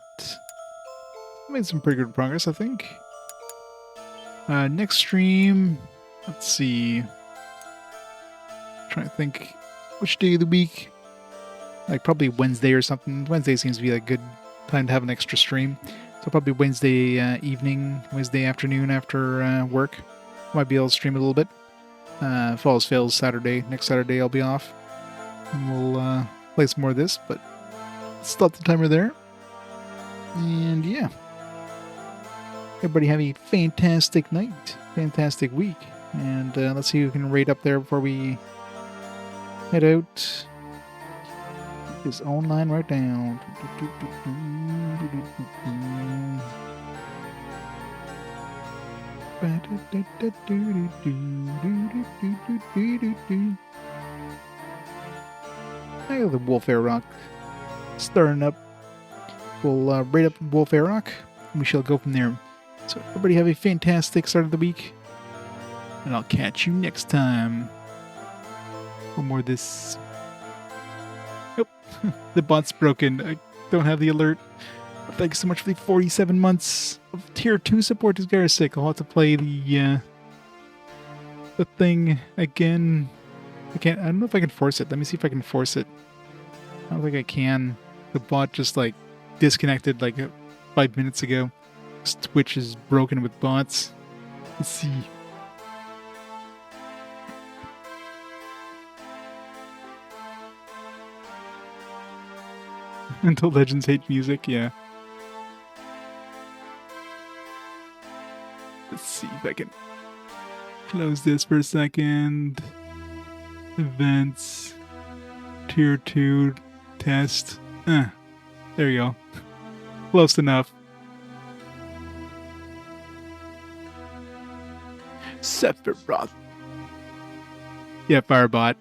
Made some pretty good progress, I think. Next stream, let's see. Trying to think which day of the week. Like probably Wednesday or something. Wednesday seems to be a good time to have an extra stream. So probably Wednesday evening, Wednesday afternoon after work. Might be able to stream a little bit. If all else fails, Saturday. Next Saturday I'll be off. And we'll play some more of this, but stop the timer there. And yeah. Everybody have a fantastic night. Fantastic week. And let's see who can rate up there before we head out. Is online right down. Hey, the Wolf Air Rock starting up. We'll rate up Wolf Air Rock, and we shall go from there. So everybody have a fantastic start of the week, and I'll catch you next time. One more of this. Nope, the bot's broken. I don't have the alert. Thanks so much for the 47 months of Tier 2 support to Garrisick. I'll have to play the thing again. I don't know if I can force it. Let me see if I can force it. I don't think I can. The bot just like disconnected like 5 minutes ago. This Twitch is broken with bots. Let's see. Untold Legends hate music, yeah. Let's see if I can close this for a second. Events. Tier 2 test. There you go. Close enough. Sephiroth. Yeah, Firebot.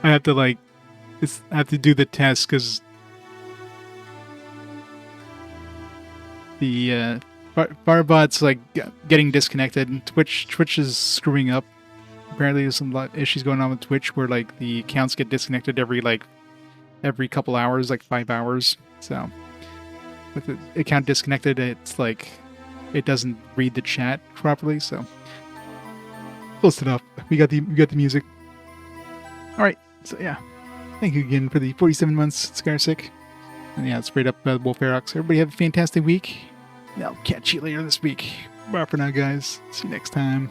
I have to I have to do the test because the Firebot's like getting disconnected. Twitch is screwing up. Apparently, there's some issues going on with Twitch where like the accounts get disconnected every couple hours, like 5 hours. So with the account disconnected, it's like it doesn't read the chat properly. So close enough. We got the music. All right. So yeah, thank you again for the 47 months, Scarsick. And yeah, sprayed up Wolf Aerox. Everybody have a fantastic week. I'll catch you later this week. Bye for now, guys. See you next time.